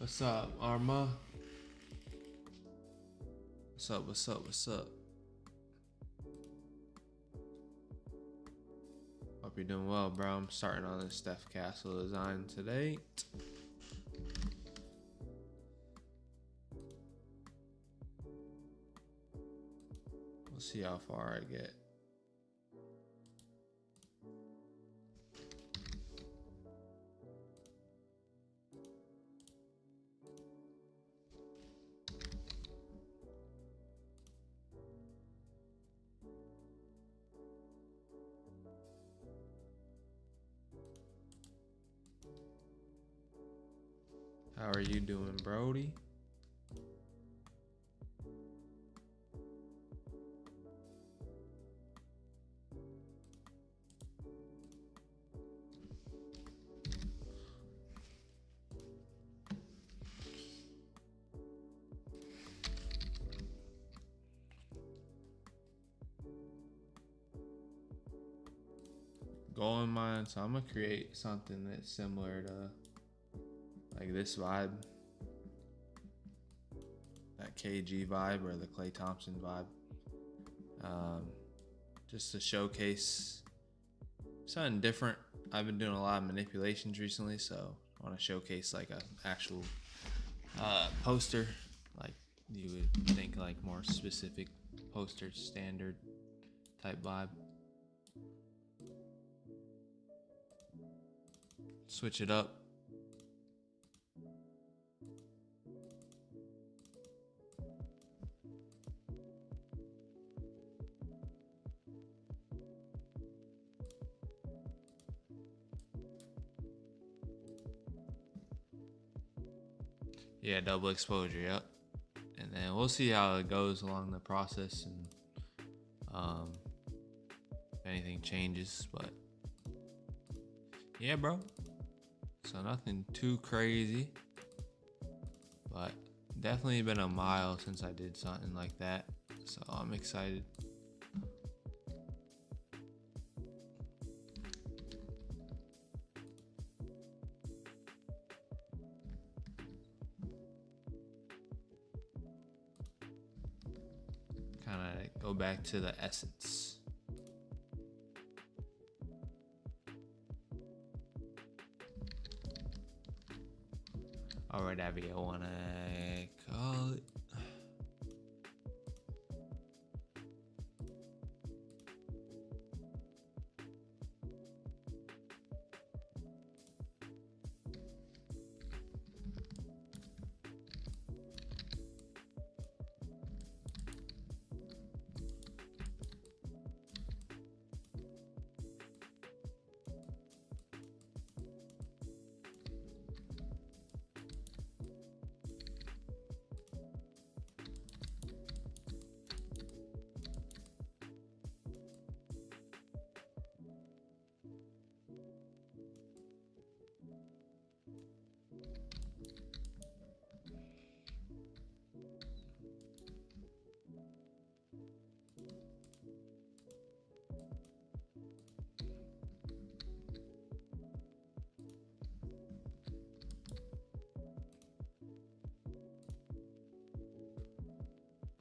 What's up, Arma? What's up, what's up, what's up? Hope you're doing well, bro. I'm starting on this Steph castle design today. We'll see how far I get. How are you doing, Brody? Goal in mind, so I'm gonna create something that's similar to like this vibe, that KG vibe or the Klay Thompson vibe, just to showcase something different. I've been doing a lot of manipulations recently, so I want to showcase like a actual poster, like you would think like more specific poster standard type vibe. Switch it up. Yeah, double exposure, yep. And then we'll see how it goes along the process and if anything changes, but yeah, bro. So nothing too crazy, but definitely been a while since I did something like that, so I'm excited. Kind of go back to the essence. Or whatever you wanna call it.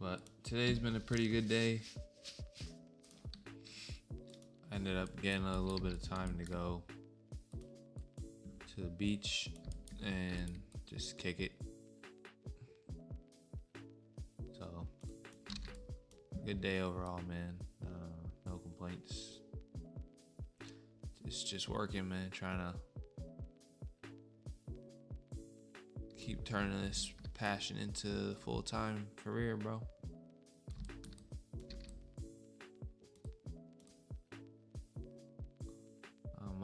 But today's been a pretty good day. I ended up getting a little bit of time to go to the beach and just kick it. So, good day overall, man. No complaints. It's just working, man. Trying to keep turning this passion into full-time career, bro. Not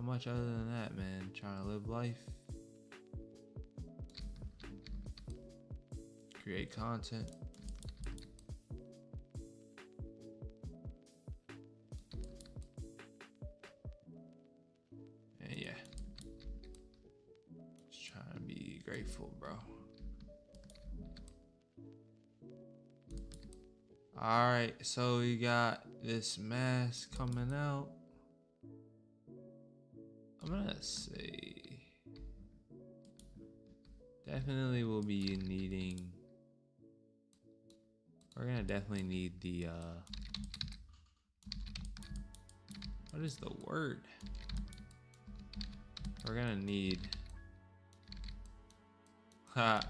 much other than that, man. Trying to live life, create content. And yeah, just trying to be grateful, bro. All right, so we got this mask coming out. I'm gonna say definitely we'll be needing. We're gonna definitely need the what is the word? We're gonna need I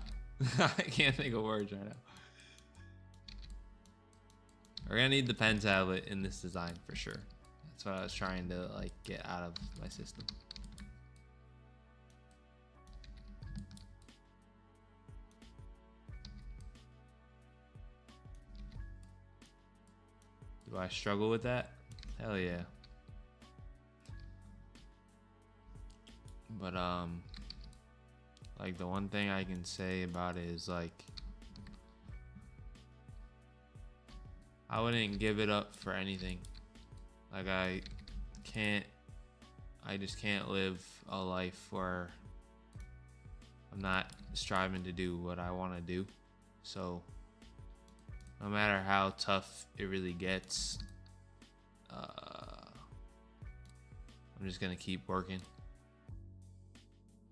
can't think of words right now. We're gonna need the pen tablet in this design for sure. That's what I was trying to like get out of my system. Do I struggle with that? Hell yeah. But like the one thing I can say about it is like I wouldn't give it up for anything. Like I just can't live a life where I'm not striving to do what I want to do. So no matter how tough it really gets, I'm just gonna keep working,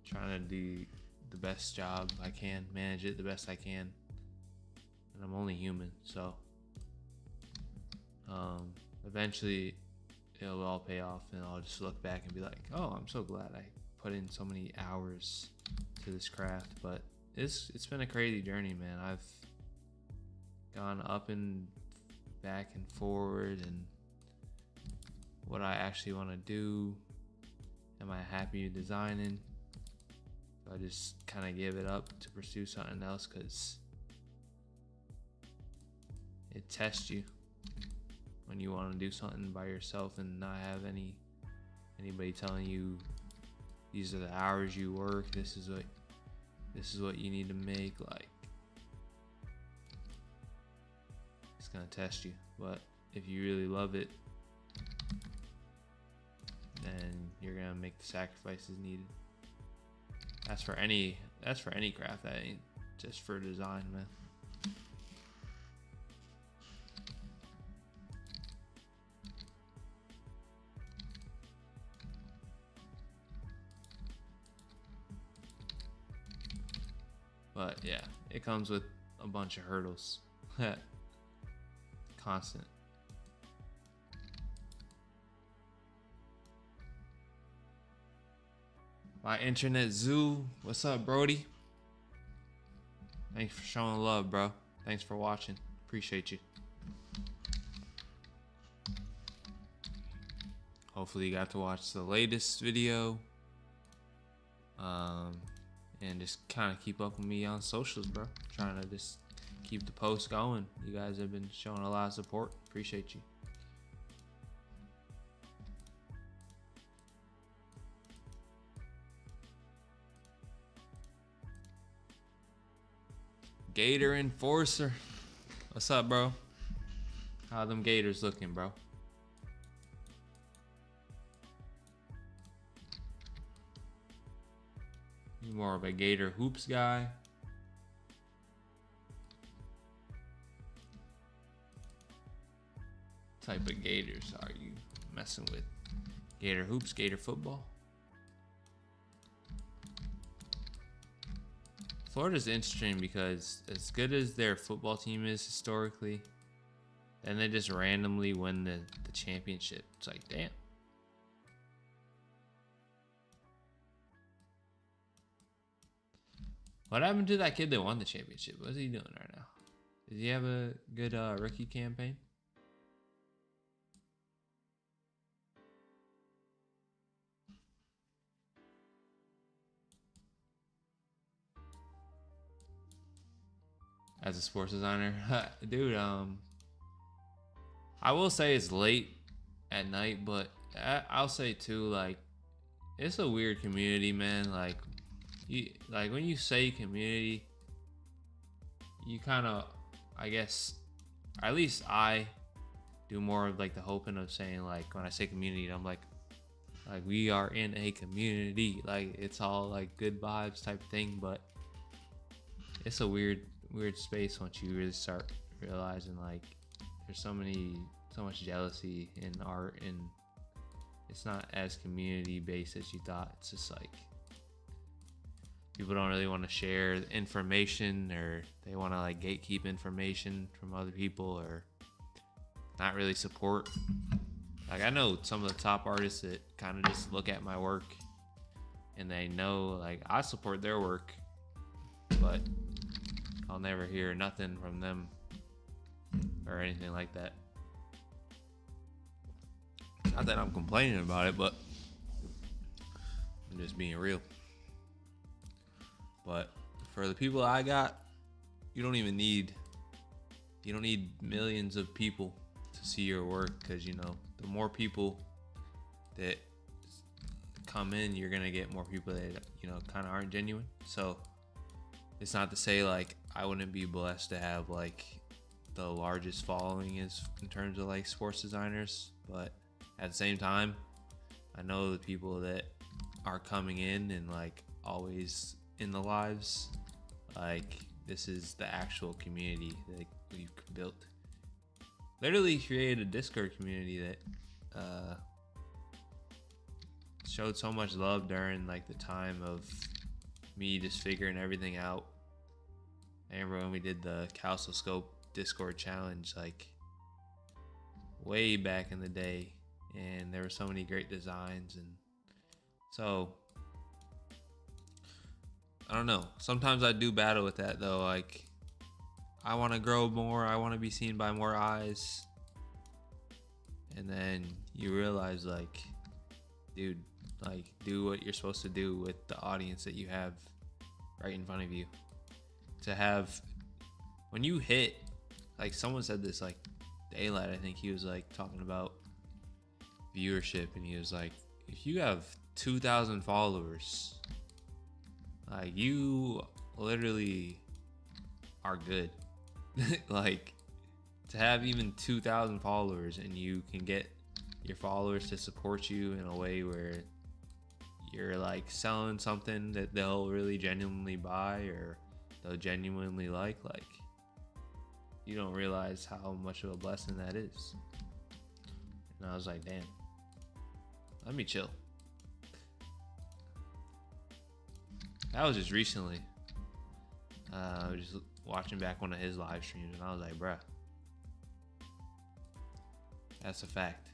trying to do the best job I can, manage it the best I can, and I'm only human, so eventually it'll all pay off, and I'll just look back and be like, oh, I'm so glad I put in so many hours to this craft. But it's been a crazy journey, man. I've gone up and back and forward, and what I actually want to do, am I happy designing? So I just kind of give it up to pursue something else, because it tests you when you want to do something by yourself and not have anybody telling you these are the hours you work, this is what you need to make. Like, it's gonna test you. But if you really love it, then you're gonna make the sacrifices needed. That's for any craft. That ain't just for design, man. But yeah, it comes with a bunch of hurdles. Constant. My internet zoo, what's up, Brody? Thanks for showing love, bro. Thanks for watching. Appreciate you. Hopefully you got to watch the latest video. And just kind of keep up with me on socials, bro. Trying to just keep the posts going. You guys have been showing a lot of support. Appreciate you. Gator Enforcer. What's up, bro? How them gators looking, bro? You more of a gator hoops guy? What type of gators are you messing with? Gator hoops, gator football? Florida's interesting because as good as their football team is historically, then they just randomly win the championship. It's like, damn. What happened to that kid that won the championship? What's he doing right now? Does he have a good rookie campaign? As a sports designer, dude, I will say it's late at night, but I'll say too, like, it's a weird community, man. Like when you say community, you kind of, I guess, at least I do more of like the hoping of saying, like, when I say community, I'm like we are in a community, like it's all like good vibes type thing. But it's a weird space once you really start realizing like there's so much jealousy in art and it's not as community based as you thought. It's just like people don't really want to share information, or they want to like gatekeep information from other people, or not really support. Like, I know some of the top artists that kind of just look at my work and they know like I support their work, but I'll never hear nothing from them or anything like that. Not that I'm complaining about it, but I'm just being real. But for the people I got, you don't need millions of people to see your work, because you know, the more people that come in, you're gonna get more people that, you know, kind of aren't genuine. So it's not to say like I wouldn't be blessed to have like the largest following is in terms of like sports designers, but at the same time, I know the people that are coming in and like always in the lives, like this is the actual community that we've built. Literally created a Discord community that showed so much love during like the time of me just figuring everything out. I remember when we did the CALSOSCOPED Discord challenge like way back in the day, and there were so many great designs. And so I don't know, sometimes I do battle with that though. Like, I want to grow more, I want to be seen by more eyes, and then you realize like, dude, like do what you're supposed to do with the audience that you have right in front of you. To have, when you hit, like someone said this, like Daylight, I think he was like talking about viewership, and he was like, if you have 2,000 followers, like you literally are good. Like, to have even 2,000 followers and you can get your followers to support you in a way where you're like selling something that they'll really genuinely buy or they'll genuinely like, you don't realize how much of a blessing that is. And I was like, damn, let me chill. That was just recently. I was just watching back one of his live streams, and I was like, bruh, that's a fact.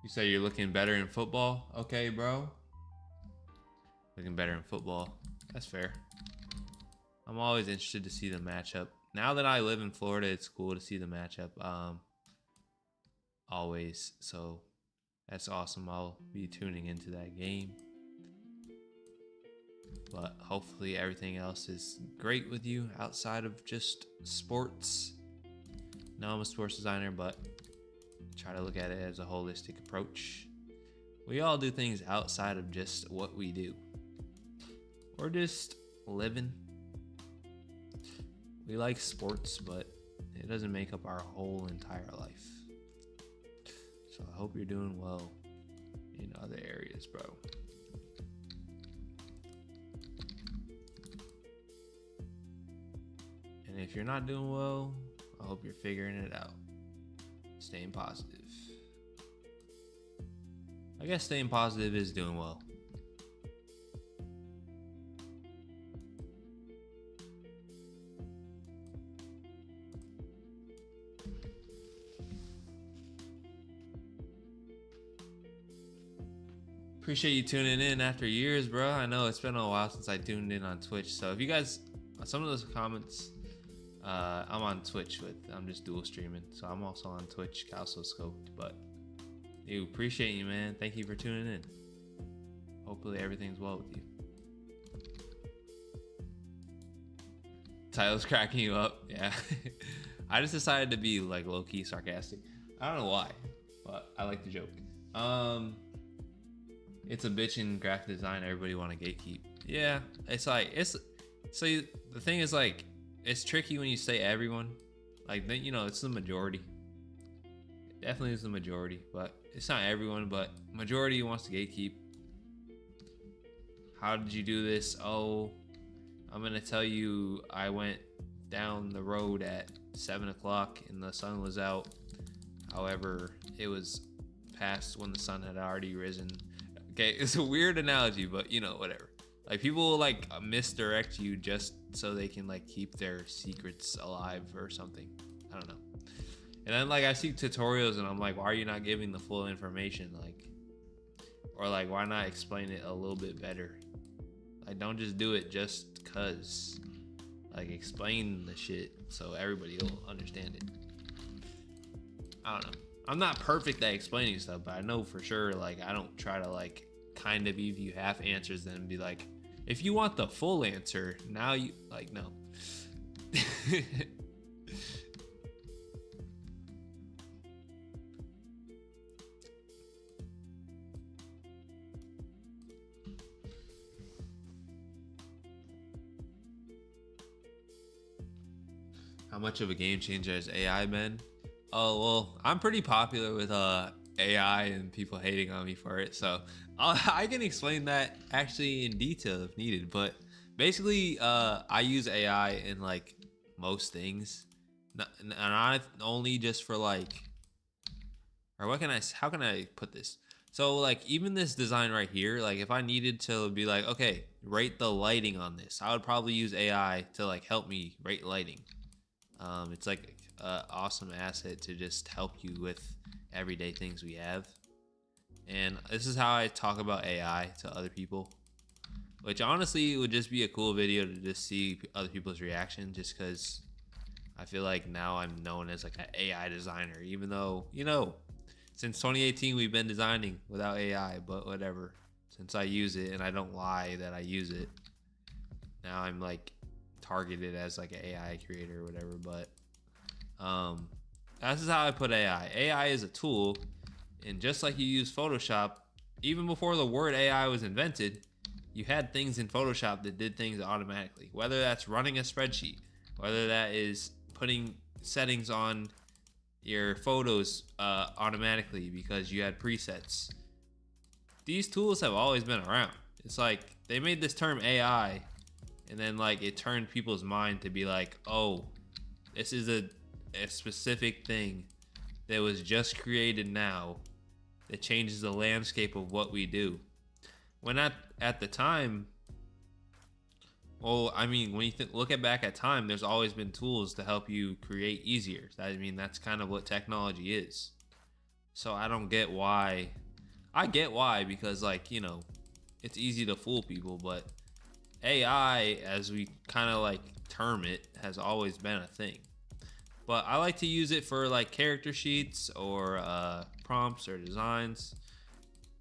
You say you're looking better in football? Okay, bro. Looking better in football. That's fair. I'm always interested to see the matchup. Now that I live in Florida, it's cool to see the matchup. Always. So that's awesome. I'll be tuning into that game. But hopefully everything else is great with you outside of just sports. No, I'm a sports designer, but try to look at it as a holistic approach. We all do things outside of just what we do. We're just living. We like sports, but it doesn't make up our whole entire life. So I hope you're doing well in other areas, bro. And if you're not doing well, I hope you're figuring it out. Staying positive. I guess staying positive is doing well. Appreciate you tuning in after years, bro. I know it's been a while since I tuned in on Twitch. So if you guys, some of those comments, I'm on Twitch I'm just dual streaming. So I'm also on Twitch, CALSOSCOPED. But dude, appreciate you, man. Thank you for tuning in. Hopefully everything's well with you. Title's cracking you up. Yeah. I just decided to be like low-key sarcastic. I don't know why, but I like the joke. It's a bitch in graphic design. Everybody want to gatekeep. Yeah, it's like, so the thing is like, it's tricky when you say everyone. Like, then, you know, it's the majority. It definitely is the majority, but it's not everyone, but majority wants to gatekeep. How did you do this? Oh, I'm gonna tell you, I went down the road at 7 o'clock and the sun was out. However, it was past when the sun had already risen. Okay, it's a weird analogy, but you know, whatever. Like, people will like misdirect you just so they can like keep their secrets alive or something. I don't know. And then like I see tutorials and I'm like, why are you not giving the full information? Like, or like, why not explain it a little bit better? Like, don't just do it just cause. Like, explain the shit so everybody will understand it. I don't know. I'm not perfect at explaining stuff, but I know for sure, like, I don't try to like kind of give you half answers and be like, if you want the full answer, now you like, no. How much of a game changer has AI been? Oh, well, I'm pretty popular with AI and people hating on me for it. So I can explain that actually in detail if needed. But basically, I use AI in like most things. Not only just for like, or how can I put this? So like even this design right here, like if I needed to be like, okay, rate the lighting on this, I would probably use AI to like help me rate lighting. It's like an awesome asset to just help you with everyday things we have. And this is how I talk about AI to other people, which honestly would just be a cool video to just see other people's reaction, just because I feel like now I'm known as like an AI designer, even though, you know, since 2018 we've been designing without AI, but whatever. Since I use it and I don't lie that I use it, now I'm like targeted as like an AI creator or whatever. But this is how I put AI. AI is a tool, and just like you use Photoshop, even before the word AI was invented, you had things in Photoshop that did things automatically. Whether that's running a spreadsheet, whether that is putting settings on your photos automatically because you had presets. These tools have always been around. It's like they made this term AI, and then like it turned people's mind to be like, oh, this is a specific thing that was just created now that changes the landscape of what we do. When at the time, well, I mean, when you look back at time, there's always been tools to help you create easier. I mean, that's kind of what technology is. So I don't get why. I get why, because like, you know, it's easy to fool people, but AI, as we kind of like term it, has always been a thing. But I like to use it for like character sheets or prompts or designs.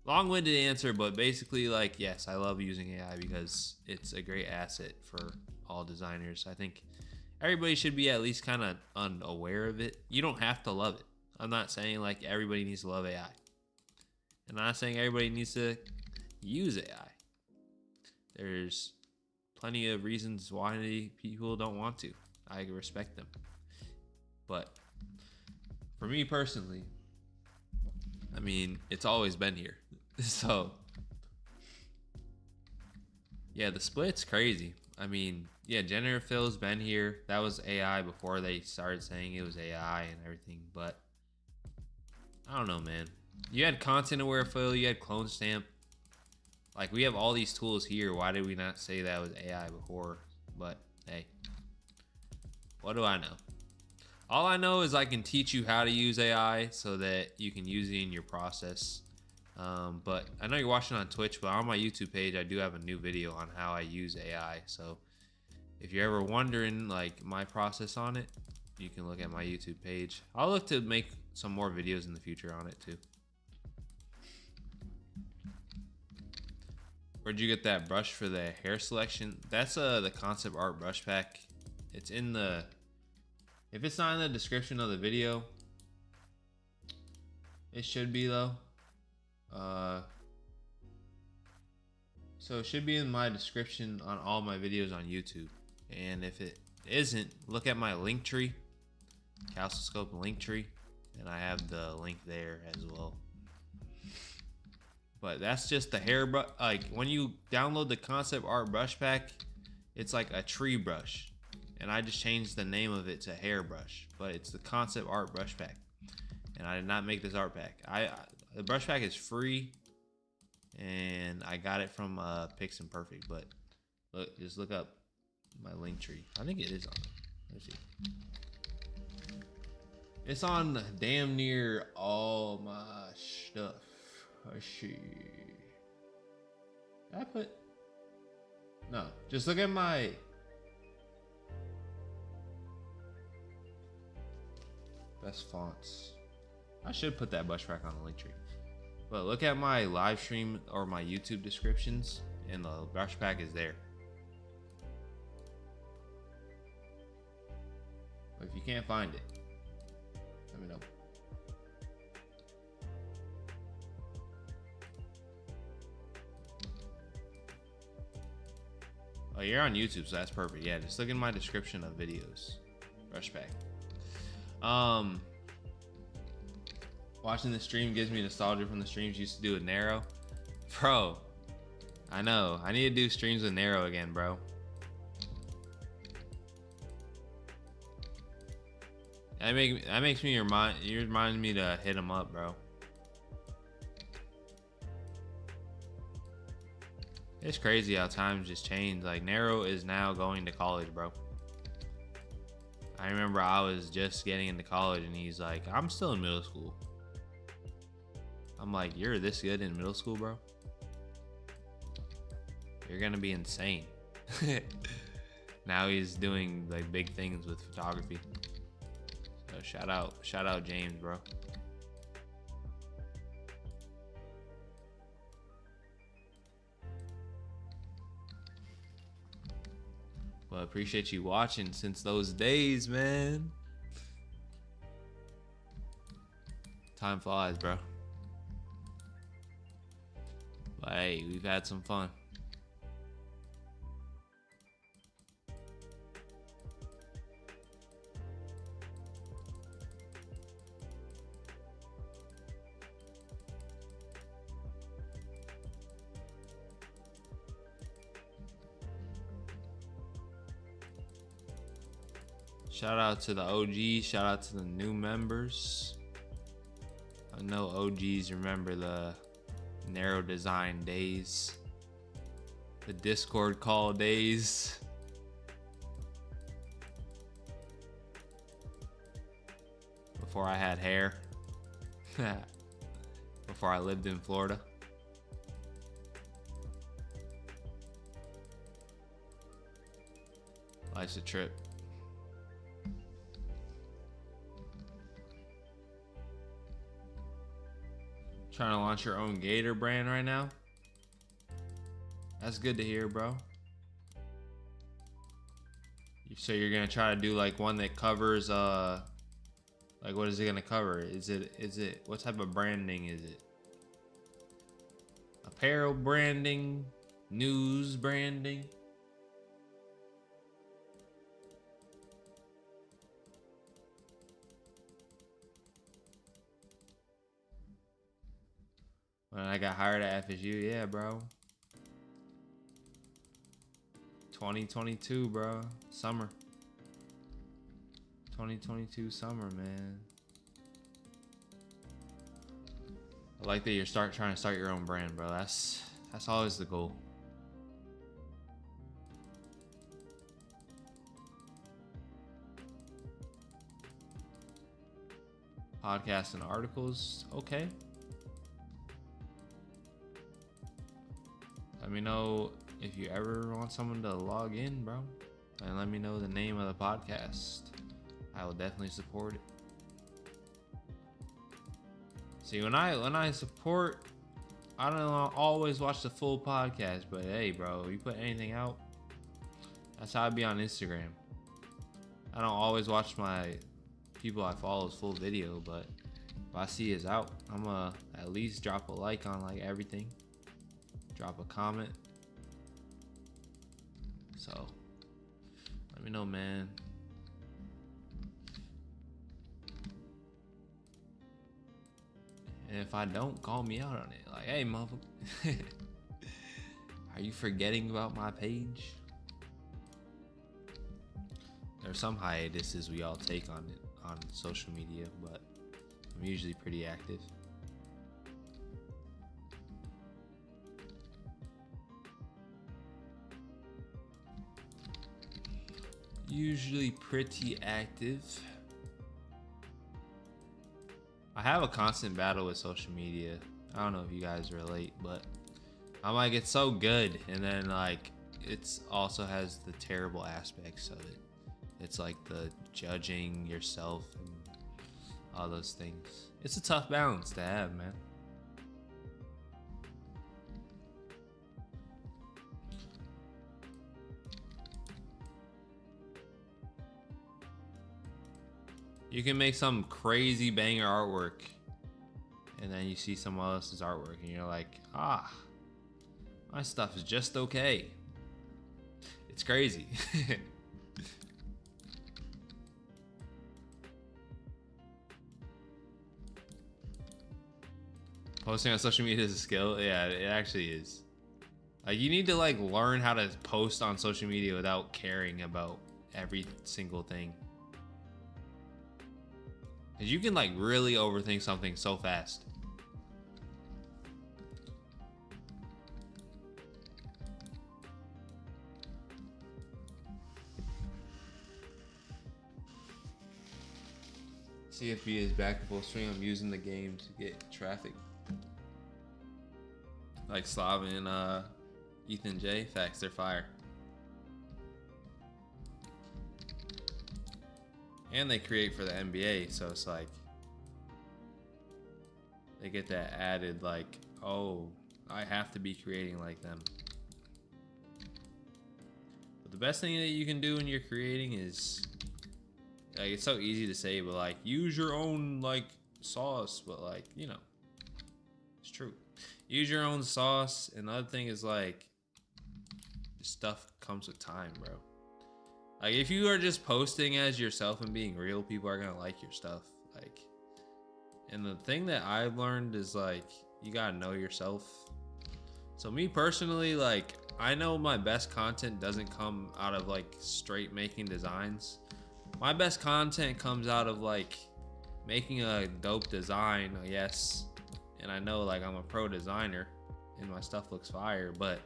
Long-winded answer, but basically, like, yes, I love using AI because it's a great asset for all designers. I think everybody should be at least kind of unaware of it. You don't have to love it. I'm not saying like everybody needs to love AI. And I'm not saying everybody needs to use AI. There's plenty of reasons why people don't want to. I respect them. But for me personally, I mean, it's always been here. So yeah, the split's crazy. I mean, yeah, generative fill's been here. That was AI before they started saying it was AI and everything. But I don't know, man. You had content aware fill, you had clone stamp. Like, we have all these tools here. Why did we not say that was AI before? But hey, what do I know? All I know is I can teach you how to use AI so that you can use it in your process. But I know you're watching on Twitch, but on my YouTube page, I do have a new video on how I use AI. So if you're ever wondering like my process on it, you can look at my YouTube page. I'll look to make some more videos in the future on it too. Where'd you get that brush for the hair selection? That's the concept art brush pack. It's in the, if it's not in the description of the video, it should be though. So it should be in my description on all my videos on YouTube. And if it isn't, look at my link tree, CALSOSCOPED link tree, and I have the link there as well. But that's just the hair brush. Like when you download the concept art brush pack, It's like a tree brush, and I just changed the name of it to hairbrush, but it's the concept art brush pack. And I did not make this art pack. The brush pack is free, and I got it from Pix and Perfect. But look, just look up my link tree. I think it is on there. Let's see. It's on damn near all my stuff. Let's see. Did I put? No, just look at my. Best fonts. I should put that brush pack on the link tree. But look at my live stream or my YouTube descriptions, and the brush pack is there. But if you can't find it, let me know. Oh, you're on YouTube, so that's perfect. Yeah, just look in my description of videos. Brush pack. Watching the stream gives me nostalgia from the streams used to do with Nero. Bro, I know. I need to do streams with Nero again, bro. That makes me remind me to hit him up, bro. It's crazy how times just change. Like, Nero is now going to college, bro. I remember I was just getting into college and he's like, I'm still in middle school. I'm like, you're this good in middle school, bro? You're gonna be insane. Now he's doing like big things with photography. So shout out James, bro. Well, appreciate you watching since those days, man. Time flies, bro. But hey, we've had some fun. Shout out to the OGs, shout out to the new members. I know OGs remember the Narrow Design days, the Discord call days. Before I had hair. Before I lived in Florida. Life's a trip. Trying to launch your own gator brand right now? That's good to hear, bro. So you're gonna try to do like one that covers like what is it gonna cover? Is it what type of branding is it? Apparel branding, news branding? When I got hired at FSU, yeah, bro. 2022, bro. Summer. 2022 summer, man. I like that you're trying to start your own brand, bro. That's always the goal. Podcasts and articles, okay. Let me know if you ever want someone to log in, bro, and let me know the name of the podcast. I will definitely support it. See, when I support, I don't always watch the full podcast, but hey, bro, you put anything out, that's how I be on Instagram. I don't always watch my people I follow's full video, but if I see it's out, I'm gonna at least drop a like on like everything. Drop a comment. So let me know, man. And if I don't, call me out on it. Like, hey, motherfucker. Are you forgetting about my page? there's some hiatuses we all take on it on social media, but I'm usually pretty active. Usually pretty active. I have a constant battle with social media. I don't know if you guys relate, but I'm like, it's so good, and then like it's also has the terrible aspects of it. It's like the judging yourself and all those things. It's a tough balance to have, man. You can make some crazy banger artwork, and then you see someone else's artwork and you're like, ah, my stuff is just okay. It's crazy. Posting on social media is a skill. Yeah, it actually is. Like, you need to like learn how to post on social media without caring about every single thing. Cause you can like really overthink something so fast. CFB is back in full swing. I'm using the game to get traffic. Like Slav and Ethan J. Facts, they're fire. And they create for the NBA, so it's like they get that added like, oh, I have to be creating like them. But the best thing that you can do when you're creating is, like, it's so easy to say, but like, use your own like sauce. But like, you know, it's true. Use your own sauce. And the other thing is like, stuff comes with time, bro. Like, if you are just posting as yourself and being real, people are gonna like your stuff. Like, and the thing that I've learned is like, you gotta know yourself. So me personally, like, I know my best content doesn't come out of like straight making designs. My best content comes out of like making a dope design, yes. And I know like I'm a pro designer and my stuff looks fire, but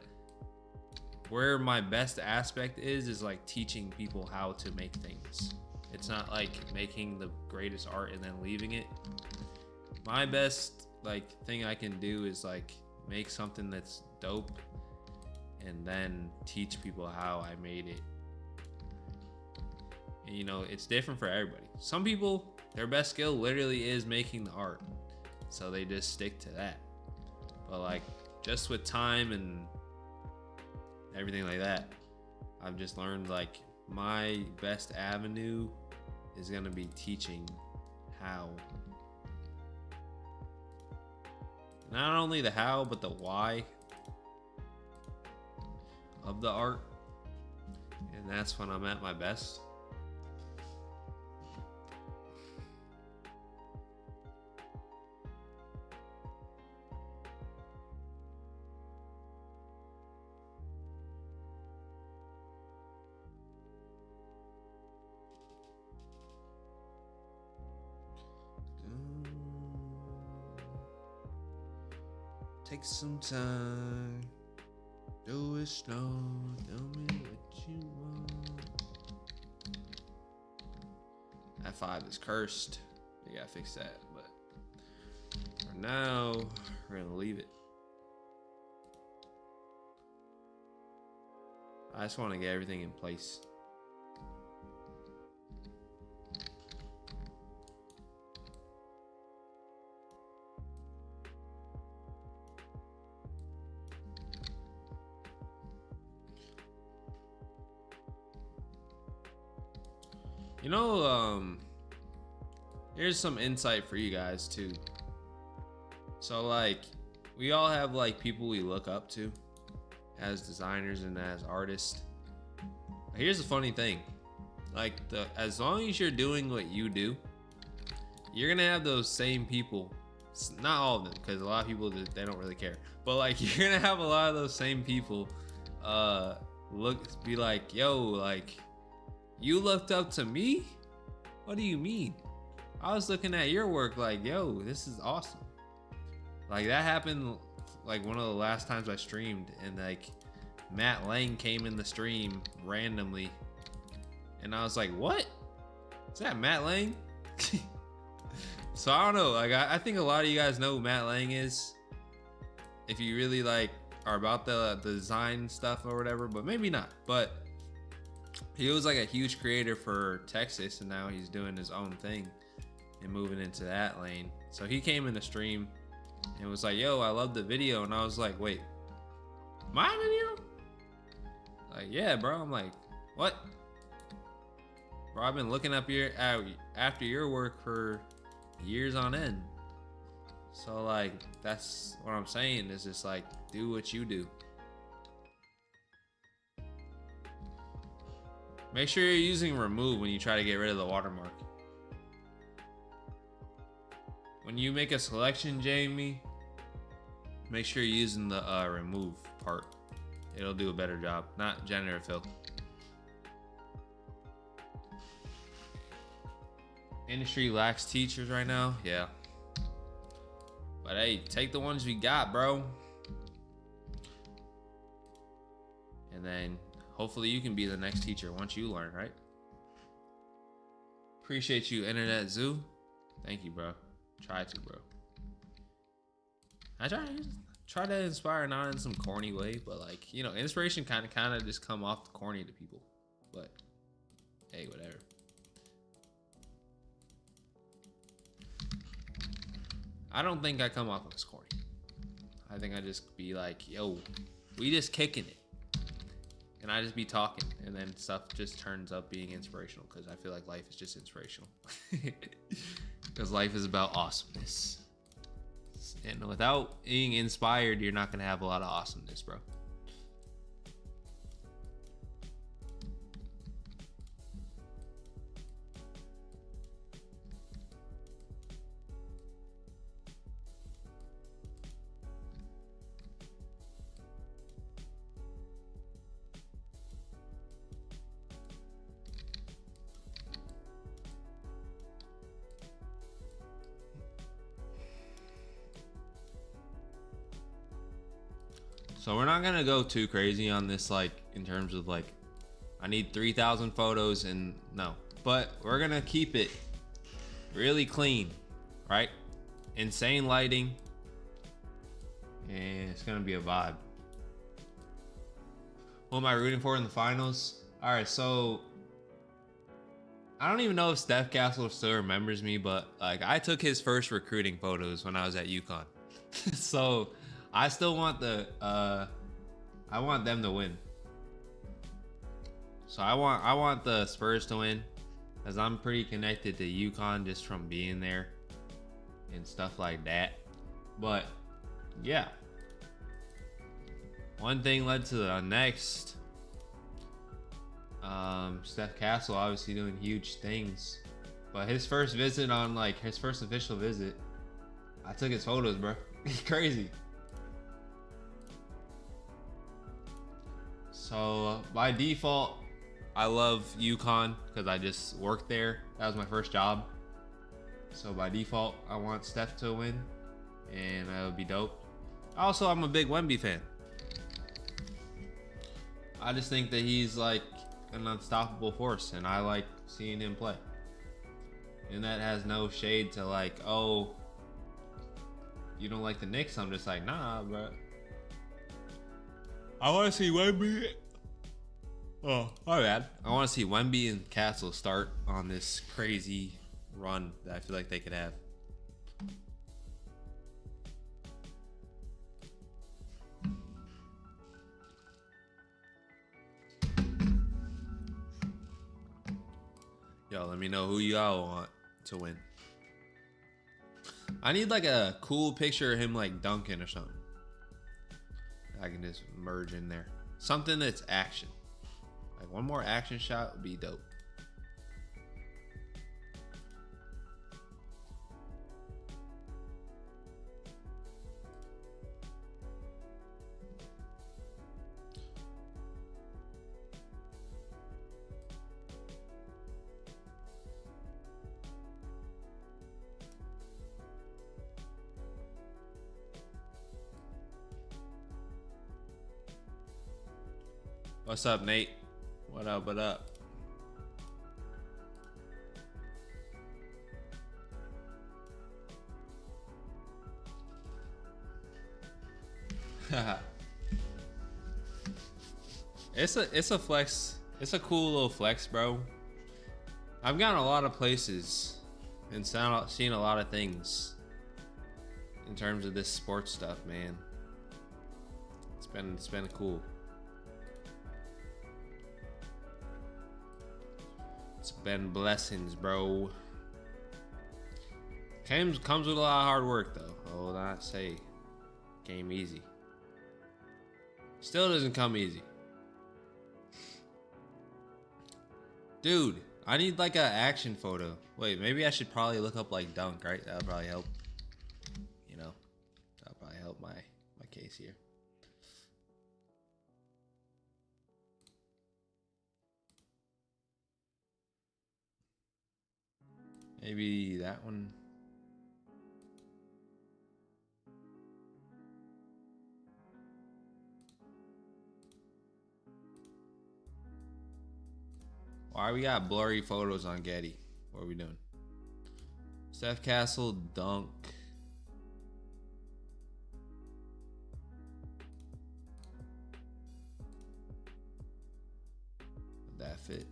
where my best aspect is like teaching people how to make things. It's not like making the greatest art and then leaving it. My best like thing I can do is like make something that's dope and then teach people how I made it. And you know, it's different for everybody. Some people, their best skill literally is making the art, so they just stick to that. But like, just with time and everything like that, I've just learned like my best avenue is gonna be teaching how. Not only the how, but the why of the art. And that's when I'm at my best. Take some time, do it slow, tell me what you want. That 5 is cursed. We gotta fix that, but for now, we're gonna leave it. I just want to get everything in place. You know, here's some insight for you guys too. So like, we all have like people we look up to as designers and as artists. Here's the funny thing. Like, as long as you're doing what you do, you're gonna have those same people. Not all of them, because a lot of people, they don't really care. But like, you're gonna have a lot of those same people be like, yo, like, You looked up to me? What do you mean? I was looking at your work like, yo, this is awesome. Like that happened like one of the last times I streamed, and like Matt Lang came in the stream randomly, and I was like, what? Is that Matt Lang? So I don't know, like I think a lot of you guys know who Matt Lang is if you really like are about the design stuff or whatever, but maybe not. But he was like a huge creator for Texas, and now he's doing his own thing and moving into that lane. So he came in the stream and was like, yo, I love the video. And I was like, wait, my video? Like, yeah, bro. I'm like, what? Bro, I've been looking up after your work for years on end. So like, that's what I'm saying, is just like, do what you do. Make sure you're using remove when you try to get rid of the watermark. When you make a selection, Jamie, make sure you're using the remove part. It'll do a better job, not generative fill. Industry lacks teachers right now, yeah. But hey, take the ones we got, bro. And then hopefully you can be the next teacher once you learn, right? Appreciate you, Internet Zoo. Thank you, bro. Try to, bro. I try to inspire, not in some corny way, but like, you know, inspiration kind of just come off corny to people. But hey, whatever. I don't think I come off as corny. I think I just be like, yo, we just kicking it. And I just be talking, and then stuff just turns up being inspirational, because I feel like life is just inspirational. Because life is about awesomeness. And without being inspired, you're not going to have a lot of awesomeness, bro. So we're not gonna go too crazy on this, like in terms of like, I need 3,000 photos and no, but we're gonna keep it really clean, right? Insane lighting, and it's gonna be a vibe. Who am I rooting for in the finals? All right, so I don't even know if Steph Castle still remembers me, but like I took his first recruiting photos when I was at UConn. So I still want I want them to win. So I want the Spurs to win, as I'm pretty connected to UConn just from being there and stuff like that. But yeah, one thing led to the next. Steph Castle obviously doing huge things, but his first visit on like his first official visit, I took his photos, bro. Crazy. So by default, I love UConn because I just worked there. That was my first job. So by default, I want Steph to win, and that would be dope. Also, I'm a big Wemby fan. I just think that he's like an unstoppable force, and I like seeing him play. And that has no shade to like, oh, you don't like the Knicks? I'm just like, nah, bro. I want to see Wemby. Oh, my bad. I want to see Wemby and Castle start on this crazy run that I feel like they could have. Yo, let me know who y'all want to win. I need like a cool picture of him like dunking or something. I can just merge in there. Something that's action. Like one more action shot would be dope. What's up, Nate? What up? What up? It's a flex. It's a cool little flex, bro. I've gone a lot of places and seen a lot of things in terms of this sports stuff, man. It's been cool. It's been blessings, bro. Comes with a lot of hard work, though. I will not say came easy. Still doesn't come easy. Dude, I need like an action photo. Wait, maybe I should probably look up like dunk, right? That would probably help. You know, that would probably help my case here. Maybe that one. Why we got blurry photos on Getty? What are we doing? Steph Castle dunk. Would that fit?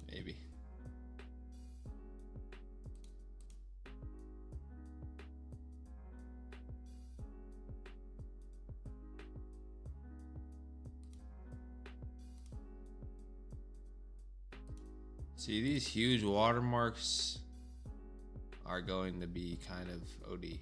Maybe. See, these huge watermarks are going to be kind of OD.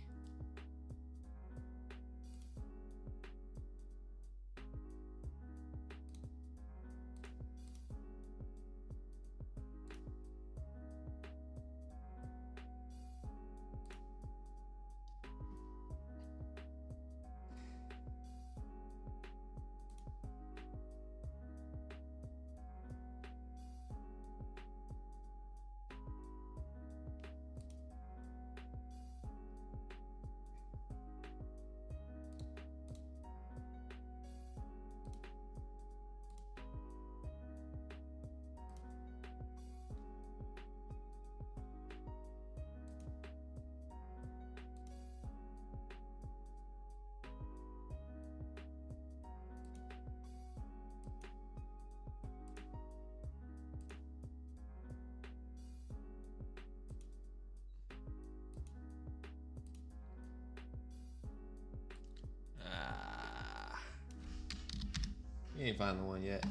You ain't found the one yet.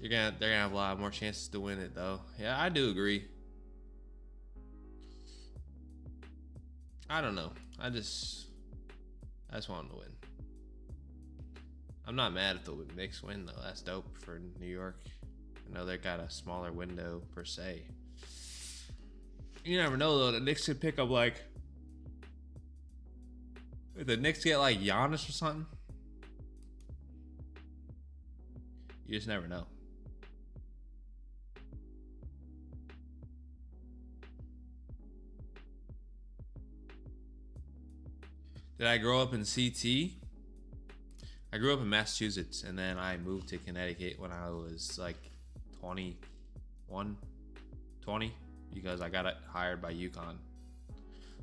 They're gonna have a lot more chances to win it though. Yeah, I do agree. I don't know. I just want them to win. I'm not mad if the Knicks win though. That's dope for New York. I know they got a smaller window per se. You never know though. The Knicks could pick up like, if the Knicks get like Giannis or something. You just never know. Did I grow up in CT? I grew up in Massachusetts and then I moved to Connecticut when I was like 21, 20, because I got hired by UConn.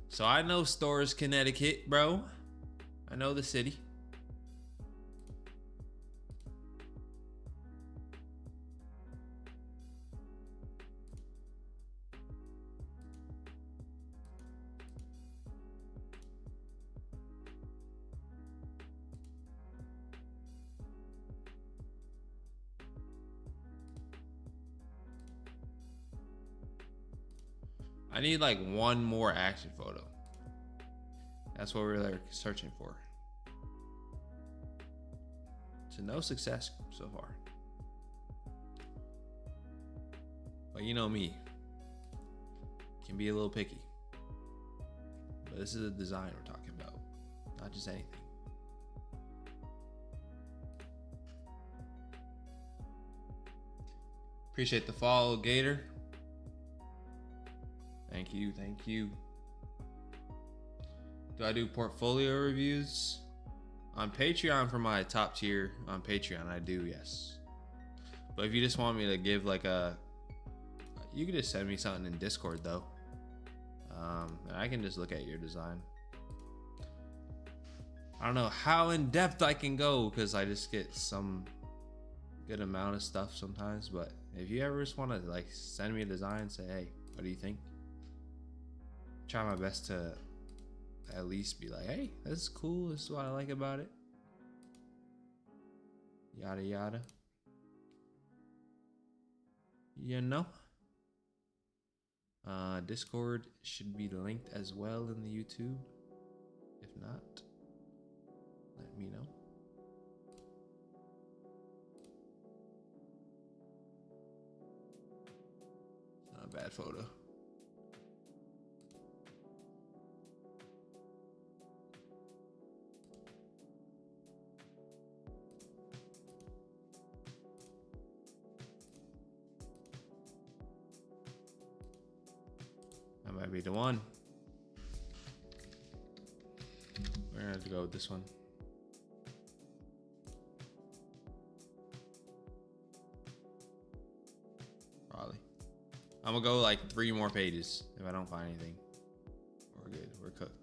So I know Stores, Connecticut, bro. I know the city. I need like one more action photo. That's what we're like searching for. To no success so far. But you know me. Can be a little picky. But this is a design we're talking about. Not just anything. Appreciate the follow, Gator. Thank you, thank you. Do I do portfolio reviews? On Patreon for my top tier on Patreon, I do, yes. But if you just want me to give like a, you can just send me something in Discord though. And I can just look at your design. I don't know how in depth I can go because I just get some good amount of stuff sometimes. But if you ever just want to like send me a design, say, hey, what do you think? Try my best to at least be like, hey, this is cool. This is what I like about it. Yada yada. You know. Discord should be linked as well in the YouTube. If not, let me know. Not a bad photo. That might be the one. We're gonna have to go with this one. Probably. I'm gonna go like 3 more pages. If I don't find anything, we're good. We're cooked.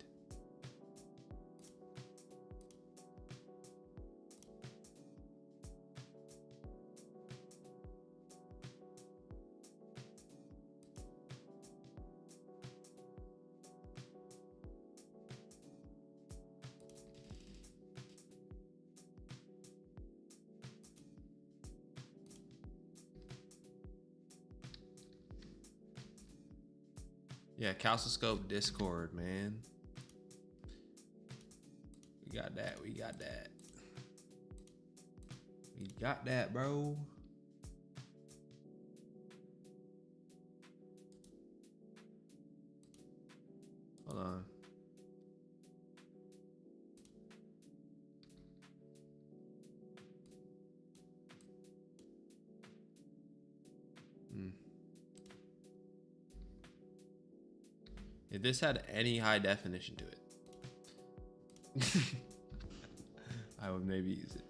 Yeah, CALSOSCOPED Discord, man. We got that. We got that. We got that, bro. Hold on. If this had any high definition to it, I would maybe use it.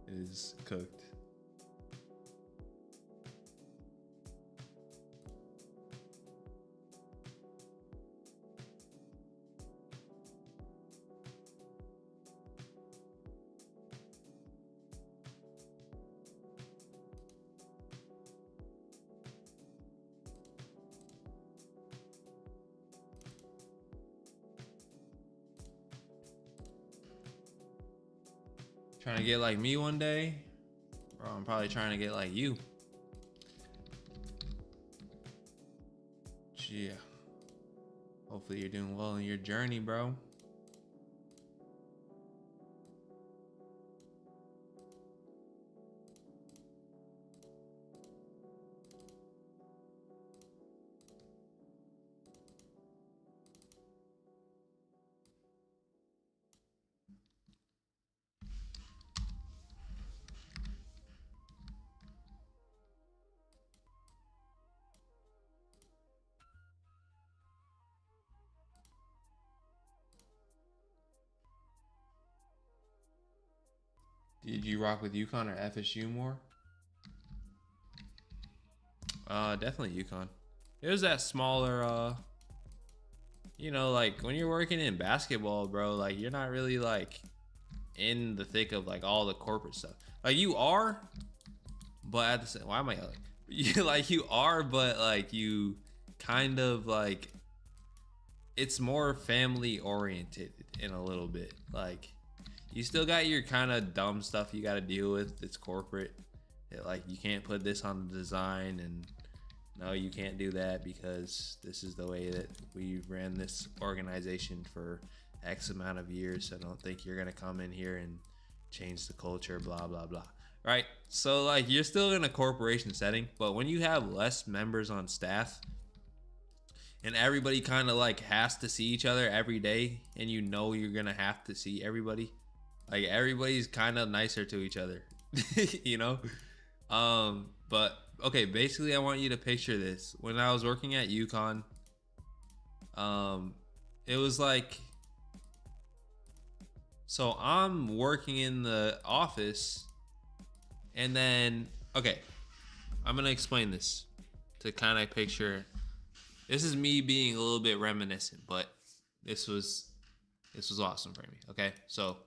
It is cooked. Trying to get like me one day, bro. I'm probably trying to get like you. Yeah. Hopefully you're doing well in your journey, bro. Did you rock with UConn or FSU more? Definitely UConn. It was that smaller, you know, like when you're working in basketball, bro, like you're not really like in the thick of like all the corporate stuff. Like you are, but at the same, why am I yelling? You like you are, but like you kind of like, it's more family oriented in a little bit. Like you still got your kind of dumb stuff you got to deal with. It's corporate. Like you can't put this on the design, and no, you can't do that because this is the way that we ran this organization for X amount of years. So I don't think you're gonna come in here and change the culture, blah blah blah. Right? So like you're still in a corporation setting, but when you have less members on staff and everybody kind of like has to see each other every day, and you know you're gonna have to see everybody, like everybody's kind of nicer to each other. You know. But okay, basically I want you to picture this. When I was working at UConn, it was like So I'm working in the office, and then, okay, I'm gonna explain this to kind of picture. This is me being a little bit reminiscent, but this was awesome for me. Okay, so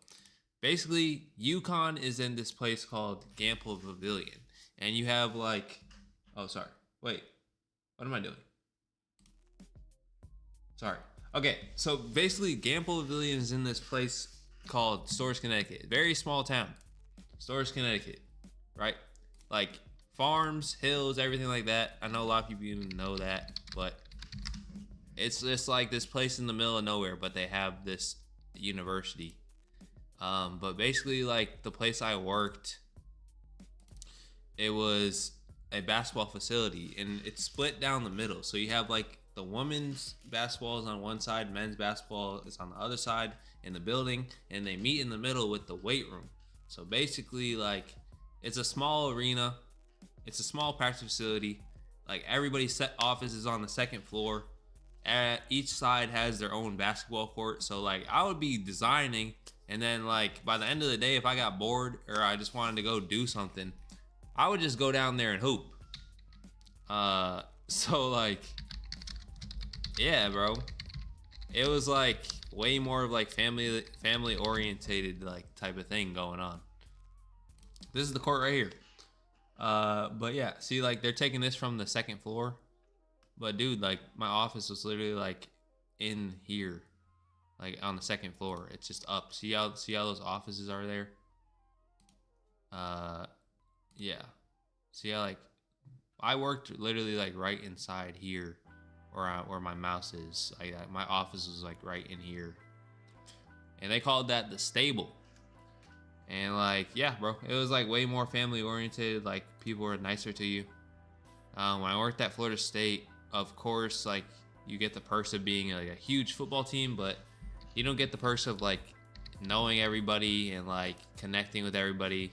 basically, UConn is in this place called Gamble Pavilion, and you have like, oh sorry, wait, what am I doing? Sorry. Okay, so basically, Gamble Pavilion is in this place called Storrs, Connecticut. Very small town, Storrs, Connecticut, right? Like farms, hills, everything like that. I know a lot of people even know that, but it's just like this place in the middle of nowhere. But they have this university. But basically, like the place I worked, it was a basketball facility, and it's split down the middle. So you have like the women's basketball is on one side, men's basketball is on the other side in the building, and they meet in the middle with the weight room. So basically, like, it's a small arena, it's a small practice facility. Like everybody's set office is on the second floor. Each side has their own basketball court. So like I would be designing, and then like by the end of the day, if I got bored or I just wanted to go do something, I would just go down there and hoop. So like, yeah, bro, it was like way more of like family orientated like type of thing going on. This is the court right here. But yeah, see, like they're taking this from the second floor, but dude, like my office was literally like in here, like on the second floor. It's just up. See how those offices are there? Yeah. See how like I worked literally like right inside here, where my mouse is. Like my office was like right in here, and they called that the stable. And like, yeah, bro, it was like way more family oriented. Like people were nicer to you. When I worked at Florida State, of course, like you get the perks of being like a huge football team, but you don't get the perks of like knowing everybody and like connecting with everybody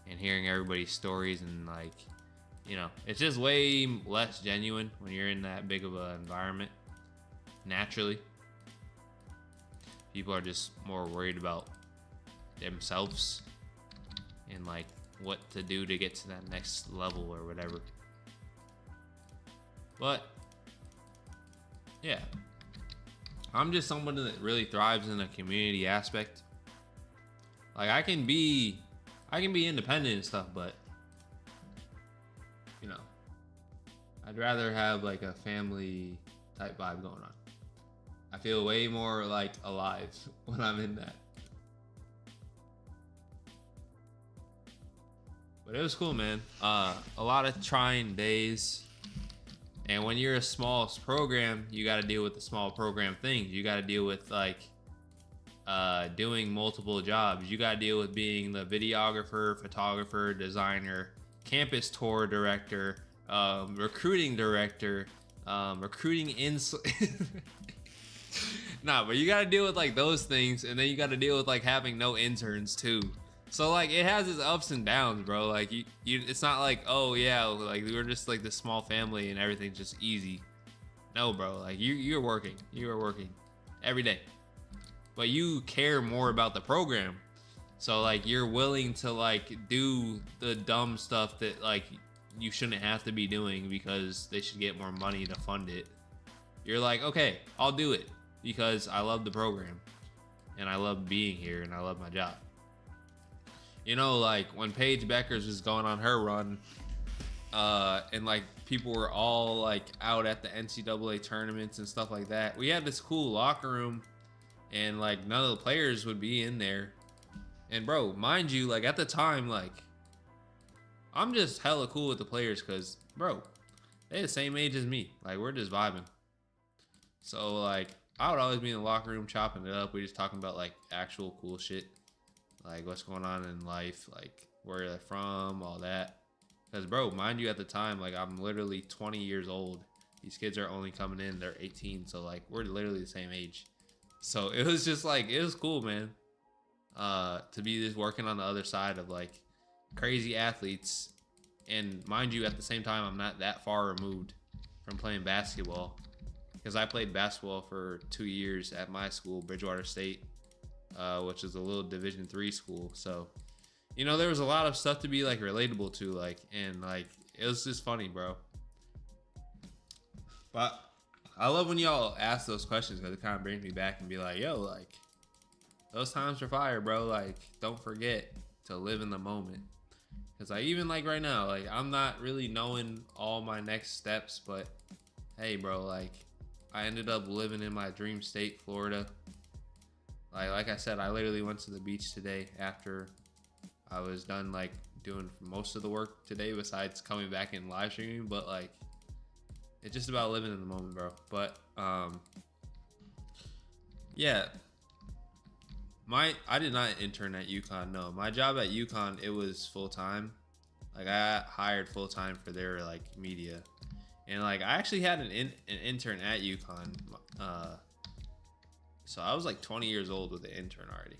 and hearing everybody's stories. And like, you know, it's just way less genuine when you're in that big of an environment. Naturally, people are just more worried about themselves and like what to do to get to that next level or whatever. But yeah, I'm just someone that really thrives in a community aspect. Like I can be independent and stuff, but you know, I'd rather have like a family type vibe going on. I feel way more like alive when I'm in that. But it was cool, man. A lot of trying days. And when you're a small program, you got to deal with the small program things. You got to deal with like doing multiple jobs. You got to deal with being the videographer, photographer, designer, campus tour director, recruiting director, recruiting Nah, but you got to deal with like those things, and then you got to deal with like having no interns too. So like it has its ups and downs, bro. Like you it's not like, oh yeah, like we're just like this small family and everything's just easy. No, bro. Like you're working every day, but you care more about the program. So like you're willing to like do the dumb stuff that like you shouldn't have to be doing because they should get more money to fund it. You're like, okay, I'll do it because I love the program and I love being here and I love my job. You know, like when Paige Beckers was going on her run, and like people were all like out at the NCAA tournaments and stuff like that, we had this cool locker room, and like none of the players would be in there. And bro, mind you, like at the time, like I'm just hella cool with the players because, bro, they the same age as me. Like we're just vibing. So like I would always be in the locker room chopping it up. We just talking about like actual cool shit. Like what's going on in life, like where they're from, all that. Because bro, mind you, at the time, like I'm literally 20 years old. These kids are only coming in, they're 18. So like we're literally the same age. So it was just like, it was cool, man. To be just working on the other side of like crazy athletes. And mind you, at the same time, I'm not that far removed from playing basketball. Because I played basketball for 2 years at my school, Bridgewater State. which is a little Division III school. So, you know, there was a lot of stuff to be like relatable to, like, and like it was just funny, bro. But I love when y'all ask those questions because it kind of brings me back and be like, yo, like, those times were fire, bro. Like, don't forget to live in the moment. Because like, even like right now, like, I'm not really knowing all my next steps, but hey, bro, like, I ended up living in my dream state, Florida. Like I said, I literally went to the beach today after I was done like doing most of the work today besides coming back and live streaming. But like, it's just about living in the moment, bro. But yeah, I did not intern at UConn. No, my job at UConn, it was full time. Like, I got hired full time for their like media, and like I actually had an intern at UConn. So I was like 20 years old with the intern already.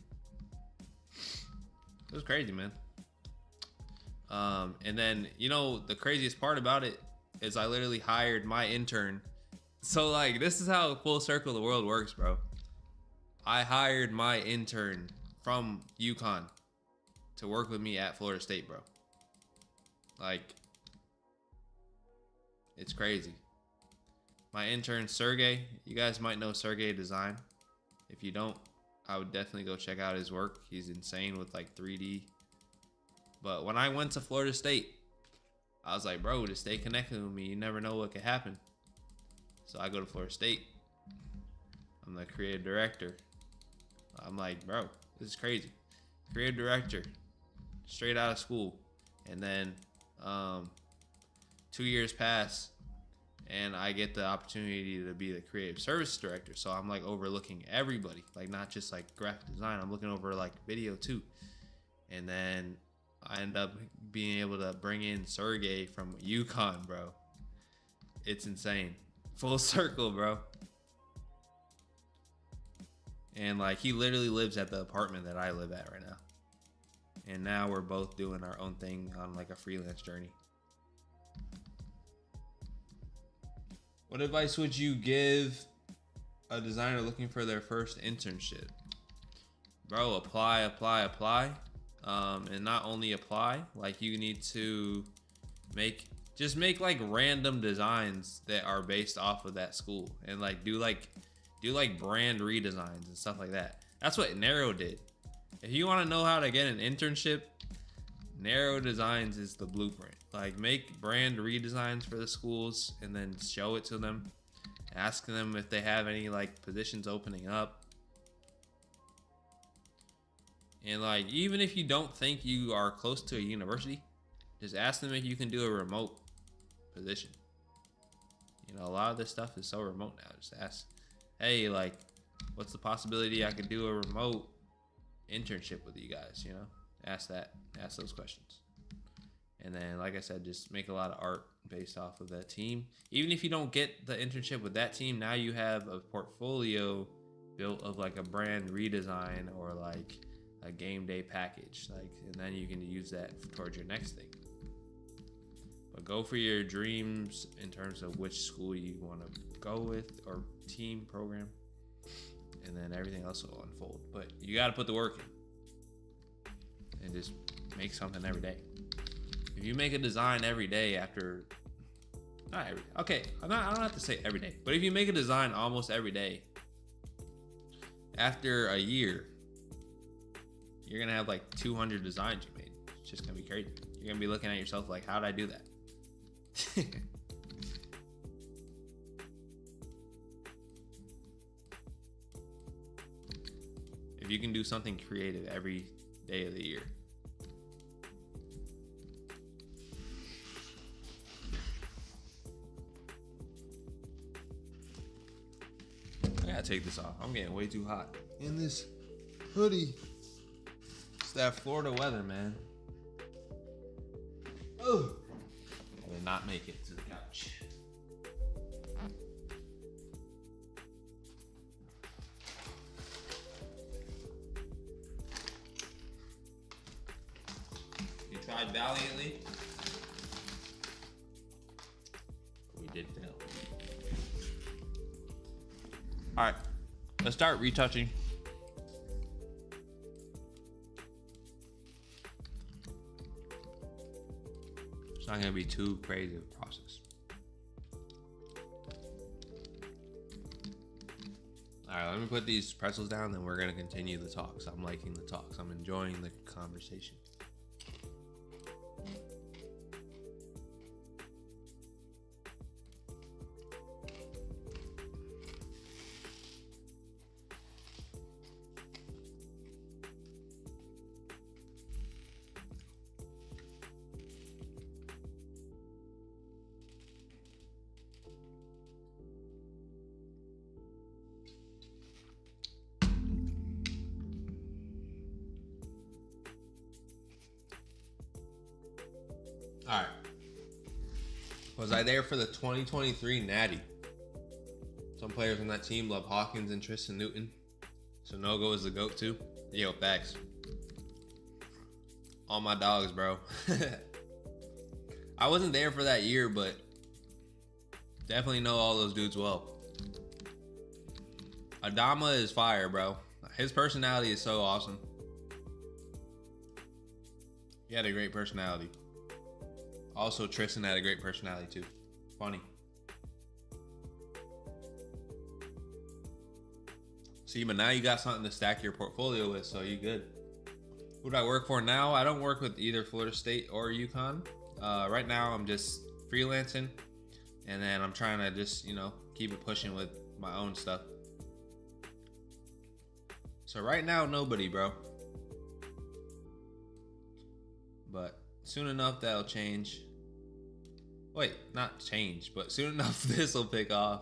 It was crazy, man. And then, you know, the craziest part about it is I literally hired my intern. So like, this is how full circle the world works, bro. I hired my intern from UConn to work with me at Florida State, bro. Like, it's crazy. My intern, Sergey, you guys might know Sergey Design. If you don't, I would definitely go check out his work. He's insane with like 3D. But when I went to Florida State, I was like, bro, just stay connected with me. You never know what could happen. So I go to Florida State. I'm the creative director. I'm like, bro, this is crazy. Creative director, straight out of school. And then 2 years pass, and I get the opportunity to be the creative service director. So I'm like overlooking everybody, like not just like graphic design. I'm looking over like video too. And then I end up being able to bring in Sergey from UConn, bro. It's insane. Full circle, bro. And like, he literally lives at the apartment that I live at right now. And now we're both doing our own thing on like a freelance journey. What advice would you give a designer looking for their first internship? Bro, apply. And not only apply, like, you need to make like random designs that are based off of that school, and like do brand redesigns and stuff like that. That's what Narrow did. If you want to know how to get an internship, Narrow Designs is the blueprint. Like, make brand redesigns for the schools and then show it to them. Ask them if they have any like positions opening up. And like, even if you don't think you are close to a university, just ask them if you can do a remote position. You know, a lot of this stuff is so remote now. Just ask, hey, like, what's the possibility I could do a remote internship with you guys? You know, ask those questions. And then, like I said, just make a lot of art based off of that team. Even if you don't get the internship with that team, now you have a portfolio built of like a brand redesign or like a game day package. Like, and then you can use that towards your next thing. But go for your dreams in terms of which school you want to go with or team program. And then everything else will unfold. But you got to put the work in and just make something every day. If you make a design every day after, not every, okay, I don't have to say every day, but if you make a design almost every day, after a year, you're gonna have like 200 designs you made. It's just gonna be crazy. You're gonna be looking at yourself like, how did I do that? If you can do something creative every day of the year. I gotta take this off. I'm getting way too hot in this hoodie. It's that Florida weather, man. Oh, I did not make it to the couch. You tried valiantly. We did fail. All right, let's start retouching. not gonna be too crazy of a process. All right, let me put these pretzels down, then we're gonna continue the talks. I'm liking the talks. I'm enjoying the conversation. All right. Was I there for the 2023 Natty? Some players on that team love Hawkins and Tristan Newton. Sonogo is the GOAT too. Yo, facts. All my dogs, bro. I wasn't there for that year, but definitely know all those dudes well. Adama is fire, bro. His personality is so awesome. He had a great personality. Also, Tristan had a great personality too. Funny. See, but now you got something to stack your portfolio with, so you good. Who do I work for now? I don't work with either Florida State or UConn. Right now, I'm just freelancing, and then I'm trying to just, you know, keep it pushing with my own stuff. So right now, nobody, bro. But soon enough, that'll change. Wait, not change, but soon enough, this will pick off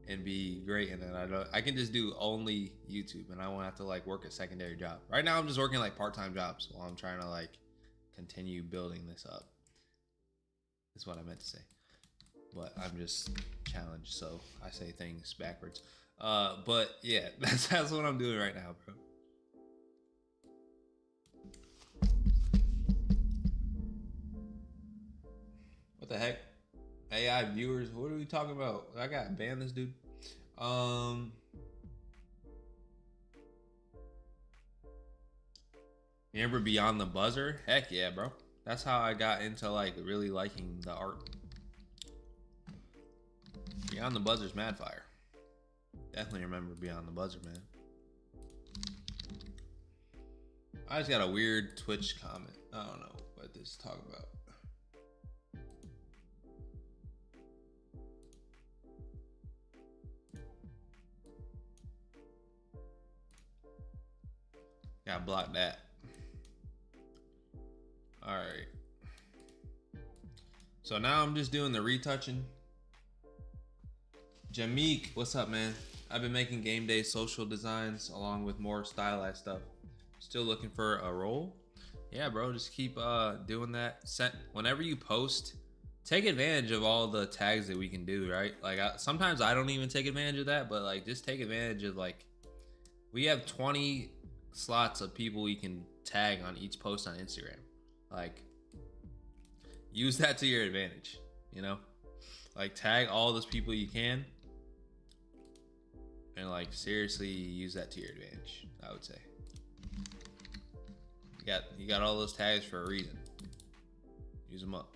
and be great. And then I can just do only YouTube, and I won't have to like work a secondary job. Right now, I'm just working like part-time jobs while I'm trying to like continue building this up. That's what I meant to say. But I'm just challenged, so I say things backwards. But yeah, that's what I'm doing right now, bro. What the heck? AI viewers, what are we talking about? I got banned this dude. You remember Beyond the Buzzer? Heck yeah, bro. That's how I got into like really liking the art. Beyond the Buzzer's mad fire. Definitely remember Beyond the Buzzer, man. I just got a weird Twitch comment. I don't know what this is talking about. Gotta block that. All right. So now I'm just doing the retouching. Jameek, what's up, man? I've been making game day social designs along with more stylized stuff. Still looking for a role? Yeah, bro, just keep doing that. Whenever you post, take advantage of all the tags that we can do, right? Like sometimes I don't even take advantage of that, but like just take advantage of like, we have 20 slots of people we can tag on each post on Instagram. Like, use that to your advantage, you know? Like, tag all those people you can, and like seriously use that to your advantage, I would say. You got all those tags for a reason. Use them up.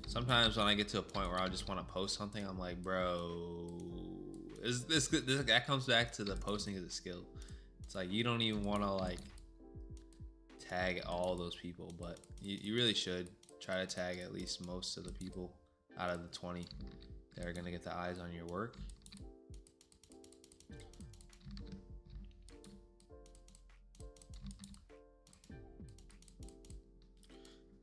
Sometimes when I get to a point where I just want to post something, I'm like, bro, that comes back to the posting as a skill. It's like you don't even want to like tag all those people, but you really should try to tag at least most of the people out of the 20 that are gonna get the eyes on your work.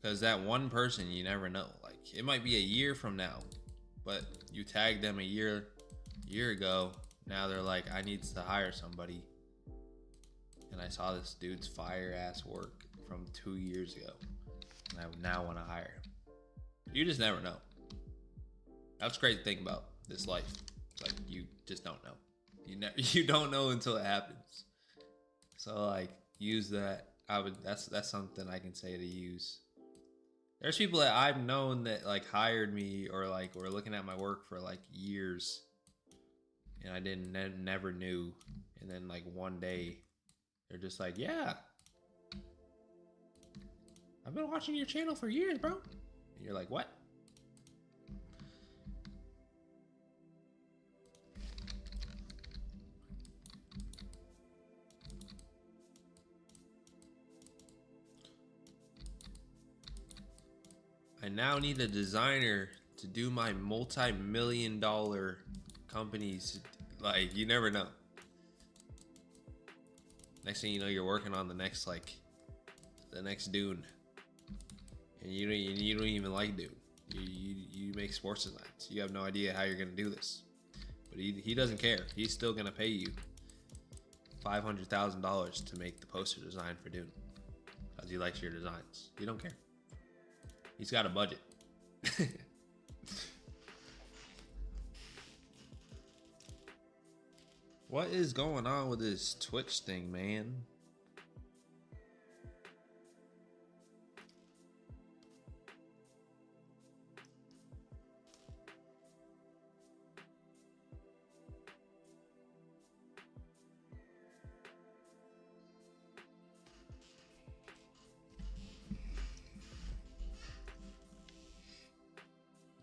Because that one person, you never know. Like, it might be a year from now, but you tagged them a year ago. Now they're like, I need to hire somebody. And I saw this dude's fire ass work from 2 years ago, and I now want to hire him. You just never know. That's great to think about this life. It's like you just don't know. You don't know until it happens. So like use that. That's something I can say to use. There's people that I've known that like hired me or like were looking at my work for like years, and I never knew. And then like one day they're just like, yeah, I've been watching your channel for years, bro. And you're like, what? I now need a designer to do my multi-million-dollar companies. Like, you never know. Next thing you know, you're working on the next Dune, and you don't even like Dune. You make sports designs. You have no idea how you're gonna do this, but he doesn't care. He's still gonna pay you $500,000 to make the poster design for Dune because he likes your designs. You don't care. He's got a budget. What is going on with this Twitch thing, man?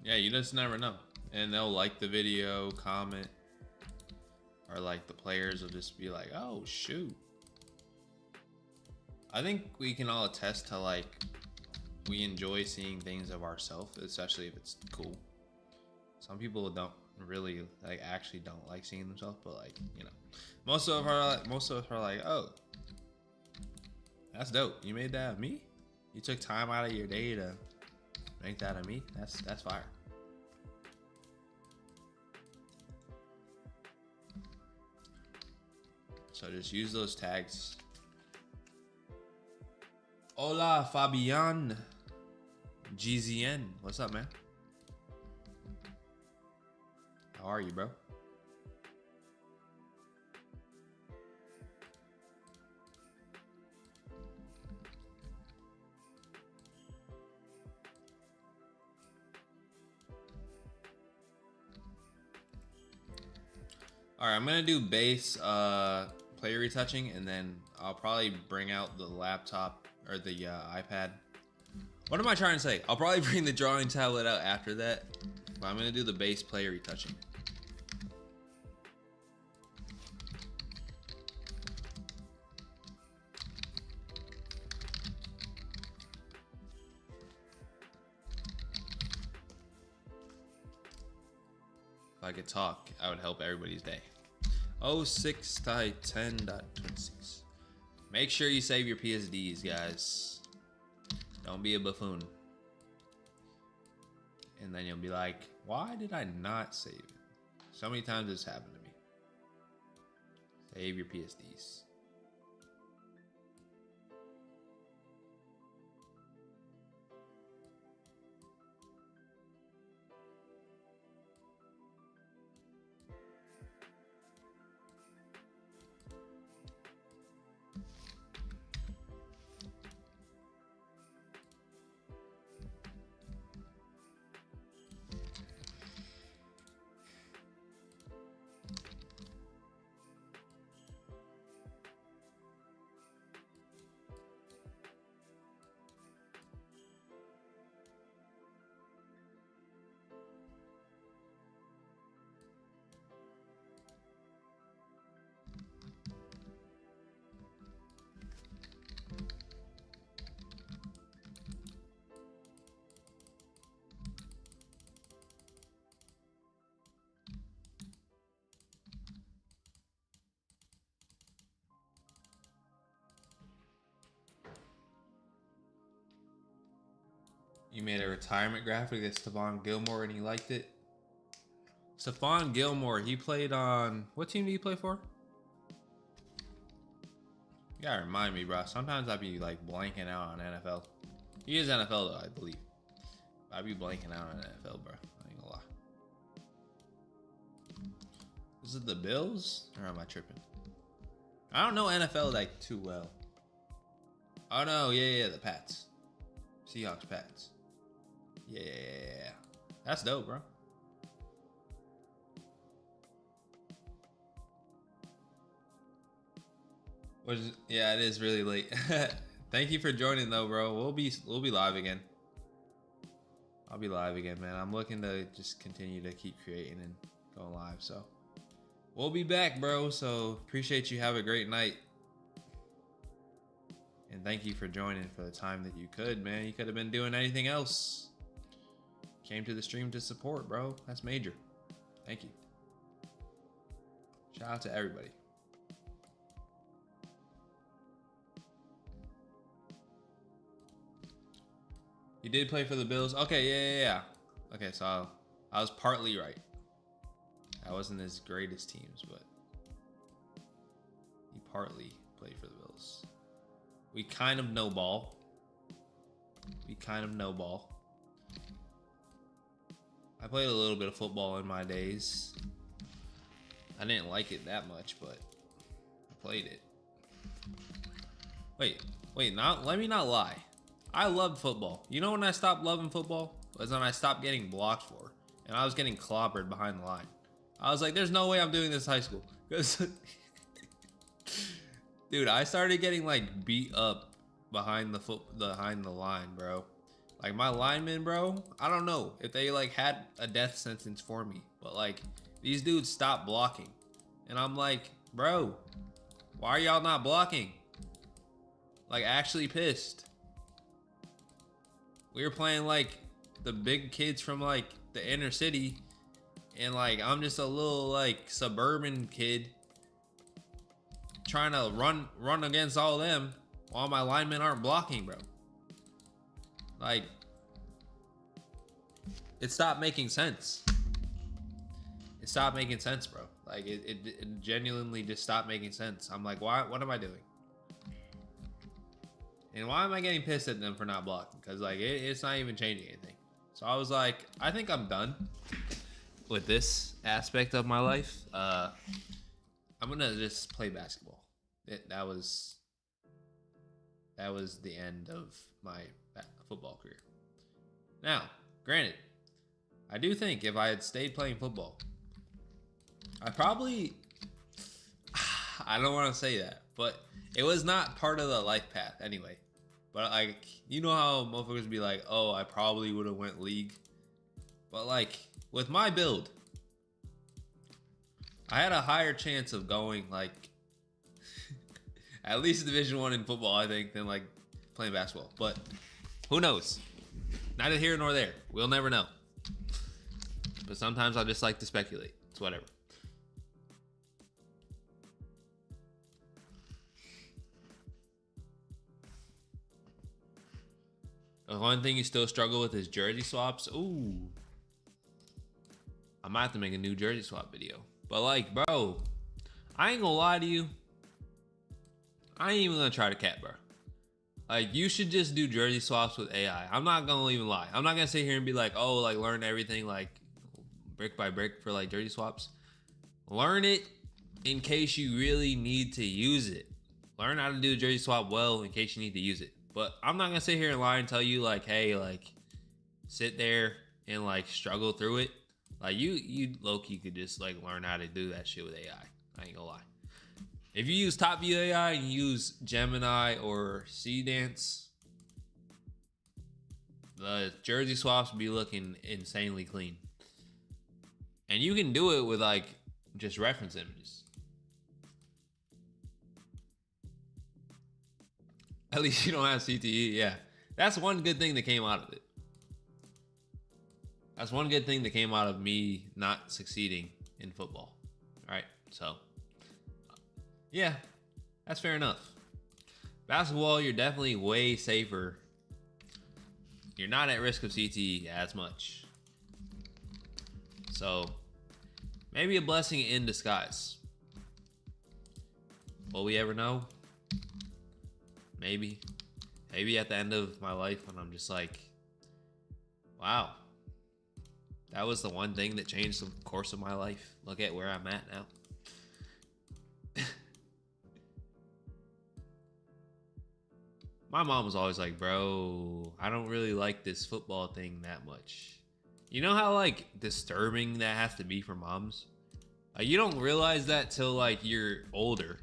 Yeah, you just never know. And they'll like the video, comment, or like the players will just be like, oh shoot. I think we can all attest to like we enjoy seeing things of ourselves, especially if it's cool. Some people don't really actually don't like seeing themselves, but like, you know, most of us are like, oh, that's dope. You made that of me? You took time out of your day to make that of me? That's fire. So just use those tags. Hola, Fabian. GZN. What's up, man? How are you, bro? All right, I'm gonna do base player retouching, and then I'll probably bring out the laptop or the iPad. What am I trying to say? I'll probably bring the drawing tablet out after that, but I'm gonna do the base player retouching. If I could talk, I would help everybody's day. 06/10.26. Make sure you save your PSDs, guys. Don't be a buffoon. And then you'll be like, why did I not save it? So many times this happened to me. Save your PSDs. You made a retirement graphic that's Stephon Gilmore and he liked it. Stephon Gilmore, he played on... What team did he play for? You gotta remind me, bro. Sometimes I be like blanking out on NFL. He is NFL though, I believe. I be blanking out on NFL, bro. I ain't gonna lie. Is it the Bills? Or am I tripping? I don't know NFL like too well. Oh no, yeah, the Pats. Seahawks, Pats. Yeah, that's dope, bro. Yeah, it is really late. Thank you for joining though, bro. We'll be live again. I'll be live again, man. I'm looking to just continue to keep creating and going live. So we'll be back, bro. So appreciate you. Have a great night. And thank you for joining for the time that you could, man. You could have been doing anything else. Came to the stream to support, bro. That's major. Thank you. Shout out to everybody. You did play for the Bills? Okay, yeah. Okay, so I was partly right. That wasn't his greatest teams, but he partly played for the Bills. We kind of know ball. I played a little bit of football in my days. I didn't like it that much, but I played it. Wait, let me not lie. I loved football. You know when I stopped loving football? Was when I stopped getting blocked for. And I was getting clobbered behind the line. I was like, there's no way I'm doing this in high school. Because, dude, I started getting like beat up behind the line, bro. Like my linemen, bro, I don't know if they like had a death sentence for me. But like, these dudes stopped blocking. And I'm like, bro, why are y'all not blocking? Like, actually pissed. We were playing like the big kids from like the inner city, and like I'm just a little like suburban kid trying to run against all them while my linemen aren't blocking, bro. Like, it stopped making sense. It stopped making sense, bro. Like it genuinely just stopped making sense. I'm like, why? What am I doing? And why am I getting pissed at them for not blocking? Because like it's not even changing anything. So I was like, I think I'm done with this aspect of my life. I'm gonna just play basketball. That was the end of my football career. Now, granted, I do think if I had stayed playing football, I probably, I don't want to say that, but it was not part of the life path anyway. But like, you know how motherfuckers be like, oh, I probably would have went league. But like, with my build, I had a higher chance of going like at least Division 1 in football, I think, than like playing basketball. But who knows? Neither here nor there. We'll never know. But sometimes I just like to speculate. It's whatever. The one thing you still struggle with is jersey swaps. Ooh. I might have to make a new jersey swap video. But like, bro, I ain't gonna lie to you. I ain't even gonna try to cap, bro. Like, you should just do jersey swaps with AI. I'm not gonna even lie. I'm not gonna sit here and be like, oh, like learn everything like brick by brick for like jersey swaps. Learn it in case you really need to use it. Learn how to do a jersey swap well in case you need to use it. But I'm not gonna sit here and lie and tell you like, hey, like sit there and like struggle through it. Like you low-key could just like learn how to do that shit with AI. I ain't gonna lie. If you use Top View AI and you use Gemini or Dance, the jersey swaps will be looking insanely clean. And you can do it with like just reference images. At least you don't have CTE, yeah. That's one good thing that came out of it. That's one good thing that came out of me not succeeding in football. All right, so yeah, that's fair enough. Basketball, you're definitely way safer. You're not at risk of CTE as much. So maybe a blessing in disguise. Will we ever know? Maybe at the end of my life when I'm just like, wow, that was the one thing that changed the course of my life. Look at where I'm at now. My mom was always like, bro, I don't really like this football thing that much. You know how like disturbing that has to be for moms? Like, you don't realize that till like you're older.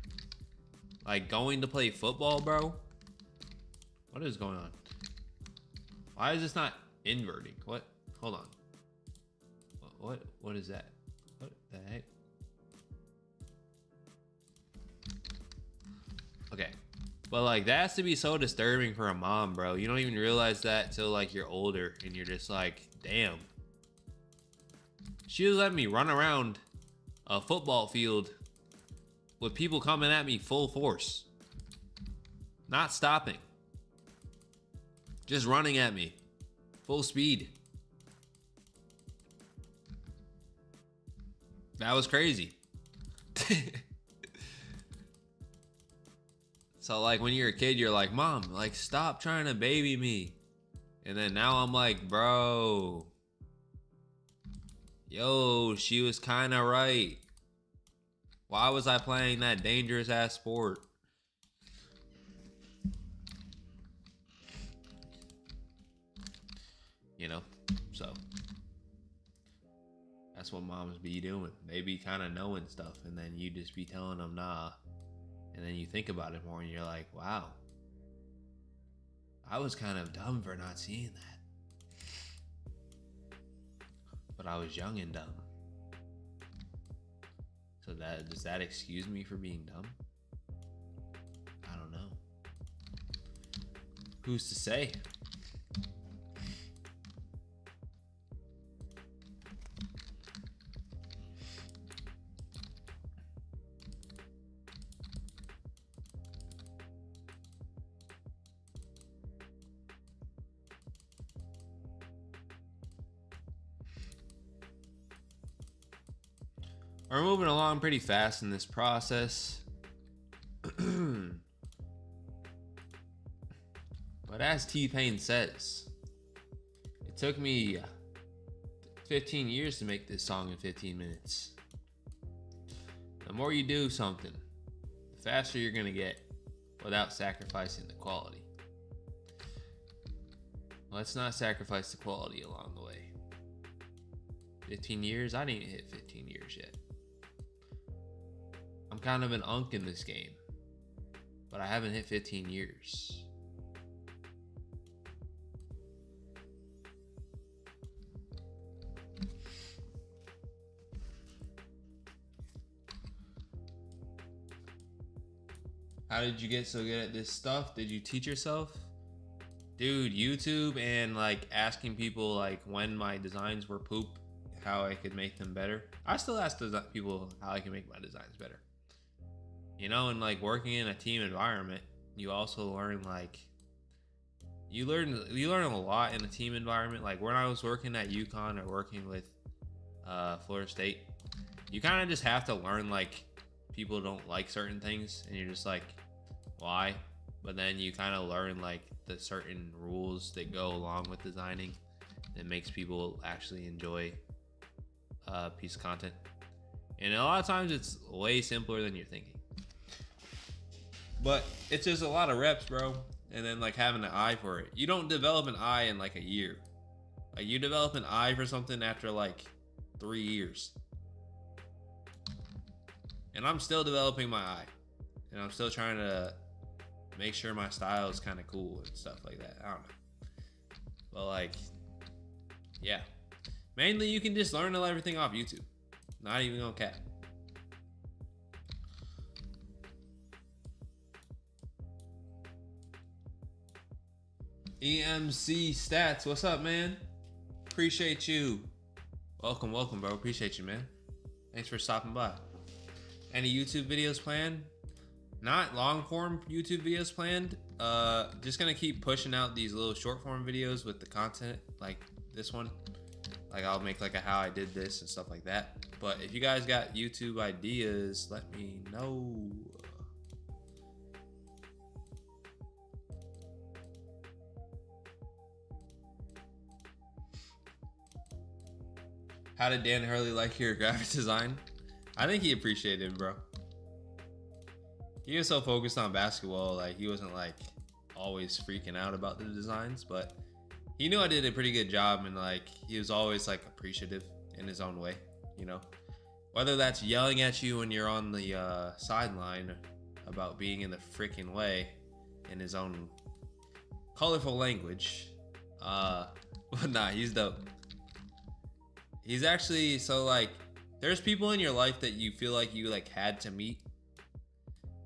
Like going to play football, bro. What is going on? Why is this not inverting? What? Hold on. What is that? What the heck? Okay. But like that has to be so disturbing for a mom, bro. You don't even realize that till like you're older and you're just like, damn. She was letting me run around a football field with people coming at me full force. Not stopping. Just running at me. Full speed. That was crazy. So like when you're a kid, you're like, Mom, like stop trying to baby me. And then now I'm like, bro. Yo, she was kind of right. Why was I playing that dangerous ass sport? You know, so that's what moms be doing. They be kind of knowing stuff, and then you just be telling them nah. And then you think about it more, and you're like, wow, I was kind of dumb for not seeing that. But I was young and dumb. So does that excuse me for being dumb? I don't know. Who's to say? We're moving along pretty fast in this process. But as T-Pain says, it took me 15 years to make this song in 15 minutes. The more you do something, the faster you're gonna get without sacrificing the quality. Let's not sacrifice the quality along the way. 15 years? I didn't hit 15 years yet. I'm kind of an unk in this game, but I haven't hit 15 years. How did you get so good at this stuff? Did you teach yourself? Dude, YouTube and like asking people like when my designs were poop, how I could make them better. I still ask people how I can make my designs better. You know, and like working in a team environment, you also learn like you learn a lot in a team environment. Like when I was working at UConn or working with Florida State, you kind of just have to learn like people don't like certain things and you're just like, why? But then you kind of learn like the certain rules that go along with designing that makes people actually enjoy a piece of content. And a lot of times it's way simpler than you're thinking. But it's just a lot of reps, bro. And then like having an eye for it. You don't develop an eye in like a year. Like you develop an eye for something after like 3 years. And I'm still developing my eye. And I'm still trying to make sure my style is kind of cool and stuff like that. I don't know. But like, yeah. Mainly you can just learn everything off YouTube. Not even on cap. EMC Stats, what's up, man? Appreciate you. Welcome, bro. Appreciate you, man. Thanks for stopping by. Any YouTube videos planned? Not long form YouTube videos planned. Just gonna keep pushing out these little short form videos with the content like this one. Like I'll make like a how I did this and stuff like that. But if you guys got YouTube ideas, let me know. How did Dan Hurley like your graphic design? I think he appreciated it, bro. He was so focused on basketball, like he wasn't like always freaking out about the designs, but he knew I did a pretty good job, and like he was always like appreciative in his own way, you know. Whether that's yelling at you when you're on the sideline about being in the freaking way in his own colorful language, but nah, he's dope. He's actually, so like, there's people in your life that you feel like you like had to meet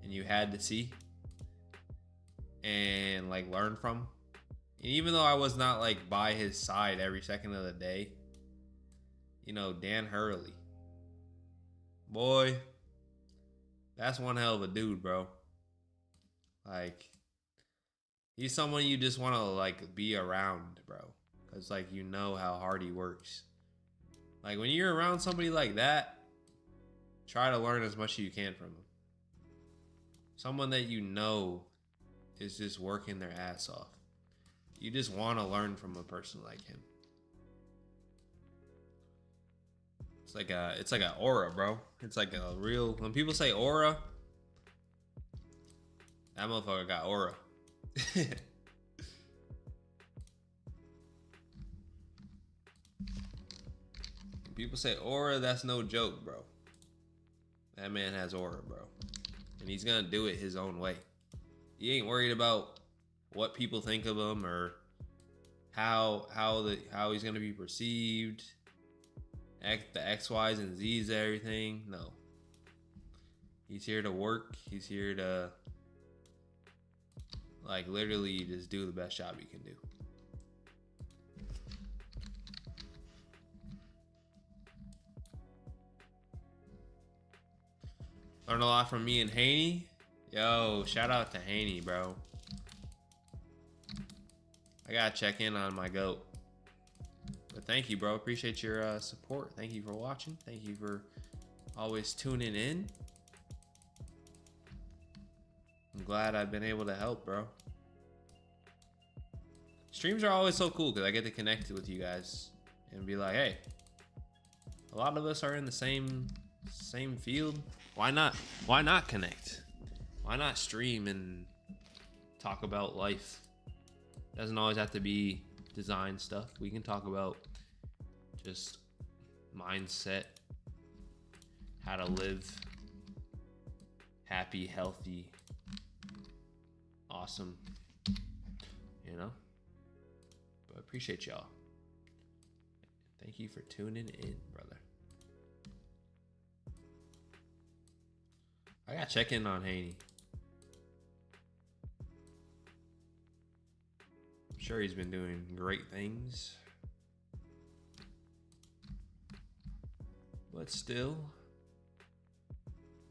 and you had to see and like learn from. And even though I was not like by his side every second of the day, you know, Dan Hurley, boy, that's one hell of a dude, bro. Like, he's someone you just want to like be around, bro, because like you know how hard he works. Like when you're around somebody like that, try to learn as much as you can from him. Someone that you know is just working their ass off. You just want to learn from a person like him. It's like a aura, bro. It's like a real, when people say aura, that motherfucker got aura. When people say aura, that's no joke, bro. That man has aura, bro. And he's gonna do it his own way. He ain't worried about what people think of him or how he's gonna be perceived. The X, Y's, and Z's, everything. No. He's here to work. He's here to like literally just do the best job he can do. Learned a lot from me and Haney. Yo, shout out to Haney, bro. I gotta check in on my goat. But thank you, bro. Appreciate your support. Thank you for watching. Thank you for always tuning in. I'm glad I've been able to help, bro. Streams are always so cool because I get to connect with you guys and be like, hey, a lot of us are in the same field. Why not? Why not connect? Why not stream and talk about life? Doesn't always have to be design stuff. We can talk about just mindset, how to live happy, healthy, awesome, you know? But I appreciate y'all. Thank you for tuning in, brother. I gotta check in on Haney. I'm sure he's been doing great things. But still,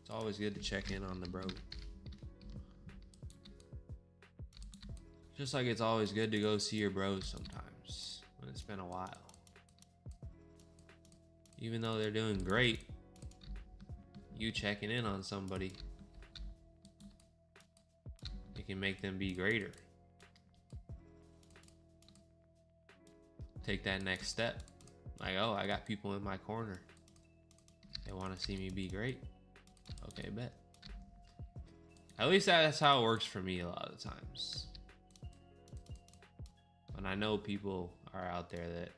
it's always good to check in on the bro. Just like it's always good to go see your bros sometimes when it's been a while. Even though they're doing great, you checking in on somebody, it can make them be greater. Take that next step. Like, oh, I got people in my corner. They want to see me be great. Okay, bet. At least that's how it works for me a lot of the times. When I know people are out there that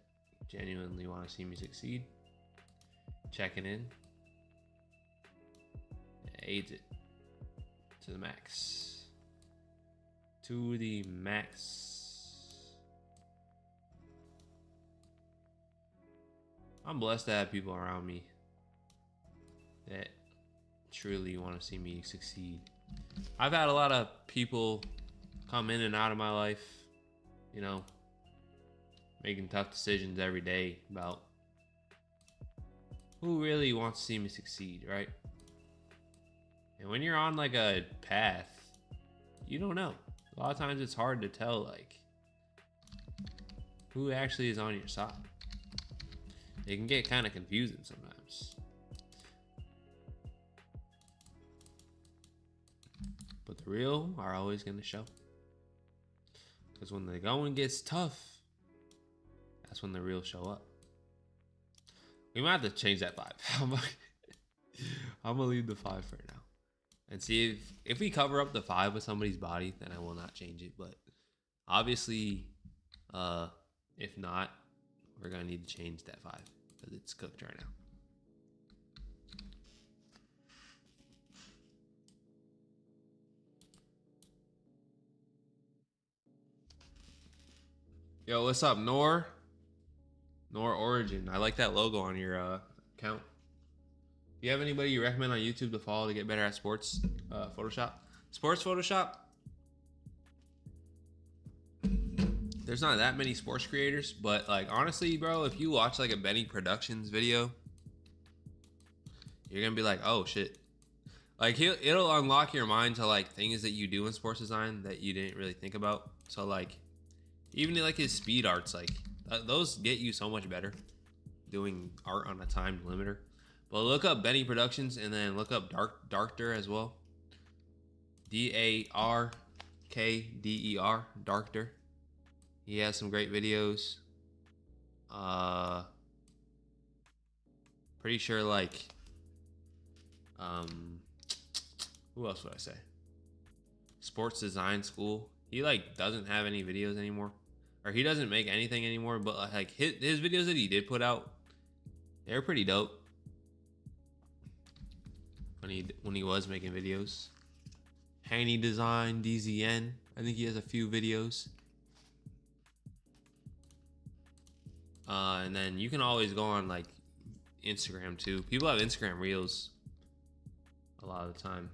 genuinely want to see me succeed, checking in, it aids it to the max. To the max. I'm blessed to have people around me that truly want to see me succeed. I've had a lot of people come in and out of my life, you know, making tough decisions every day about who really wants to see me succeed, right? And when you're on like a path, you don't know. A lot of times it's hard to tell like who actually is on your side. It can get kind of confusing sometimes. But the real are always going to show. Because when the going gets tough, that's when the real show up. We might have to change that 5. I'm going to leave the 5 for now. And see if we cover up the 5 with somebody's body, then I will not change it. But obviously, if not, we're going to need to change that 5 because it's cooked right now. Yo, what's up, Nor? nor origin. I like that logo on your account. Do you have anybody you recommend on YouTube to follow to get better at sports Photoshop? Sports Photoshop? There's not that many sports creators, but like honestly, bro, if you watch like a Benny Productions video, you're gonna be like, oh shit. Like it'll unlock your mind to like things that you do in sports design that you didn't really think about. So like, even like his speed arts, like those get you so much better doing art on a timed limiter. But look up Benny Productions and then look up Darkter as well. DARKDER, Darkter. He has some great videos. Pretty sure like who else would I say? Sports Design School. He like doesn't have any videos anymore, or he doesn't make anything anymore. But like his videos that he did put out, they're pretty dope. When he was making videos. Haney Design, DZN. I think he has a few videos. And then you can always go on like Instagram too. People have Instagram reels a lot of the time.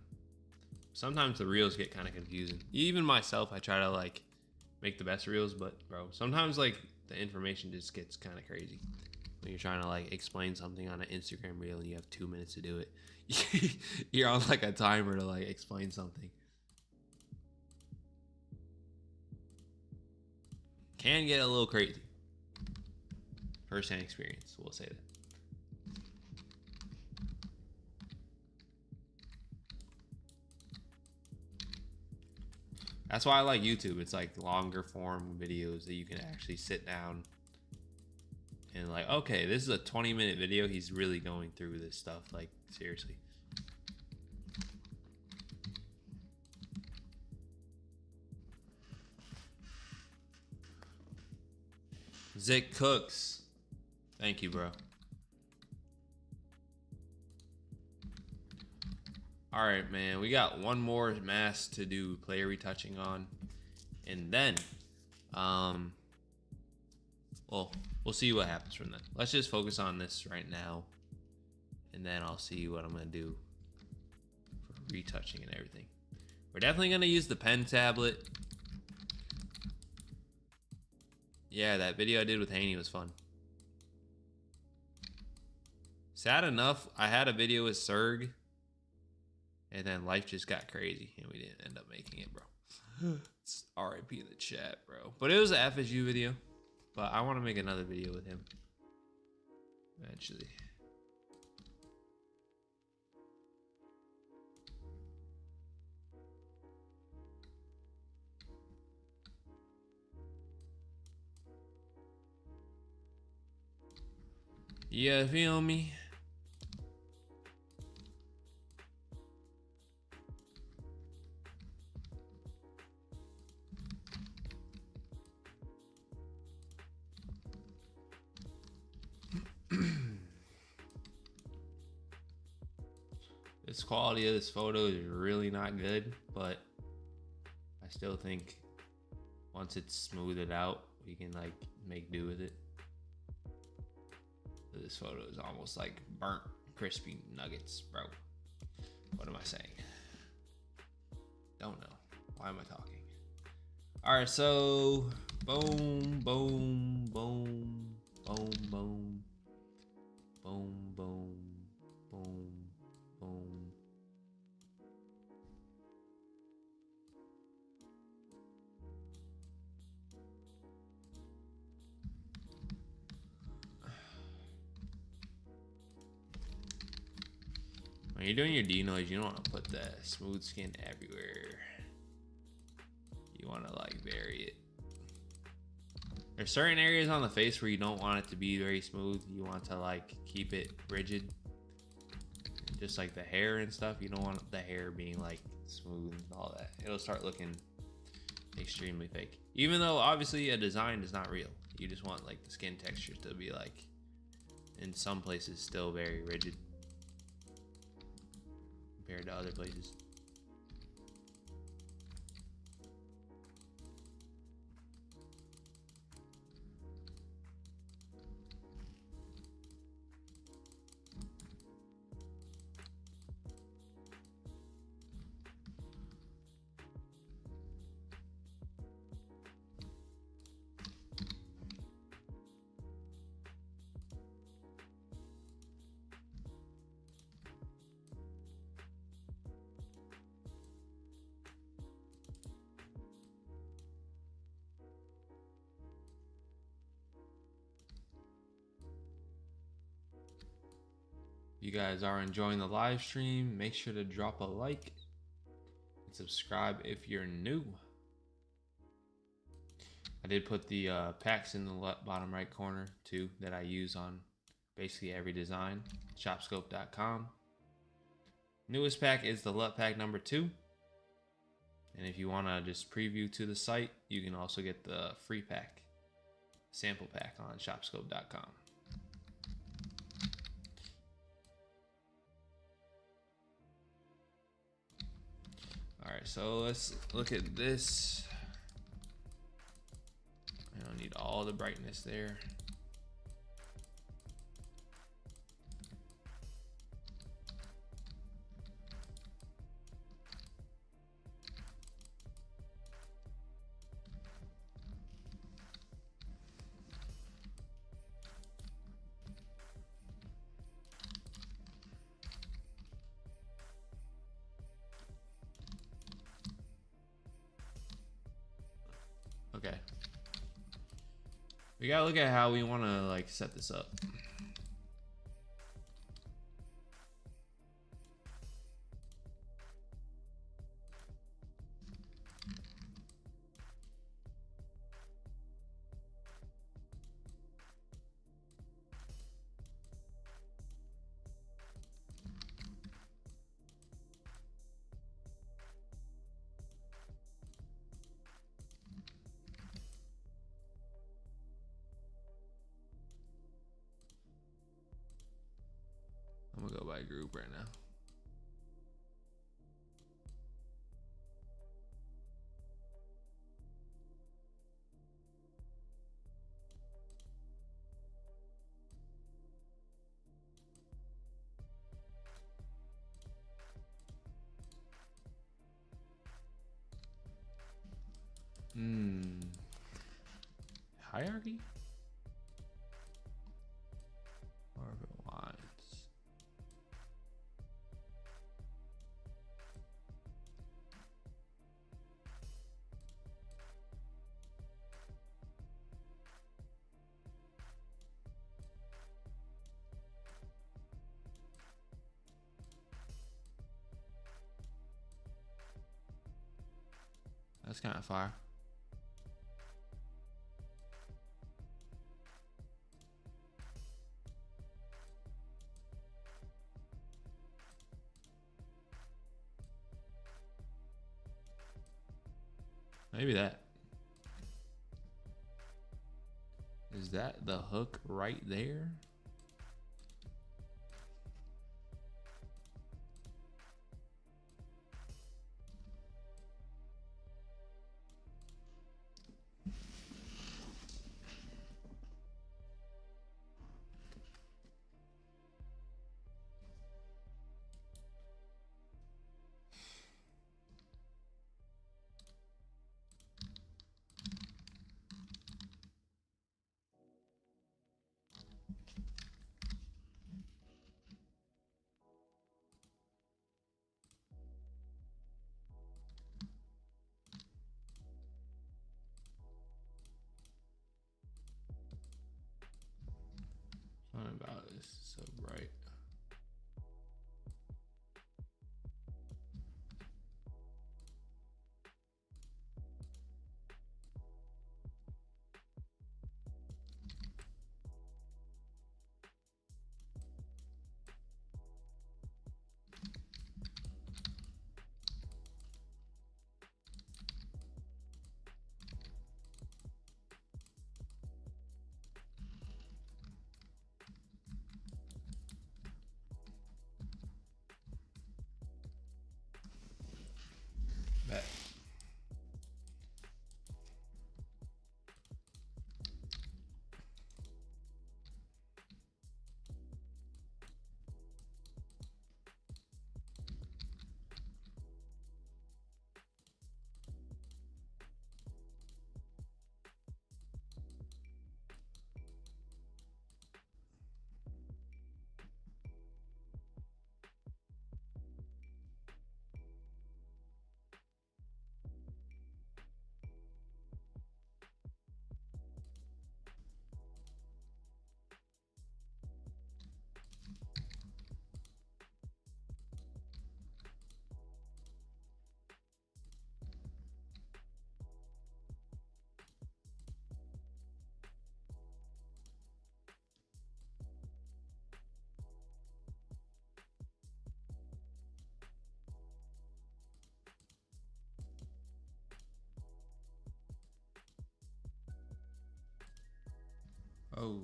Sometimes the reels get kind of confusing. Even myself, I try to like make the best reels, but bro, sometimes like the information just gets kind of crazy when you're trying to like explain something on an Instagram reel and you have 2 minutes to do it. You're on like a timer to like explain something. Can get a little crazy. First-hand experience, we'll say that. That's why I like YouTube. It's like longer form videos that you can actually sit down and like, okay, this is a 20-minute video. He's really going through this stuff. Like, seriously. Zick Cooks. Thank you, bro. All right, man. We got one more mask to do player retouching on. And then, well, we'll see what happens from then. Let's just focus on this right now. And then I'll see what I'm going to do for retouching and everything. We're definitely going to use the pen tablet. Yeah, that video I did with Haney was fun. Sad enough, I had a video with Serg, and then life just got crazy, and we didn't end up making it, bro. It's RIP in the chat, bro. But it was an FSU video, but I want to make another video with him eventually. You feel me? This quality of this photo is really not good, but I still think once it's smoothed out, we can like make do with it. This photo is almost like burnt crispy nuggets, bro. What am I saying? Don't know. Why am I talking? All right, so boom, boom, boom, boom, boom, boom, boom, boom, boom. When you're doing your denoise, you don't want to put the smooth skin everywhere. You want to like vary it. There's certain areas on the face where you don't want it to be very smooth. You want to like keep it rigid. Just like the hair and stuff, you don't want the hair being like smooth and all that. It'll start looking extremely fake. Even though obviously a design is not real. You just want like the skin texture to be like, in some places, still very rigid compared to other places. If you guys are enjoying the live stream, make sure to drop a like and subscribe if you're new. I did put the packs in the bottom right corner too that I use on basically every design. Shopscope.com. Newest pack is the LUT pack number 2. And if you want to just preview to the site, you can also get the free pack, sample pack on Shopscope.com. All right, so let's look at this. I don't need all the brightness there. Okay. We gotta look at how we want to like set this up. I'm gonna go by group right now. Hierarchy? Or lines? That's kind of fire. Maybe that. Is that the hook right there? Something about this is so bright. Oh.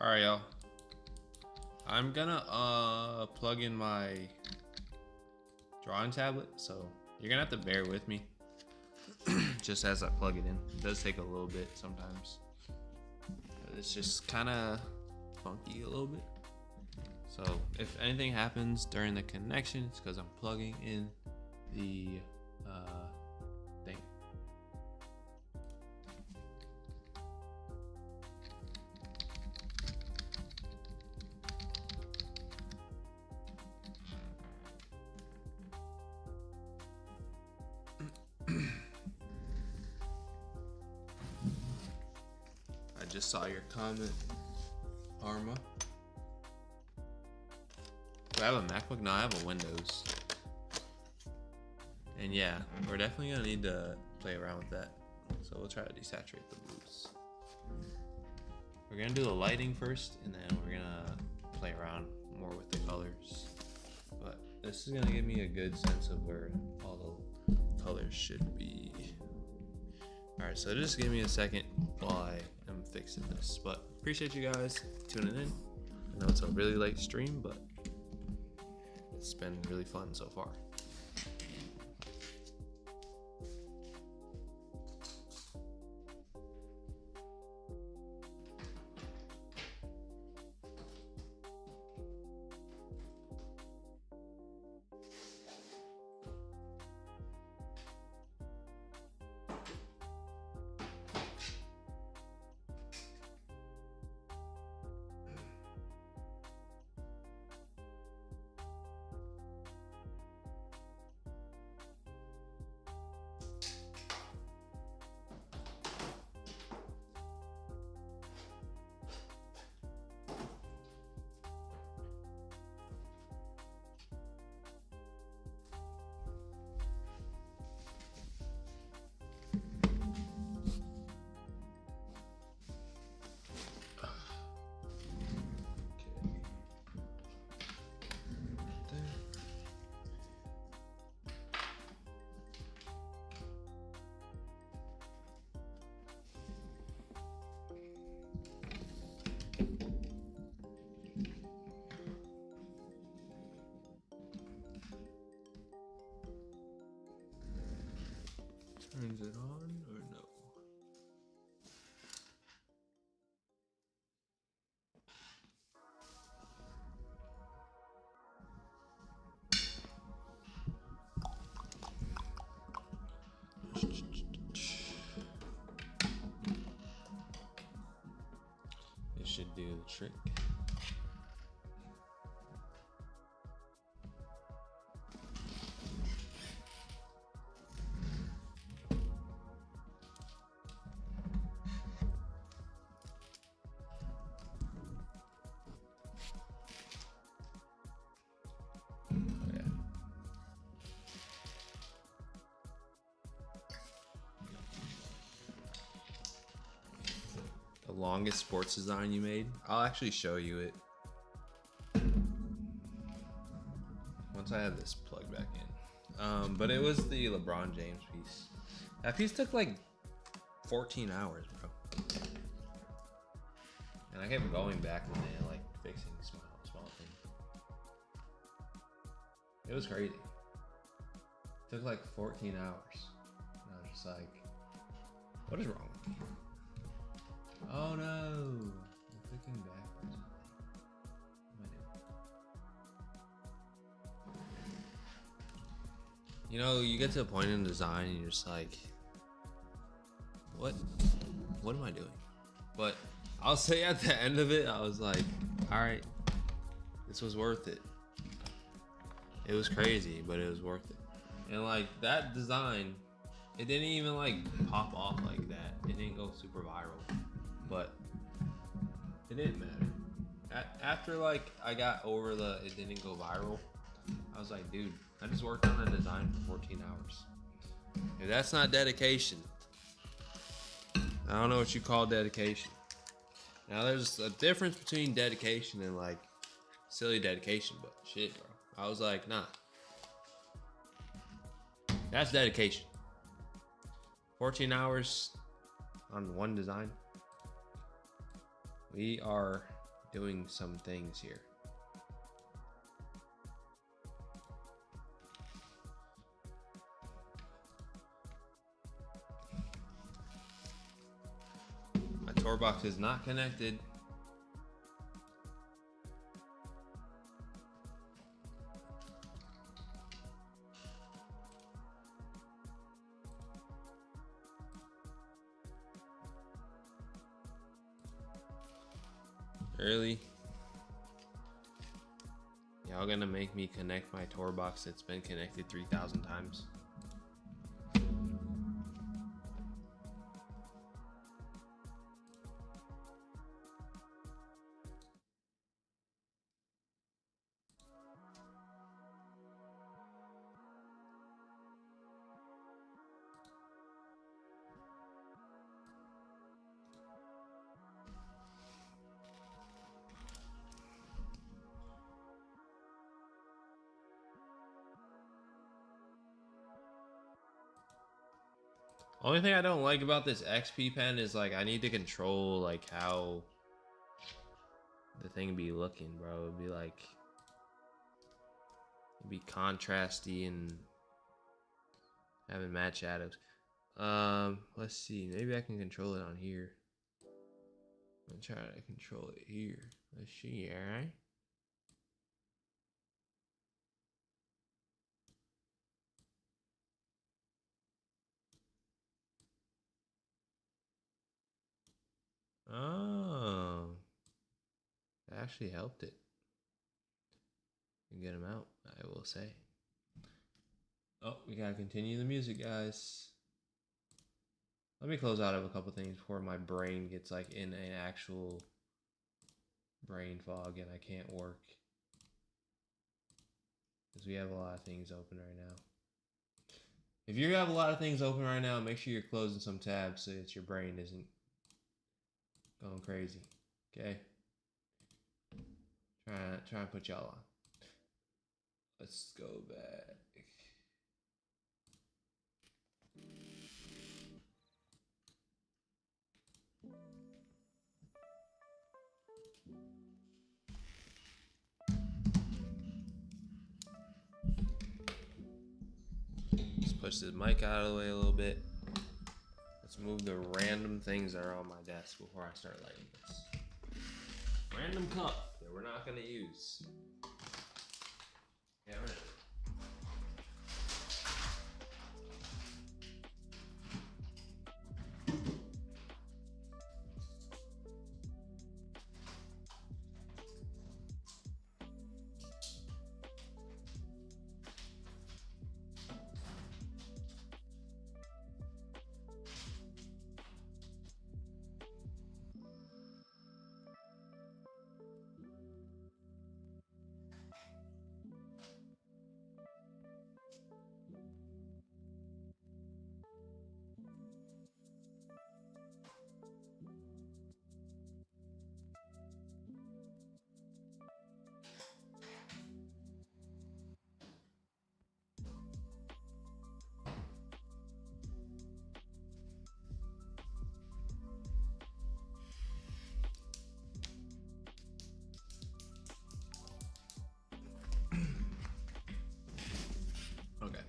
All right, y'all. I'm gonna plug in my drawing tablet, so you're gonna have to bear with me just as I plug it in. It does take a little bit sometimes. It's just kind of funky a little bit. So if anything happens during the connection, it's because I'm plugging in the thing. I just saw your comment, Arma. Do I have a MacBook? No, I have a Windows. And yeah, we're definitely gonna need to play around with that. So we'll try to desaturate the blues. We're gonna do the lighting first, and then we're gonna play around more with the colors. But this is gonna give me a good sense of where all the colors should be. All right, so just give me a second while I am fixing this. But appreciate you guys tuning in. I know it's a really late stream, but it's been really fun so far. Turns it on or no? It should do the trick. Longest sports design you made? I'll actually show you it once I have this plugged back in. But it was the LeBron James piece. That piece took like 14 hours, bro. And I kept going back with it, like fixing small things. It was crazy. It took like 14 hours. And I was just like, what is wrong with me? Oh no! I'm clicking backwards. What am I doing? You know, you get to a point in design and you're just like, what am I doing? But I'll say at the end of it, I was like, all right, this was worth it. It was crazy, but it was worth it. And like that design, it didn't even like pop off like that. It didn't go super viral, but it didn't matter. After like I got over it didn't go viral, I was like, dude, I just worked on a design for 14 hours. If that's not dedication, I don't know what you call dedication. Now there's a difference between dedication and like silly dedication, but shit, bro. I was like, nah. That's dedication. 14 hours on one design. We are doing some things here. My tour box is not connected. Really? Y'all gonna make me connect my tour box that's been connected 3,000 times? Only thing I don't like about this XP pen is like I need to control like how the thing be looking, bro. It'd be like contrasty and having match shadows. Let's see. Maybe I can control it on here. I'm gonna try to control it here. Let's see, alright? Oh, that actually helped it. Get him out, I will say. Oh, we gotta continue the music, guys. Let me close out of a couple things before my brain gets like in an actual brain fog and I can't work. Because we have a lot of things open right now. If you have a lot of things open right now, make sure you're closing some tabs so that your brain isn't going crazy. Okay? Try and put y'all on. Let's go back. Let's push this mic out of the way a little bit. Let's move the random things that are on my desk before I start lighting this. Random cup that we're not gonna use. Yeah, right. Okay.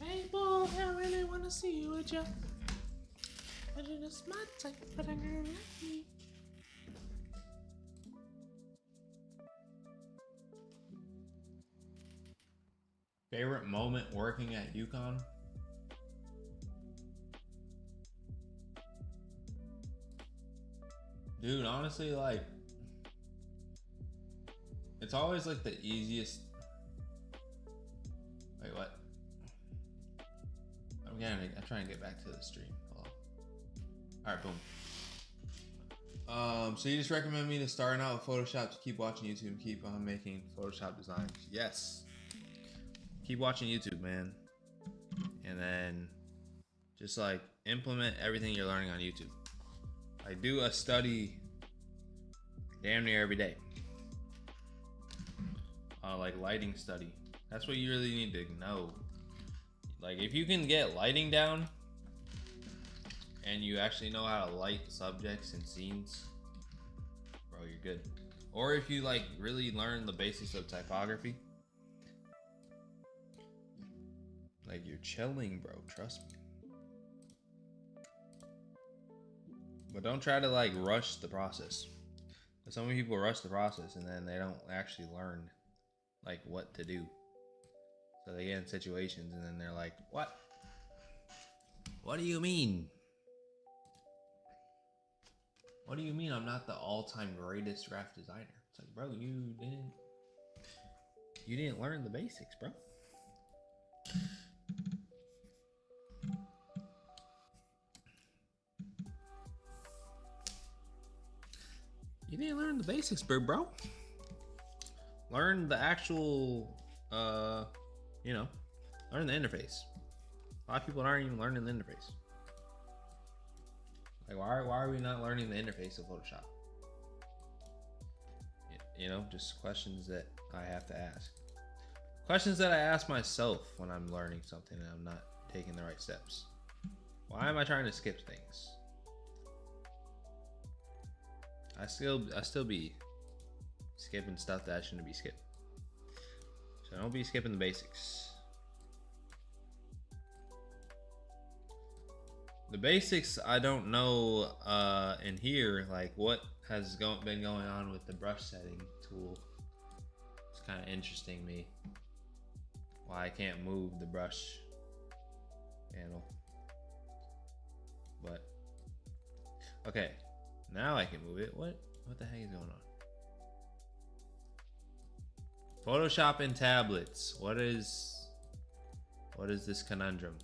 Hey, boy, I really want to see you with ya. Favorite moment working at UConn? Dude, honestly, like, it's always like the easiest. Wait, what? I'm trying to get back to the stream. Hold on. All right, boom. So you just recommend me to starting out with Photoshop to keep watching YouTube and keep on making Photoshop designs? Yes. Keep watching YouTube, man. And then just like implement everything you're learning on YouTube. I do a study damn near every day. Like lighting study. That's what you really need to know. Like if you can get lighting down and you actually know how to light subjects and scenes, bro, you're good. Or if you like really learn the basics of typography, like you're chilling, bro, trust me. But don't try to like rush the process. So many people rush the process and then they don't actually learn like what to do. So they get in situations and then they're like, what? What do you mean? What do you mean I'm not the all-time greatest graphic designer? It's like, bro, you didn't learn the basics, bro. You didn't learn the basics, bro. Learn the actual, learn the interface. A lot of people aren't even learning the interface. Like, why are we not learning the interface of Photoshop? You know, just questions that I have to ask. Questions that I ask myself when I'm learning something and I'm not taking the right steps. Why am I trying to skip things? I still be skipping stuff that I shouldn't be skipping. So don't be skipping the basics. The basics, I don't know in here, like what has been going on with the brush setting tool. It's kind of interesting me. Why I can't move the brush panel. But, okay, now I can move it. What the heck is going on? Photoshop and tablets. What is this conundrum?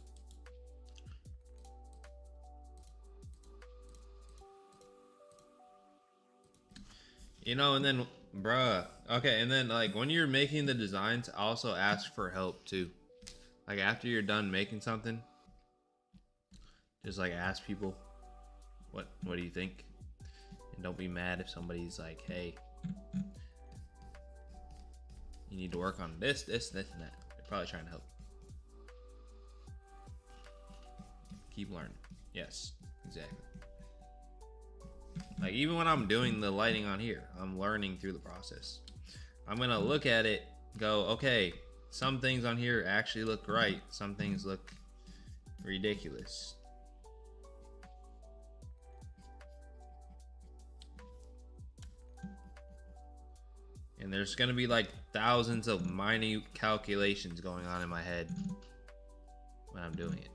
You know, and then, bruh. Okay, and then like when you're making the designs, also ask for help too. Like after you're done making something, just like ask people, what do you think? And don't be mad if somebody's like, hey, you need to work on this, and that. They're probably trying to help. Keep learning. Yes, exactly. Like even when I'm doing the lighting on here, I'm learning through the process. I'm gonna look at it, go, okay, some things on here actually look right, some things look ridiculous. And there's gonna be like thousands of minute calculations going on in my head when I'm doing it.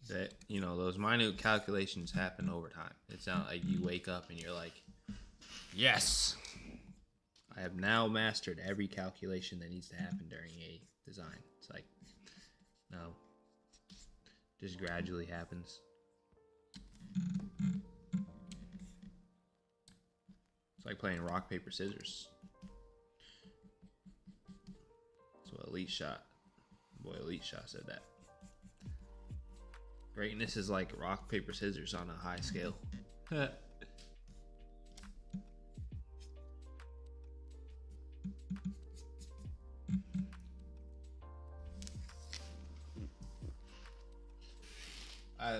That, you know, those minute calculations happen over time. It's not like you wake up and you're like, yes, I have now mastered every calculation that needs to happen during a design. It's like, no, just gradually happens. It's like playing rock, paper, scissors. That's what Elite Shot, boy, Elite Shot said that. Greatness is like rock, paper, scissors on a high scale.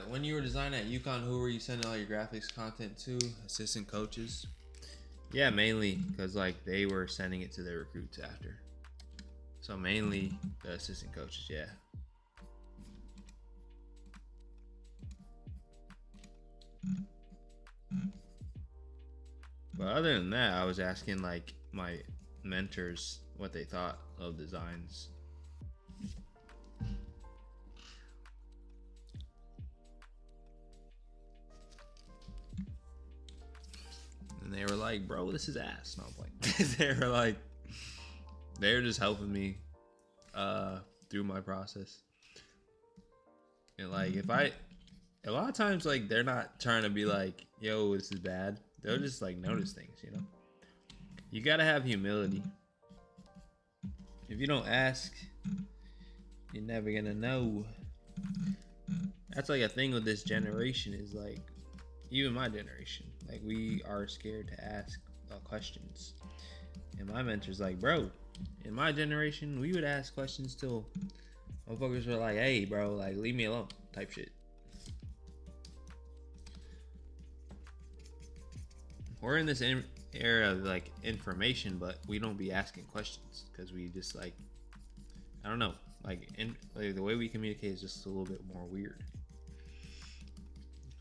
When you were designing at UConn, who were you sending all your graphics content to? Assistant coaches? Yeah, mainly because like they were sending it to their recruits after. So mainly the assistant coaches, yeah. But other than that, I was asking like my mentors what they thought of designs. And they were like, bro, this is ass. No, I'm like, they were just helping me through my process. And like, a lot of times, like, they're not trying to be like, yo, this is bad. They'll just like notice things, you know? You gotta have humility. If you don't ask, you're never gonna know. That's like a thing with this generation is like, even my generation, like we are scared to ask questions. And my mentor's like, bro, in my generation, we would ask questions till motherfuckers were like, hey, bro, like leave me alone type shit. We're in this era of like information, but we don't be asking questions because we just like, I don't know, like the way we communicate is just a little bit more weird.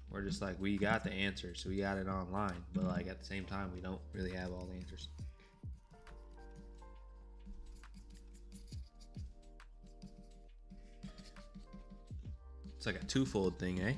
We're just like, we got the answers, so we got it online, but like at the same time, we don't really have all the answers. It's like a twofold thing, eh?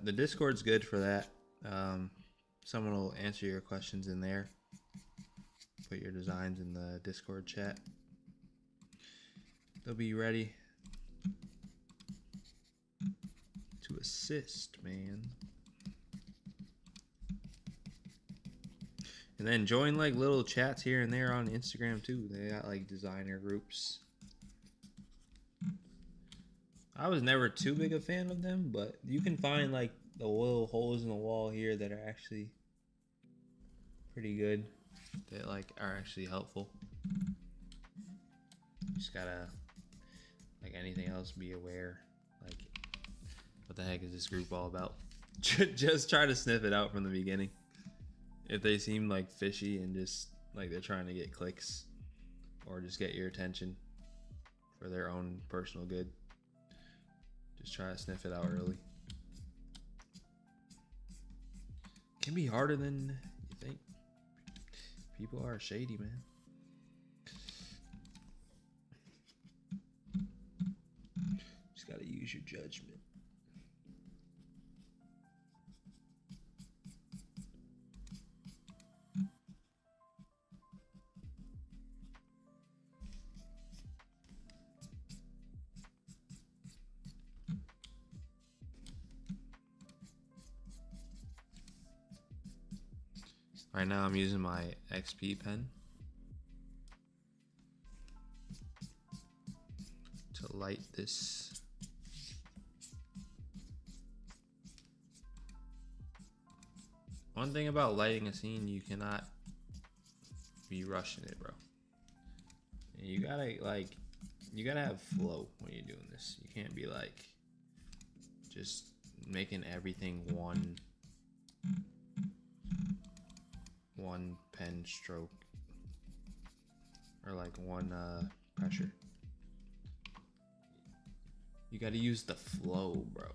The Discord's good for that. Someone will answer your questions in there. Put your designs in the Discord chat. They'll be ready to assist, man. And then join like little chats here and there on Instagram too. They got like designer groups. I was never too big a fan of them, but you can find like the little holes in the wall here that are actually pretty good. That like are actually helpful. Just gotta, like anything else, be aware. Like, what the heck is this group all about? Just try to sniff it out from the beginning. If they seem like fishy and just like they're trying to get clicks or just get your attention for their own personal good, just try to sniff it out early. Can be harder than you think. People are shady, man. Just gotta use your judgment. Right now I'm using my XP pen to light this. One thing about lighting a scene, you cannot be rushing it, bro. You gotta have flow when you're doing this. You can't be like just making everything one pen stroke or like one pressure. You gotta use the flow, bro.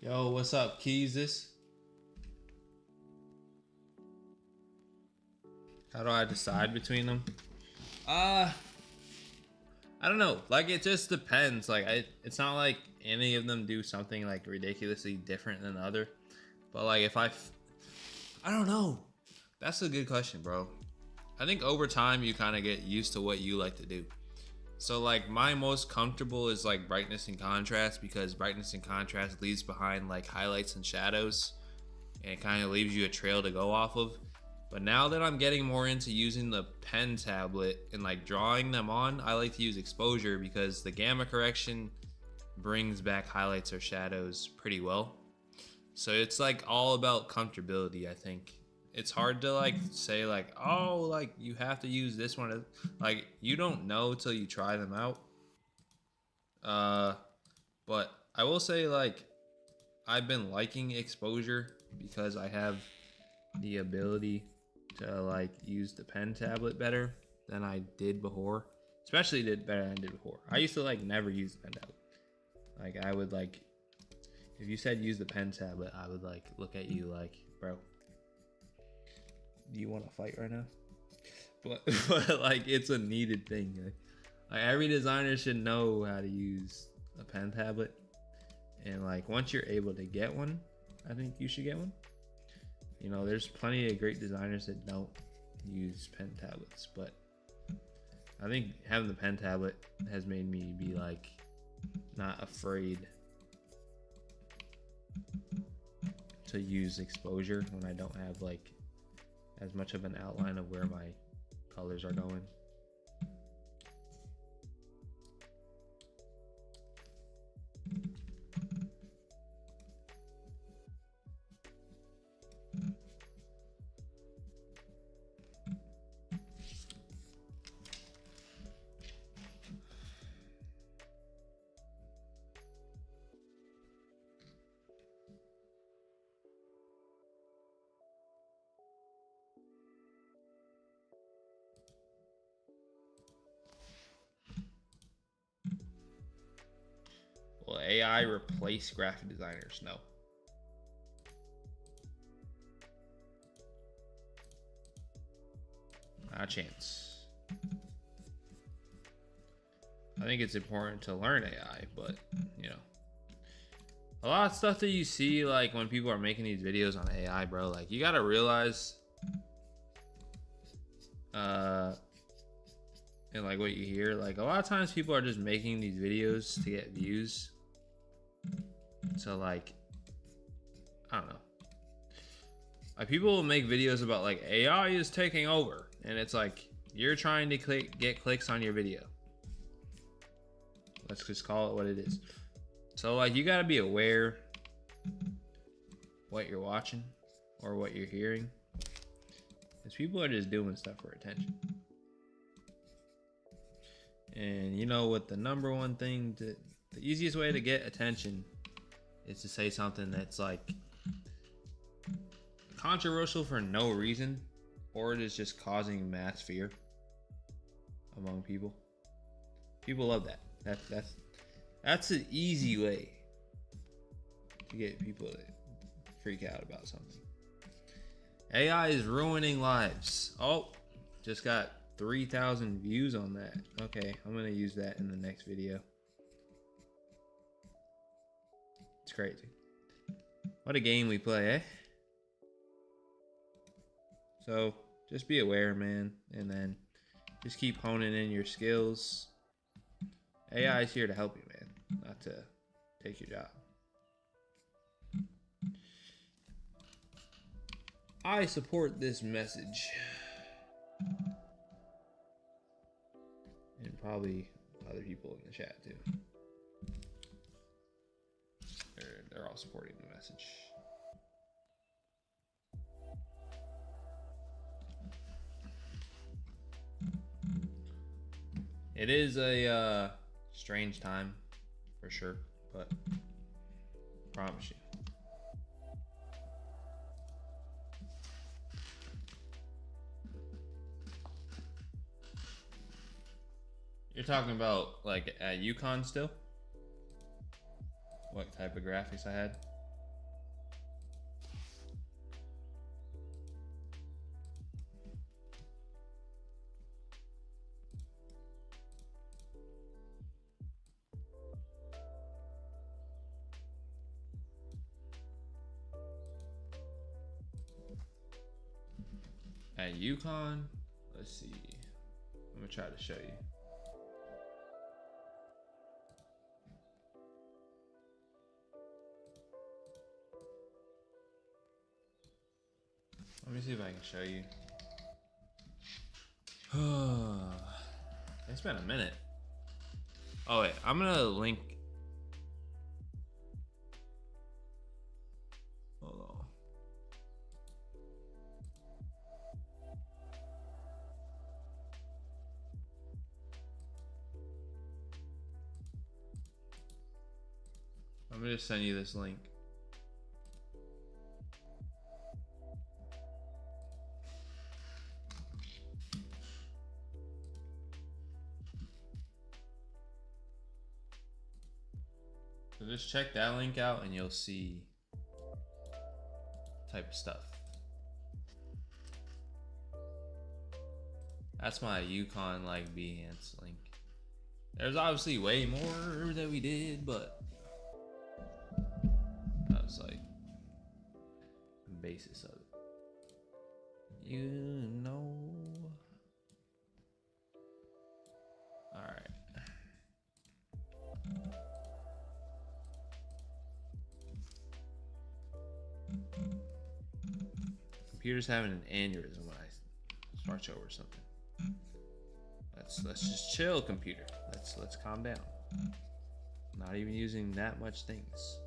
Yo, what's up, Keys? This? How do I decide between them? I don't know. Like, it just depends. Like, it's not like any of them do something like ridiculously different than the other. But like, if I don't know. That's a good question, bro. I think over time you kind of get used to what you like to do. So like, my most comfortable is like brightness and contrast, because brightness and contrast leaves behind like highlights and shadows, and it kind of leaves you a trail to go off of. But now that I'm getting more into using the pen tablet and like drawing them on, I like to use exposure, because the gamma correction brings back highlights or shadows pretty well. So it's like all about comfortability, I think. It's hard to like say like, oh, like you have to use this one. Like, you don't know till you try them out. But I will say, like, I've been liking exposure because I have the ability to like use the pen tablet better than I did before. Especially did better than I did before. I used to like never use the pen tablet. Like, I would like, if you said use the pen tablet, I would like look at you like, bro, do you want to fight right now? But like, it's a needed thing. Like every designer should know how to use a pen tablet. And like, once you're able to get one, I think you should get one. You know, there's plenty of great designers that don't use pen tablets, but I think having the pen tablet has made me be like not afraid to use exposure when I don't have like as much of an outline of where my colors are going. Will AI replace graphic designers? No. Not a chance. I think it's important to learn AI, but you know, a lot of stuff that you see like when people are making these videos on AI, bro, like you gotta realize and like what you hear, like a lot of times people are just making these videos to get views. So like, I don't know, like people will make videos about like AI is taking over, and it's like you're trying to get clicks on your video. Let's just call it what it is. So like, you got to be aware what you're watching or what you're hearing, because people are just doing stuff for attention. And you know what, the number one thing the easiest way to get attention is to say something that's like controversial for no reason, or it is just causing mass fear among people. People love that. That's an easy way to get people to freak out about something. AI is ruining lives. Oh, just got 3,000 views on that. Okay, I'm gonna use that in the next video. It's crazy. What a game we play, eh? So just be aware, man, and then just keep honing in your skills. AI is here to help you, man, not to take your job. I support this message. And probably other people in the chat too. They're all supporting the message. It is a strange time for sure, but I promise you. You're talking about like at UConn still? What type of graphics I had? at UConn. Let's see. I'm gonna try to show you. Let me see if I can show you. It's been a minute. Oh wait, I'm gonna link. Hold on. I'm gonna just send you this link. So just check that link out and you'll see type of stuff. That's my UConn like Behance link. There's obviously way more that we did, but that was like the basis of it. You know. All right. Computer's having an aneurysm when I switch over something. Let's just chill, computer. Let's calm down. Not even using that much things.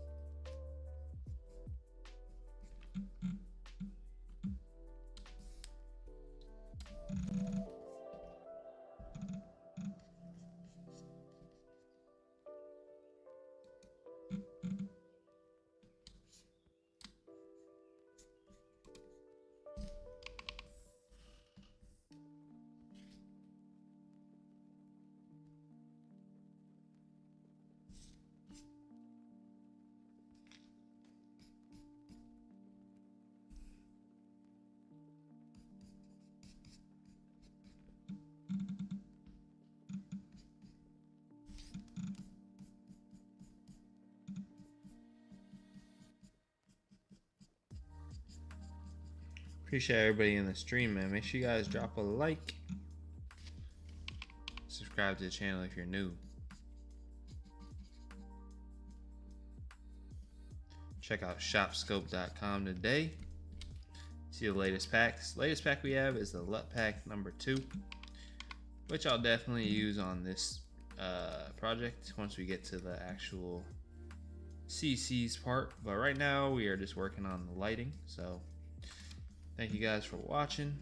Appreciate everybody in the stream, man. Make sure you guys drop a like. Subscribe to the channel if you're new. Check out shopscope.com today. See the latest packs. Latest pack we have is the LUT pack number 2, which I'll definitely use on this project once we get to the actual CC's part. But right now we are just working on the lighting. So thank you guys for watching.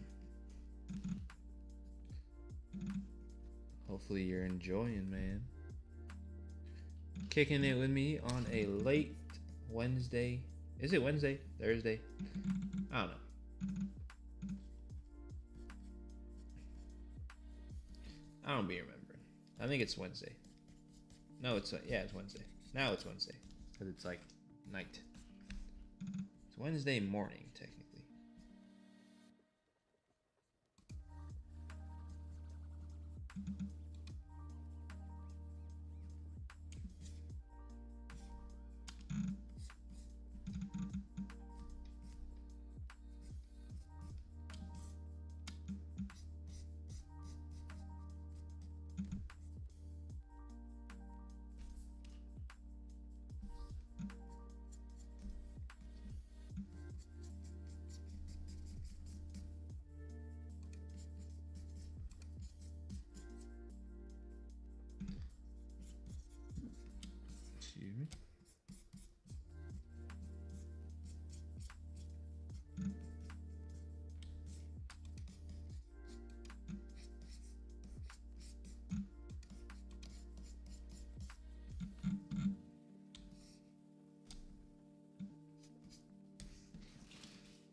Hopefully you're enjoying, man. Kicking it with me on a late Wednesday. Is it Wednesday? Thursday? I don't know. I don't be remembering. I think it's Wednesday. No, it's Wednesday. Now it's Wednesday because it's like night. It's Wednesday morning, technically. Excuse me.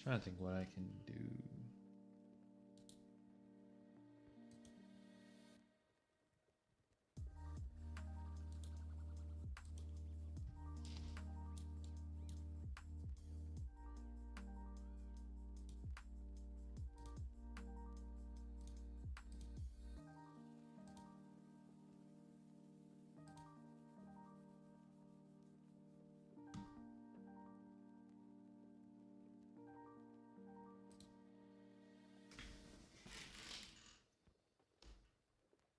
Trying to think what I can do.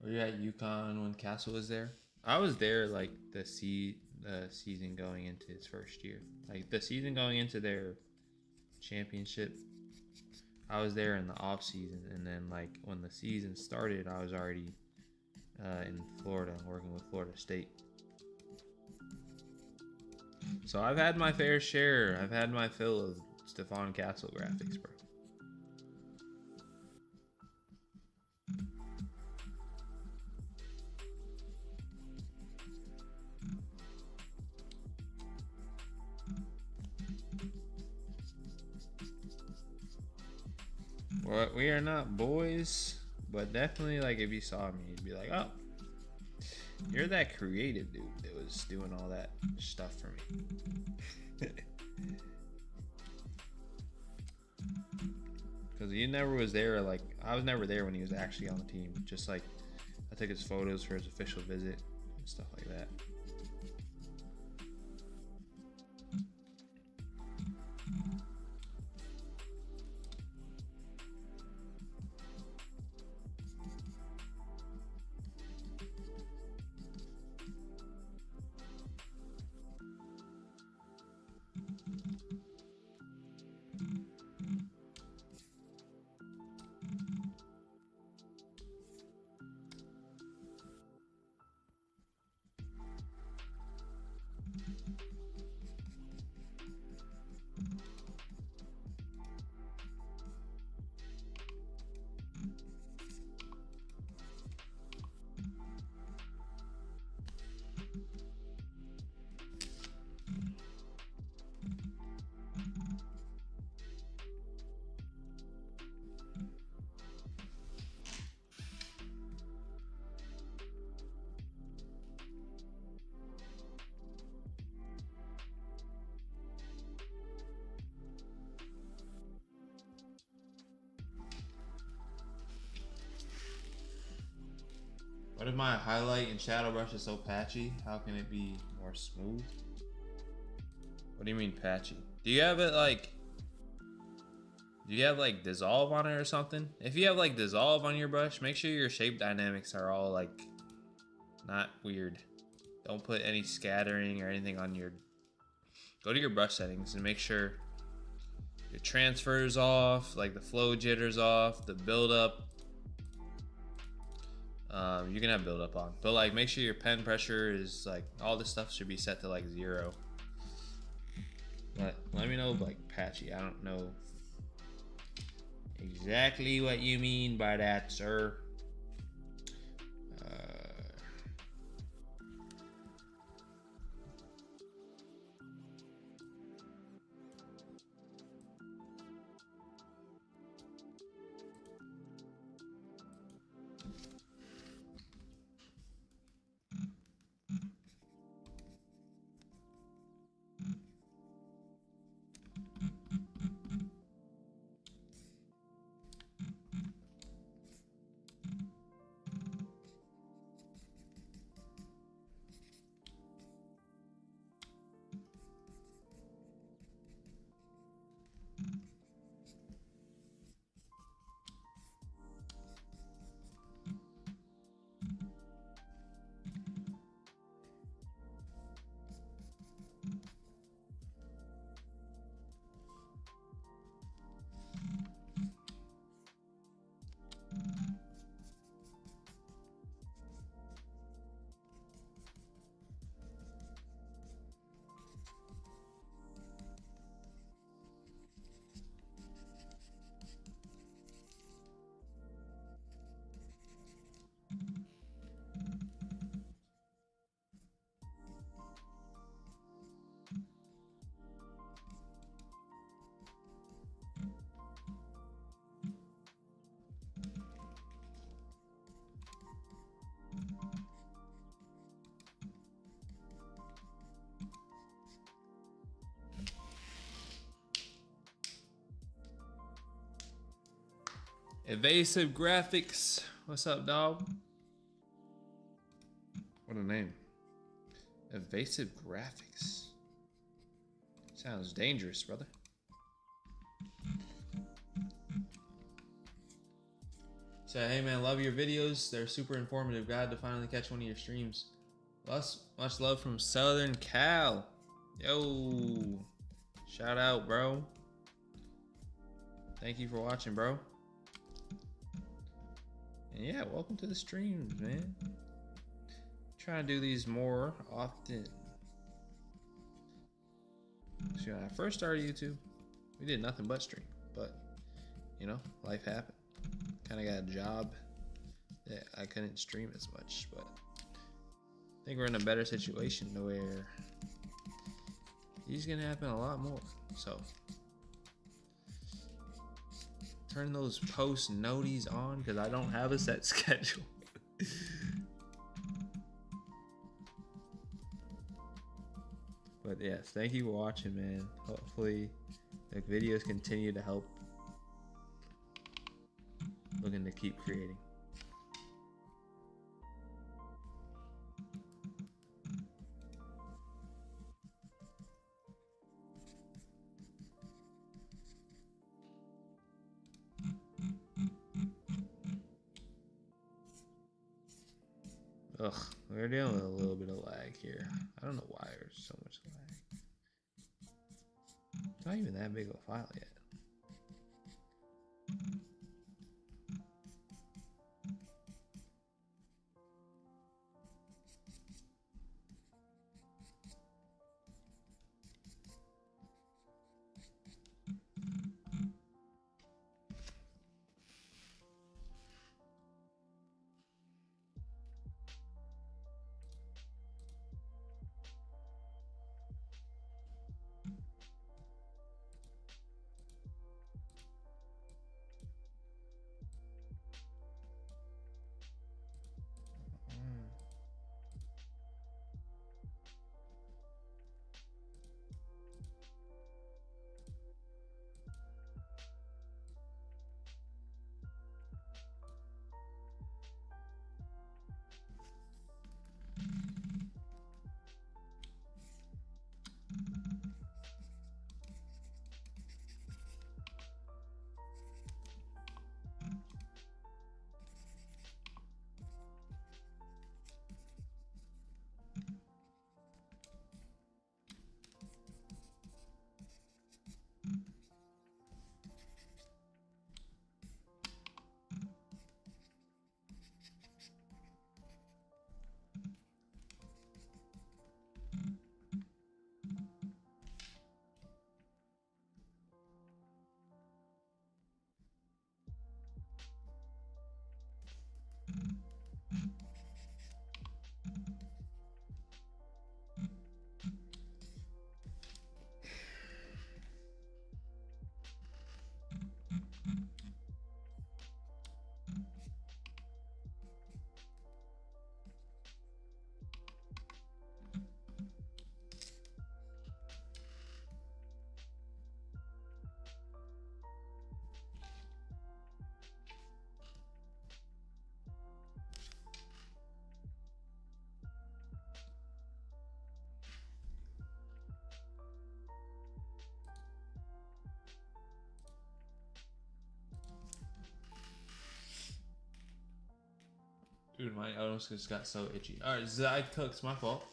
Were you at UConn when Castle was there? I was there like the season going into his first year. Like the season going into their championship. I was there in the off season, and then like when the season started, I was already in Florida working with Florida State. So I've had my fair share. I've had my fill of Stephon Castle graphics, bro. Well, we are not boys, but definitely like if you saw me, you'd be like, oh, you're that creative dude that was doing all that stuff for me. Because he never was there. Like I was never there when he was actually on the team. Just like I took his photos for his official visit and stuff like that. What if my highlight and shadow brush is so patchy? How can it be more smooth? What do you mean patchy? Do you have it like... Do you have like dissolve on it or something? If you have like dissolve on your brush, make sure your shape dynamics are all like not weird. Don't put any scattering or anything on your... Go to your brush settings and make sure your transfer's off, like the flow jitter's off, the buildup. You can have buildup on, but like make sure your pen pressure is like all this stuff should be set to like 0. But let me know like patchy. I don't know exactly what you mean by that, sir. Evasive Graphics. What's up, dog? What a name. Evasive Graphics. Sounds dangerous, brother. Said, hey man, love your videos. They're super informative. Glad to finally catch one of your streams. Much love from Southern Cal. Yo, shout out, bro. Thank you for watching, bro. And yeah, welcome to the streams, man. Trying to do these more often. So when I first started YouTube, we did nothing but stream, but you know, life happened. Kind of got a job that I couldn't stream as much, but I think we're in a better situation to where these gonna happen a lot more. So turn those post noties on because I don't have a set schedule. But yes, thank you for watching, man. Hopefully the videos continue to help. Looking to keep creating. Ugh, we're dealing with a little bit of lag here. I don't know why there's so much lag. It's not even that big of a file yet. Dude, my nose just got so itchy. Alright, Zide Cooks, my fault.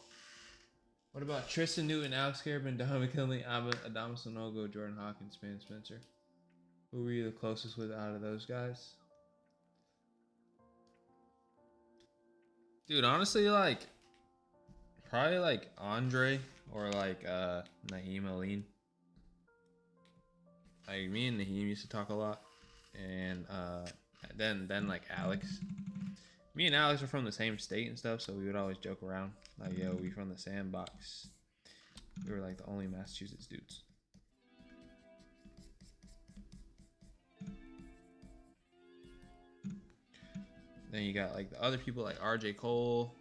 What about Tristan Newton, Alex Garrett, Don McKinley, Adamas Sanogo, Jordan Hawkins, Span Spencer? Who were you the closest with out of those guys? Dude, honestly, like, probably like Andre or like Naheem Aline. Like me and Naheem used to talk a lot, and then like Alex. Me and Alex are from the same state and stuff, so we would always joke around. Like, yo, we from the sandbox. We were like the only Massachusetts dudes. Then you got like the other people like RJ Cole.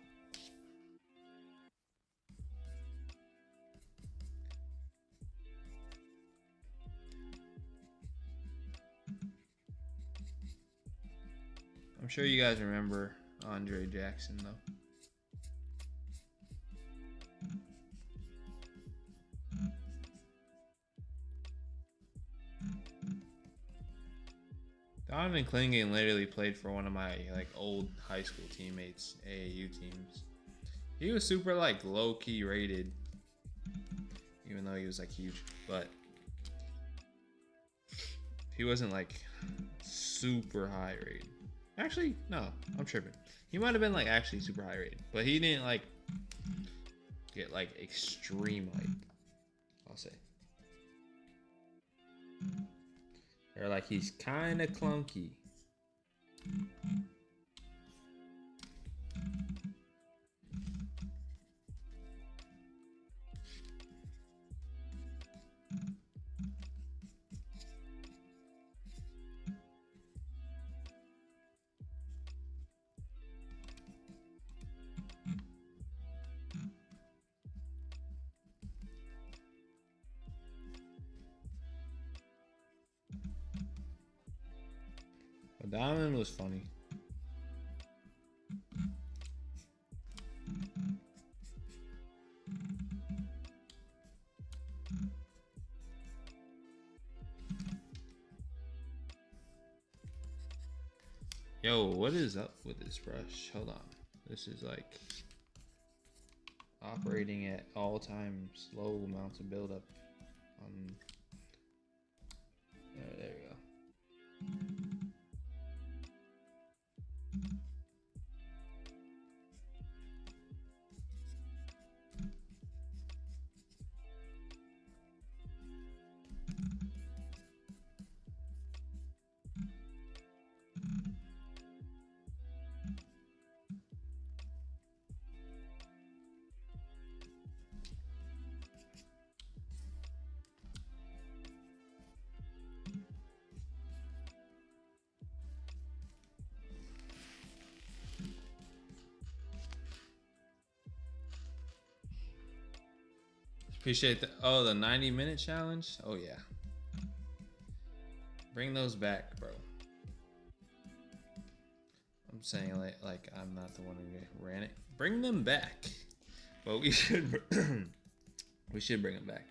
I'm sure you guys remember Andre Jackson though. Donovan Clingan literally played for one of my like old high school teammates, AAU teams. He was super like low key rated, even though he was like huge, but he wasn't like super high rated. Actually, no, I'm tripping. He might have been like actually super high rated, but he didn't like get like extreme hype, I'll say. They're like, he's kind of clunky. But Diamond was funny. Yo, what is up with this brush? Hold on. This is like operating at all time slow amounts of buildup. There we go. Appreciate the 90-minute challenge. Oh yeah, bring those back, bro. I'm saying like I'm not the one who ran it. Bring them back, but we should we should bring them back.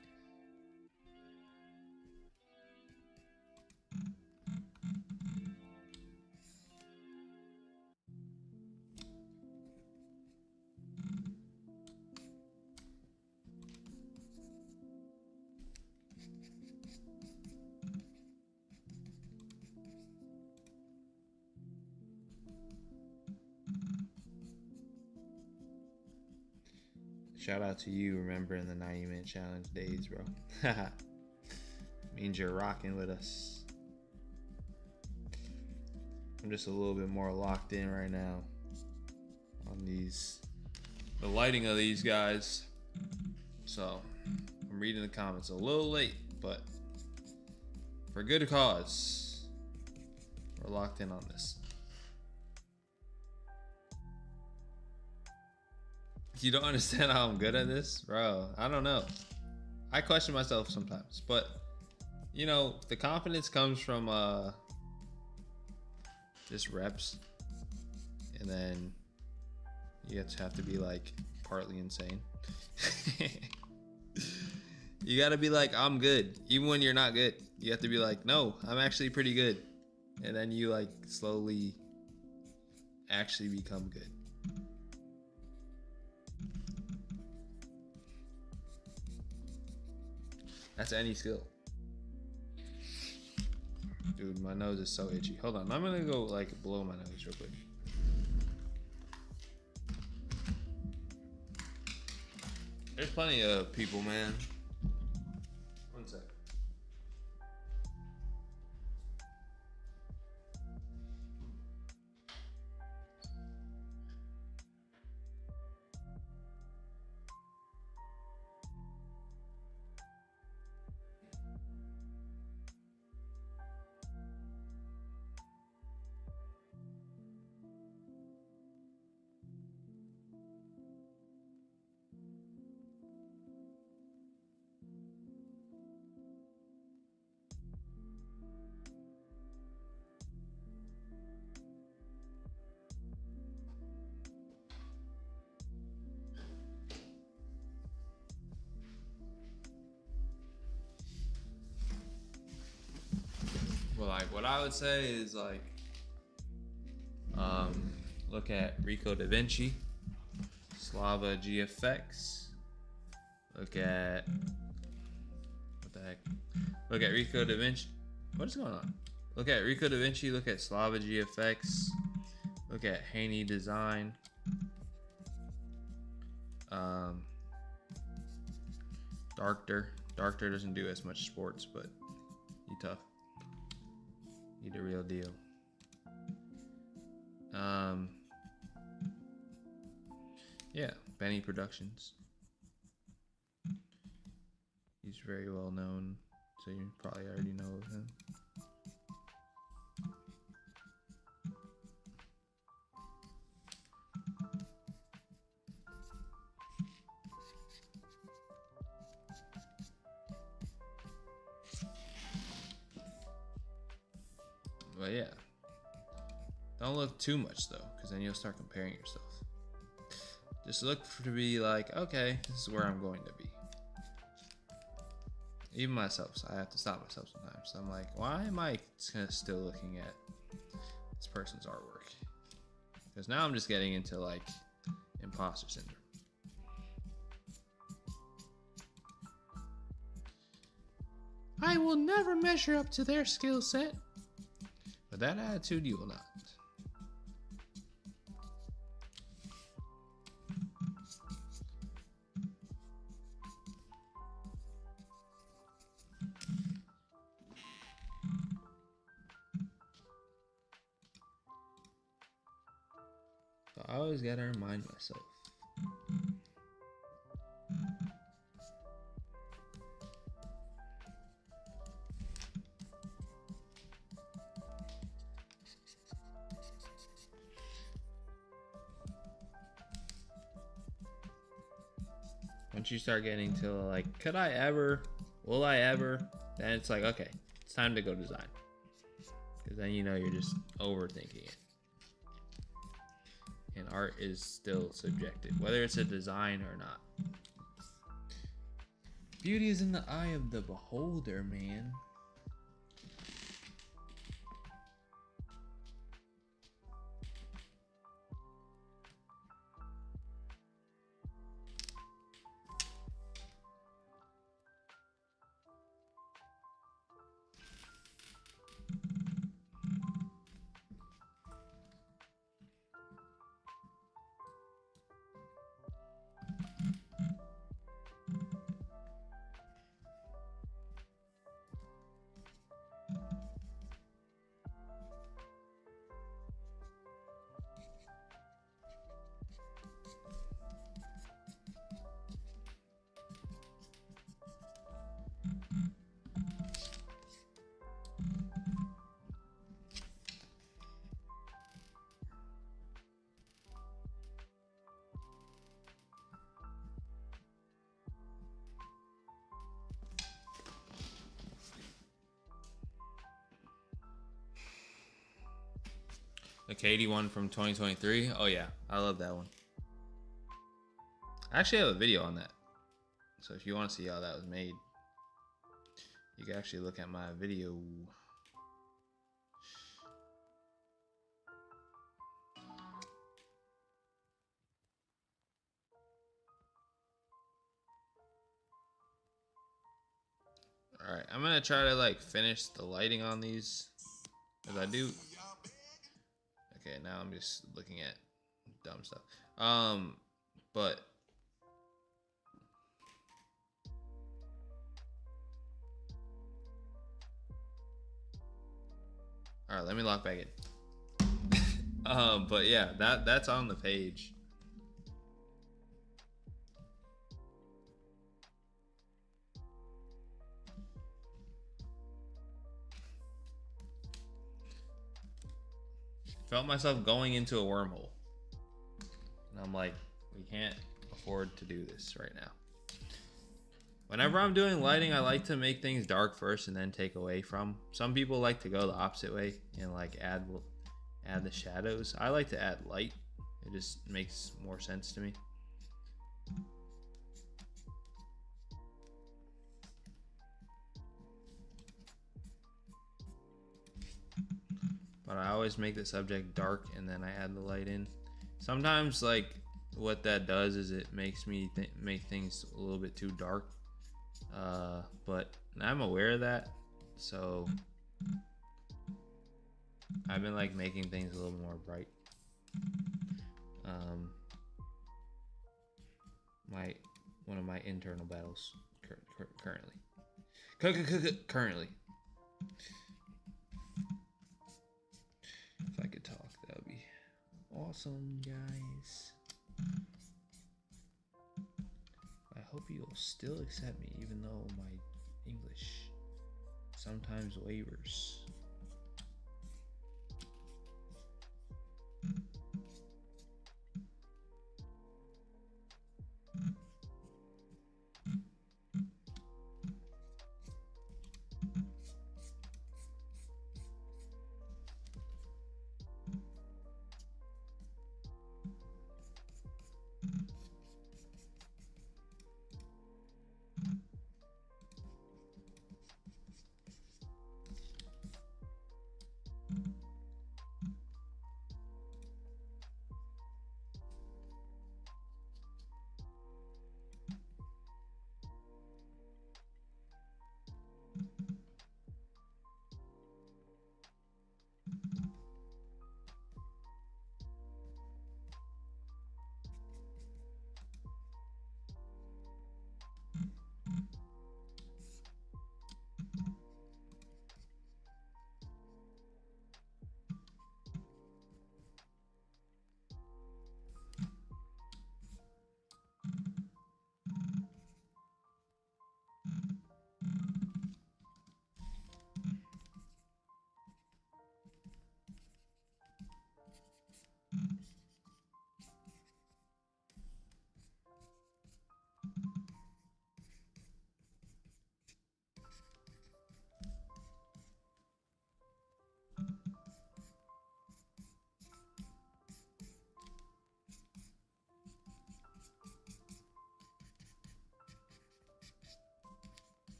Shout out to you remembering the 90-minute challenge days, bro. Means you're rocking with us. I'm just a little bit more locked in right now on the lighting of these guys. So I'm reading the comments a little late, but for good cause. We're locked in on this. You don't understand how I'm good at this? Bro, I don't know. I question myself sometimes, but you know, the confidence comes from just reps, and then you have to be like partly insane. You gotta be like, I'm good, even when you're not good. You have to be like, no, I'm actually pretty good, and then you like slowly actually become good. That's any skill. Dude, my nose is so itchy. Hold on, I'm gonna go like blow my nose real quick. There's plenty of people, man. One sec. Like what I would say is like, look at Rico Da Vinci, Slava GFX. Look at what the heck? Look at Rico Da Vinci. What is going on? Look at Rico Da Vinci. Look at Slava GFX. Look at Haney Design. Darkter doesn't do as much sports, but he tough. He the real deal. Yeah, Benny Productions. He's very well known, so you probably already know of him. But yeah, don't look too much though, because then you'll start comparing yourself. Just look to be like, okay, this is where I'm going to be. Even myself, so I have to stop myself sometimes. So I'm like, why am I still looking at this person's artwork? Because now I'm just getting into like imposter syndrome. I will never measure up to their skill set. With that attitude, you will not. So I always gotta remind myself. Once you start getting to like, could I ever, will I ever, then it's like, okay, it's time to go design. Because then you know you're just overthinking it. And art is still subjective, whether it's a design or not. Beauty is in the eye of the beholder, man. The Katie one from 2023. Oh yeah, I love that one. I actually have a video on that. So if you want to see how that was made, you can actually look at my video. Alright, I'm gonna try to like finish the lighting on these. As I do. Okay, now I'm just looking at dumb stuff. But all right, let me log back in. But yeah, that's on the page. Felt myself going into a wormhole. And I'm like, we can't afford to do this right now. Whenever I'm doing lighting, I like to make things dark first and then take away from. Some people like to go the opposite way and like add the shadows. I like to add light. It just makes more sense to me. but I always make the subject dark and then I add the light in. Sometimes like what that does is it makes me make things a little bit too dark, but I'm aware of that, so I've been like making things a little more bright. One of my internal battles currently. If I could talk, that would be awesome, guys. I hope you'll still accept me, even though my English sometimes wavers.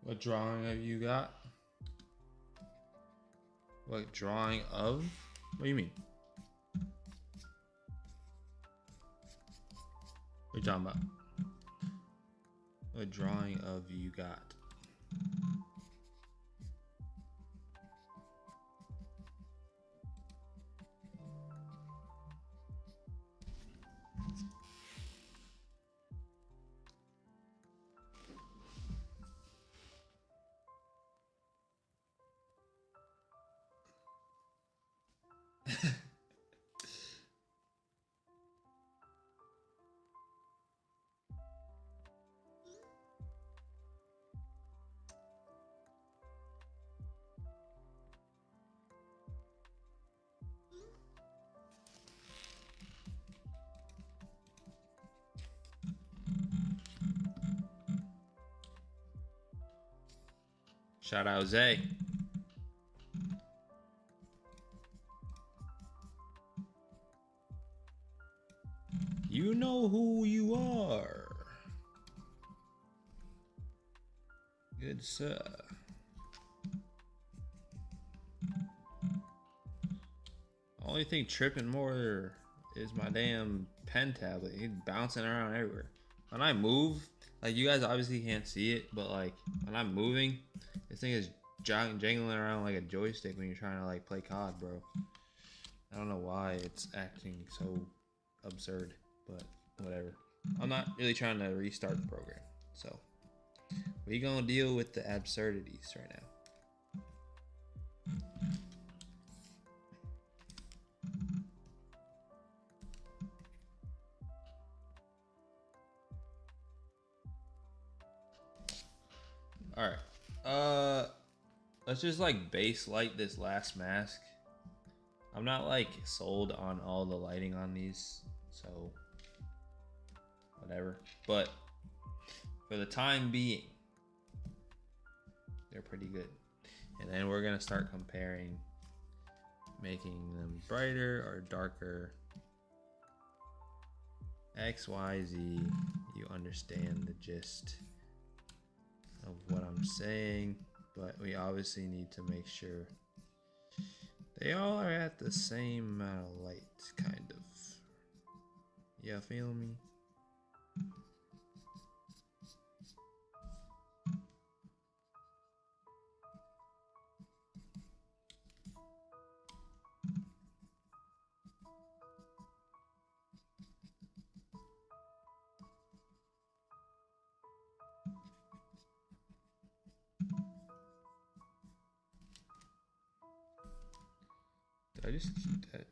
What drawing have you got? What drawing of? What do you mean? What are you talking about? What drawing of you got? Shout out Zay. You know who you are. Good sir. Only thing tripping more is my damn pen tablet. It's bouncing around everywhere. When I move, like you guys obviously can't see it, but like when I'm moving, this thing is jangling around like a joystick when you're trying to like play COD, bro. I don't know why it's acting so absurd, but whatever. I'm not really trying to restart the program, so we gonna deal with the absurdities right now. All right, let's just like base light this last mask. I'm not like sold on all the lighting on these, so whatever. But for the time being, they're pretty good. And then we're gonna start comparing, making them brighter or darker. X, Y, Z, you understand the gist of what I'm saying, but we obviously need to make sure they all are at the same amount of light, kind of. Yeah, feel me? Did I just keep that?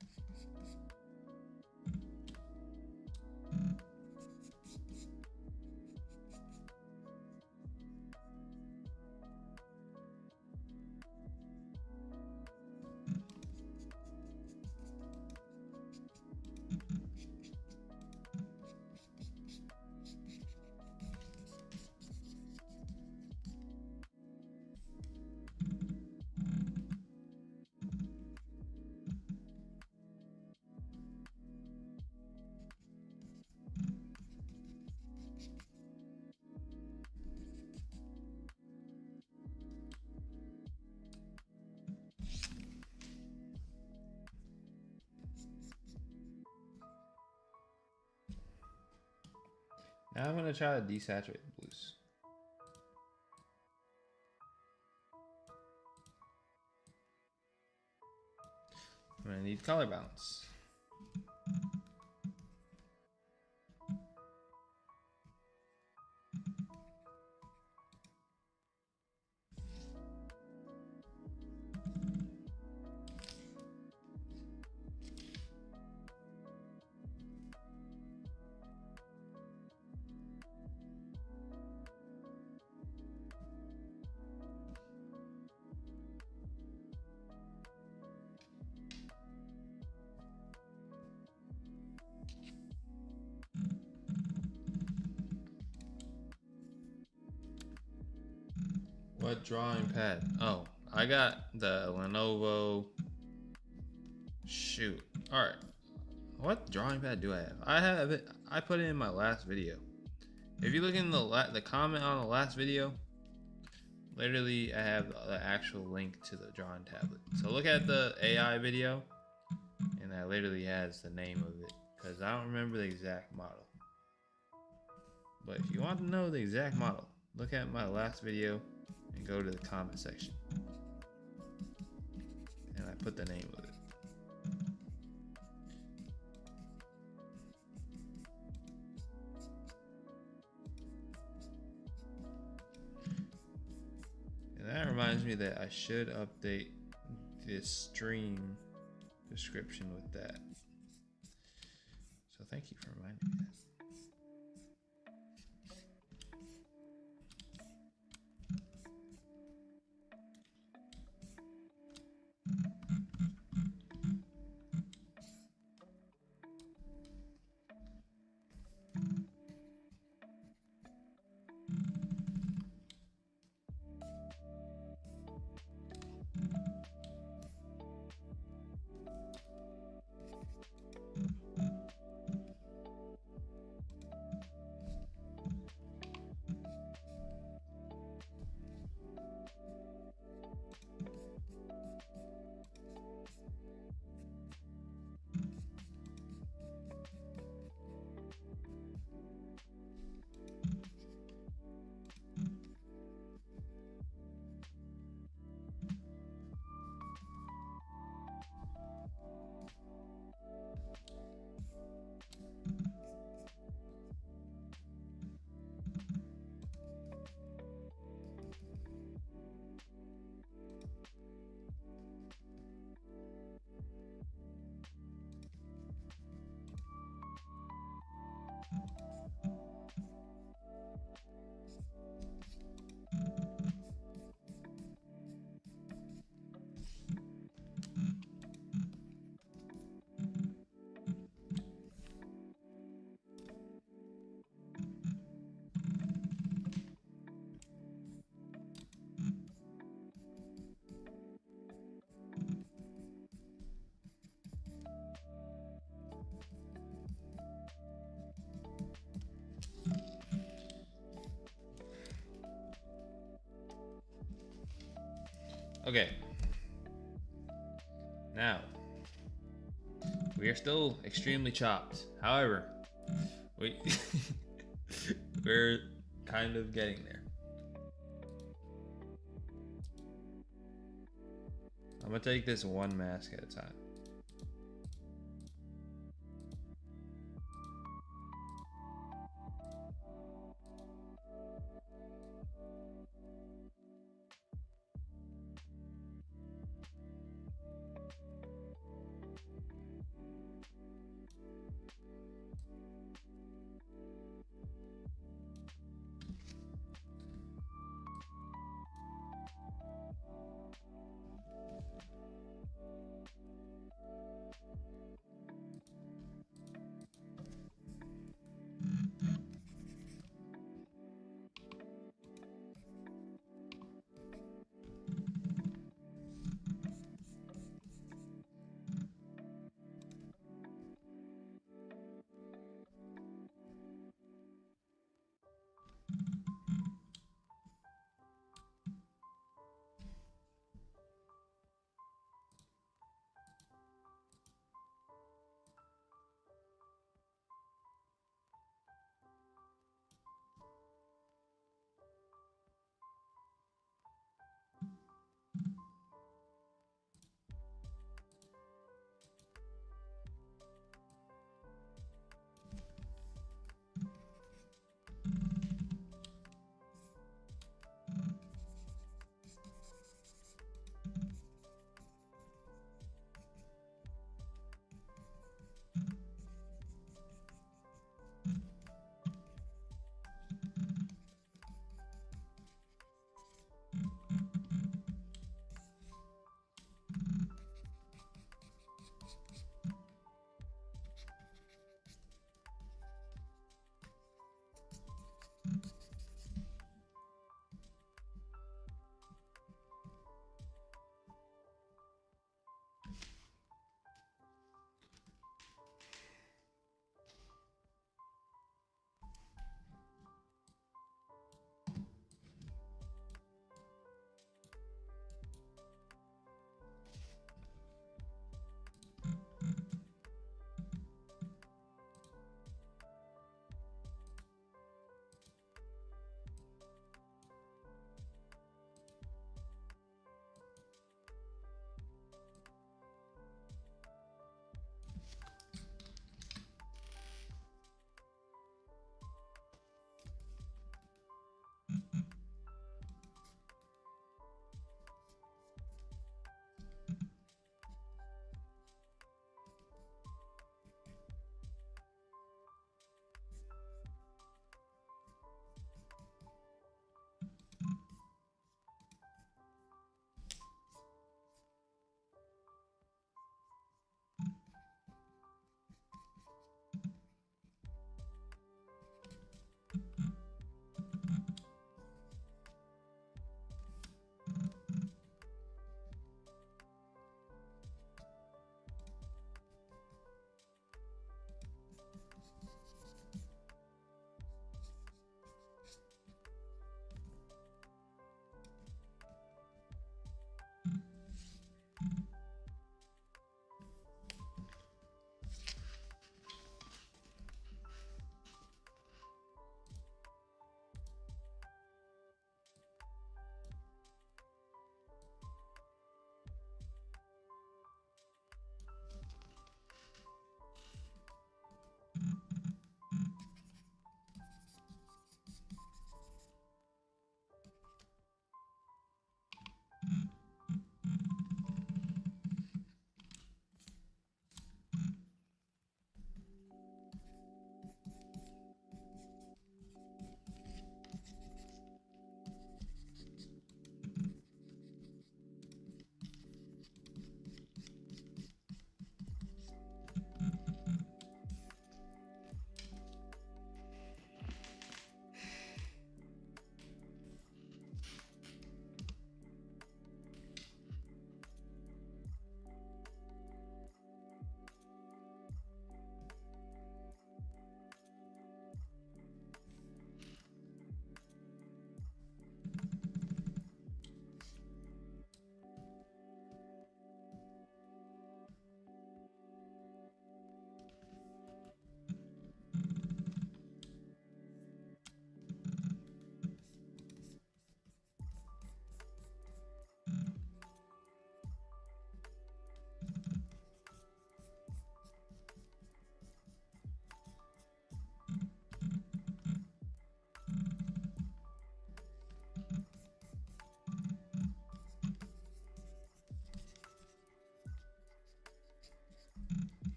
Now I'm gonna try to desaturate the blues. I'm gonna need color balance. What drawing pad? Oh, I got the Lenovo. Shoot. All right. What drawing pad do I have? I have it. I put it in my last video. If you look in the comment on the last video, literally I have the actual link to the drawing tablet. So look at the AI video, and that literally has the name of it, because I don't remember the exact model. But if you want to know the exact model, look at my last video and go to the comment section, and I put the name of it. And that reminds me that I should update this stream description with that. So thank you for reminding me that. Okay. Now, we are still extremely chopped. However, we're kind of getting there. I'm gonna take this one mask at a time.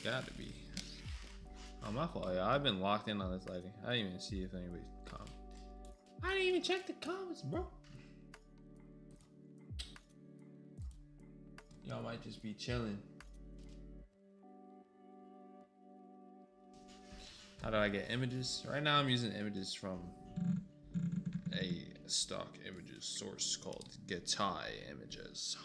Gotta be. Oh, my fault, y'all. I've been locked in on this lighting. I didn't even see if anybody commented. I didn't even check the comments, bro. Y'all might just be chilling. How do I get images? Right now I'm using images from a stock images source called Getai Images.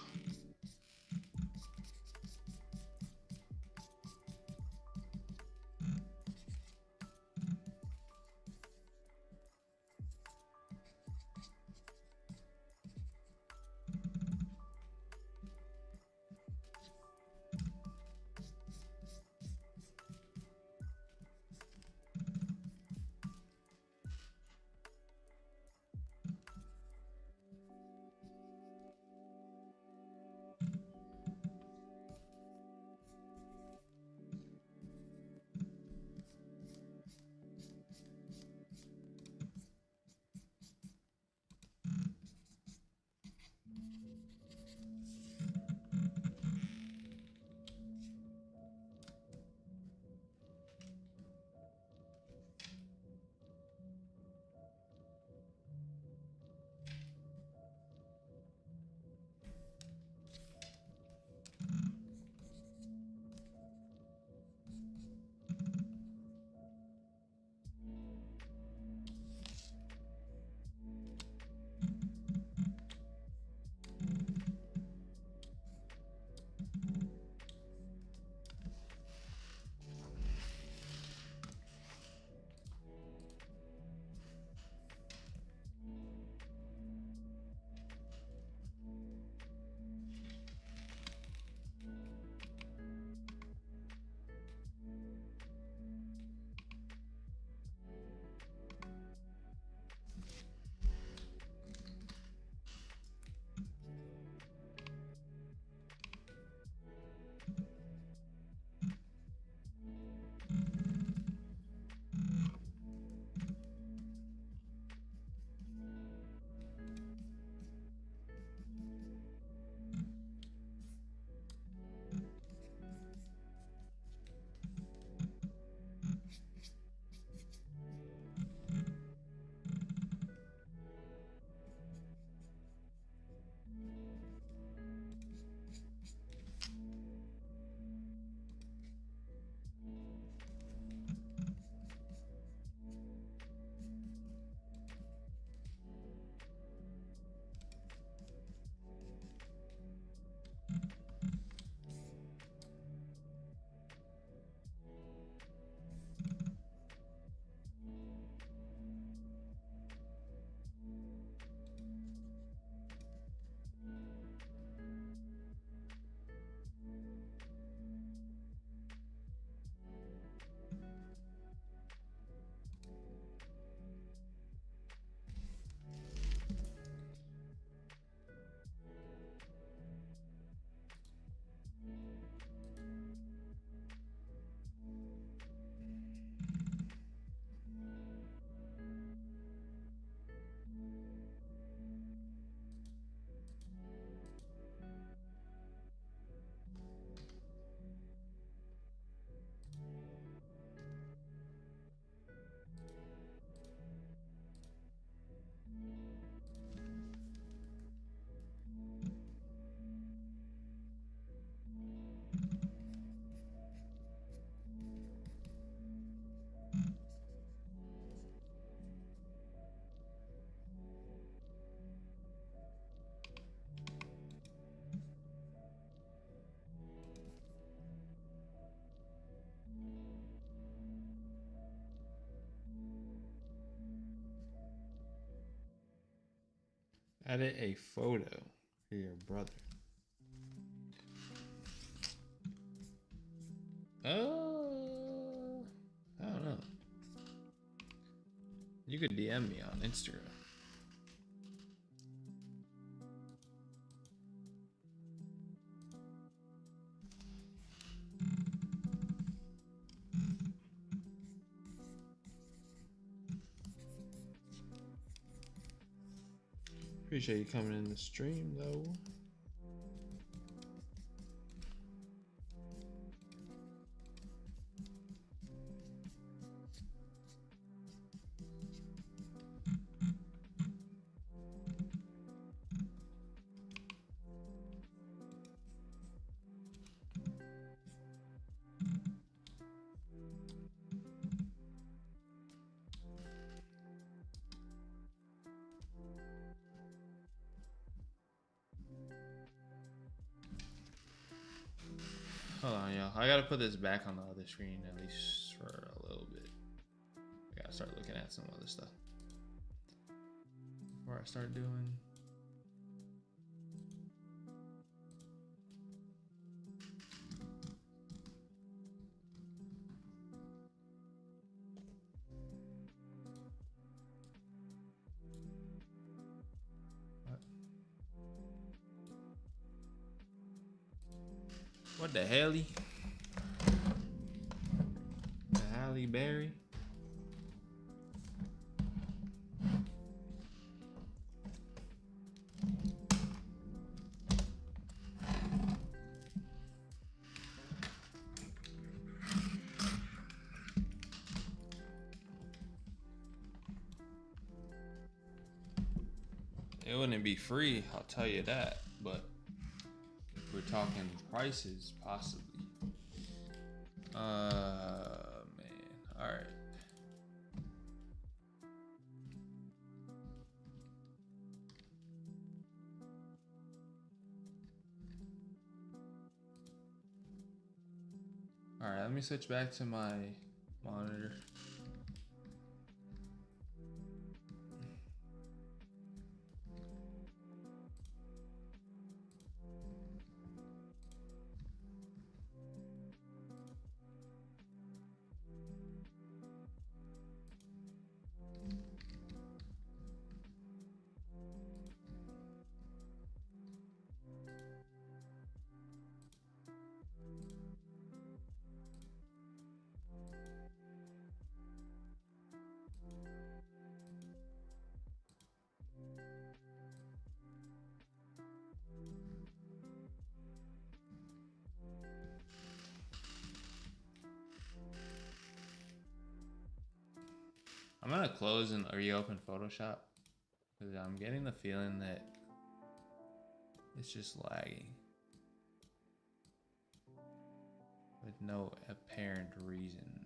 Edit a photo for your brother. I don't know. You could DM me on Instagram. Appreciate you coming in the stream though. Hold on, y'all. I gotta put this back on the other screen at least for a little bit. I gotta start looking at some other stuff before I start doing. What the helly? The Halle Berry? It wouldn't be free, I'll tell you that, but if we're talking prices, possibly. Man, all right. All right, let me switch back to my monitor. I'm gonna close and reopen Photoshop because I'm getting the feeling that it's just lagging with no apparent reason.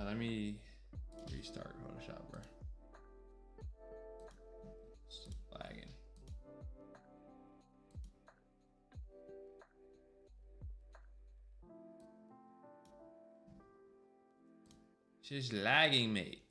Let me restart Photoshop, bro. It's lagging. She's lagging, mate.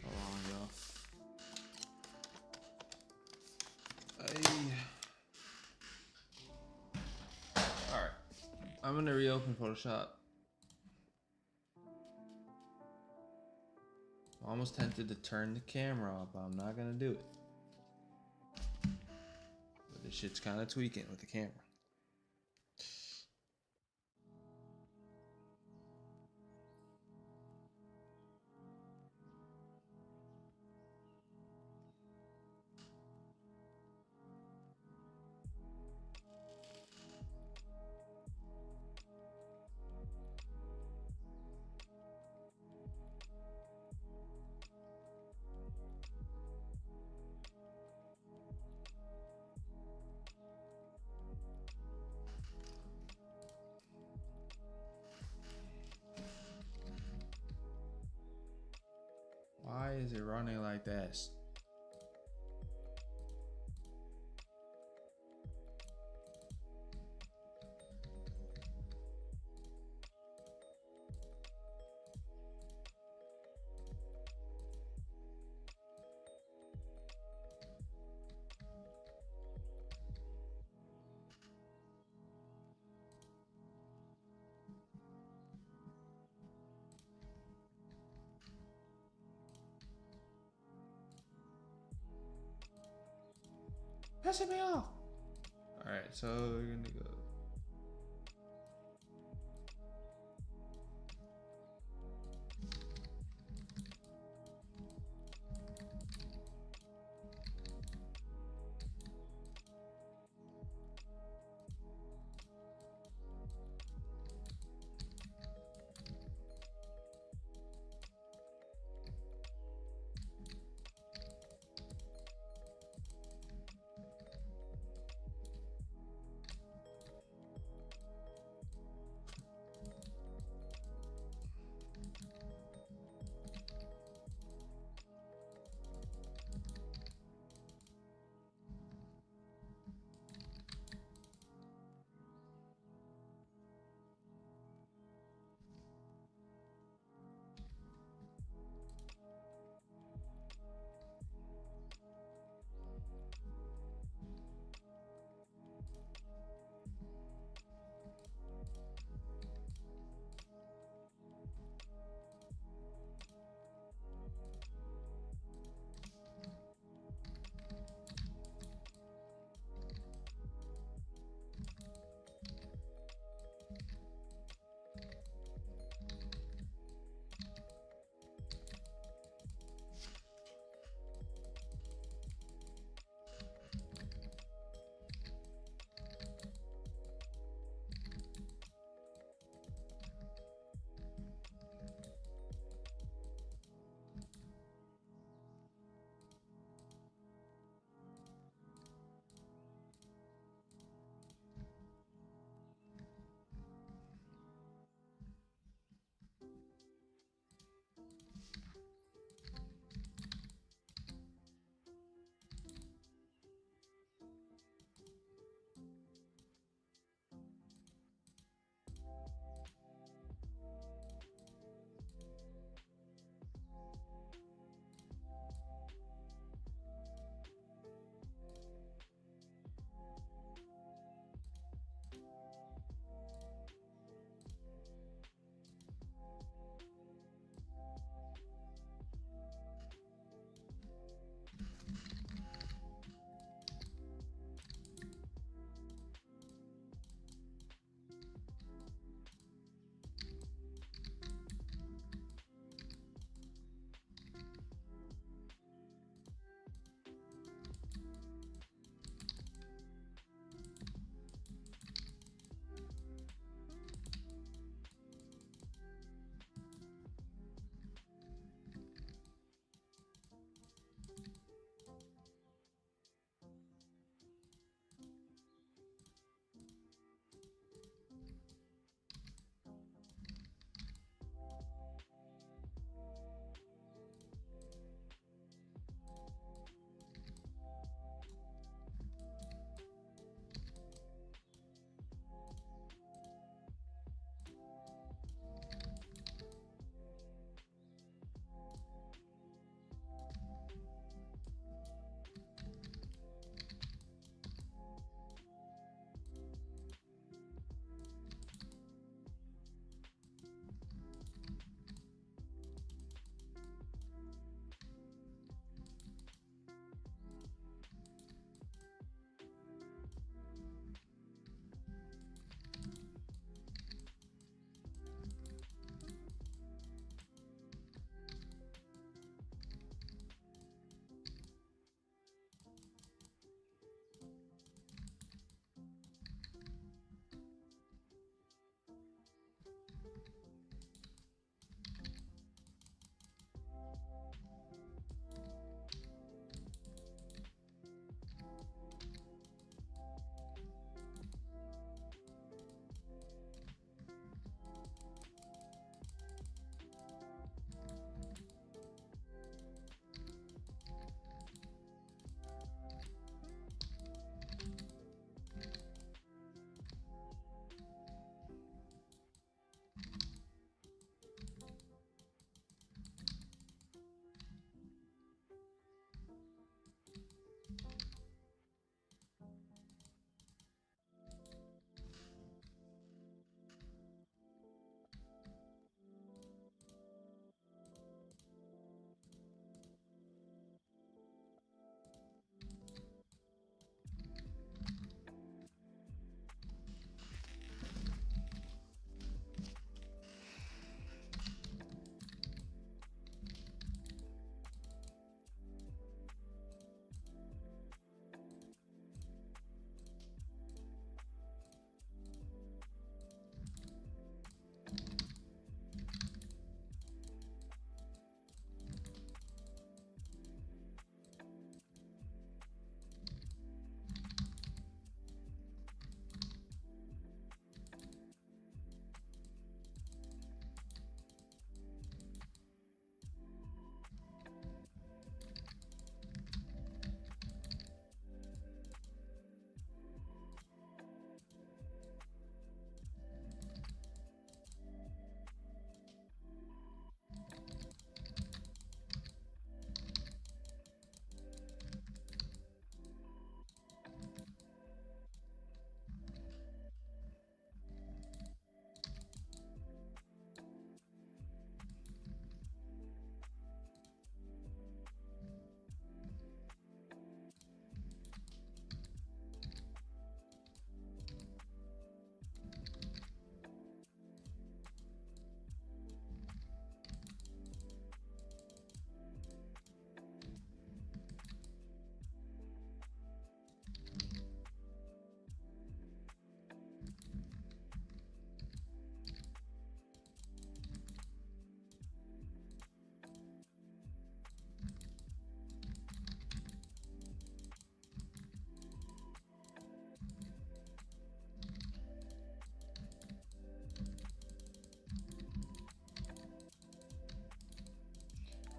Hold on, y'all. I'm gonna reopen Photoshop. I'm almost tempted to turn the camera off, but I'm not gonna do it. But this shit's kind of tweaking with the camera. Why is it running like this? Pissing me off. Alright, so we're gonna go.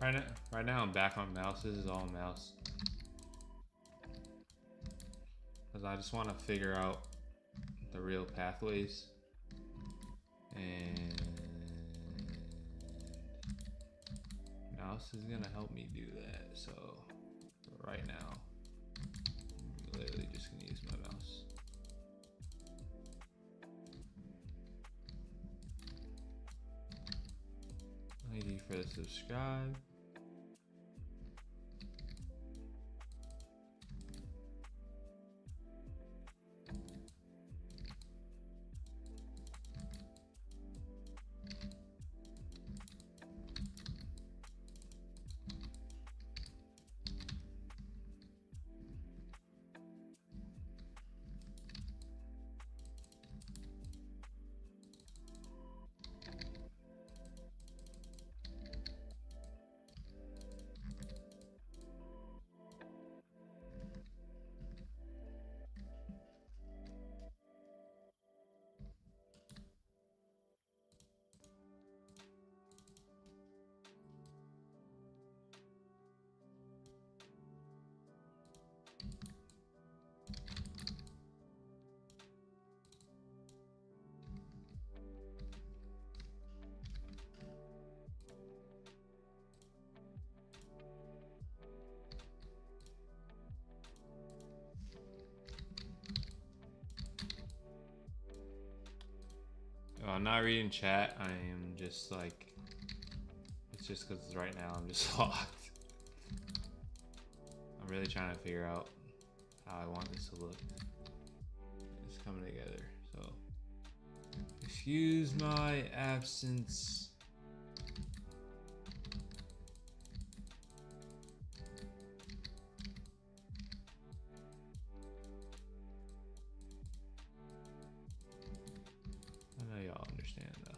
Right now I'm back on mouse. This is all mouse. Because I just want to figure out the real pathways. And mouse is gonna help me do that. So right now, I'm literally just gonna use my mouse. Thank you for the subscribe. I'm not reading chat. I am just like, it's just because right now I'm just locked. I'm really trying to figure out how I want this to look. It's coming together. So, excuse my absence. I know y'all understand though.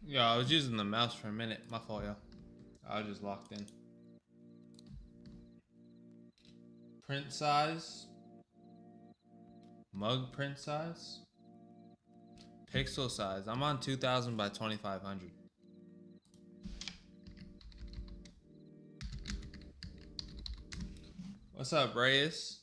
Yeah, I was using the mouse for a minute. My fault, y'all. I was just locked in. Print size. Mug print size. Pixel size. I'm on 2000 by 2500. What's up, Reyes?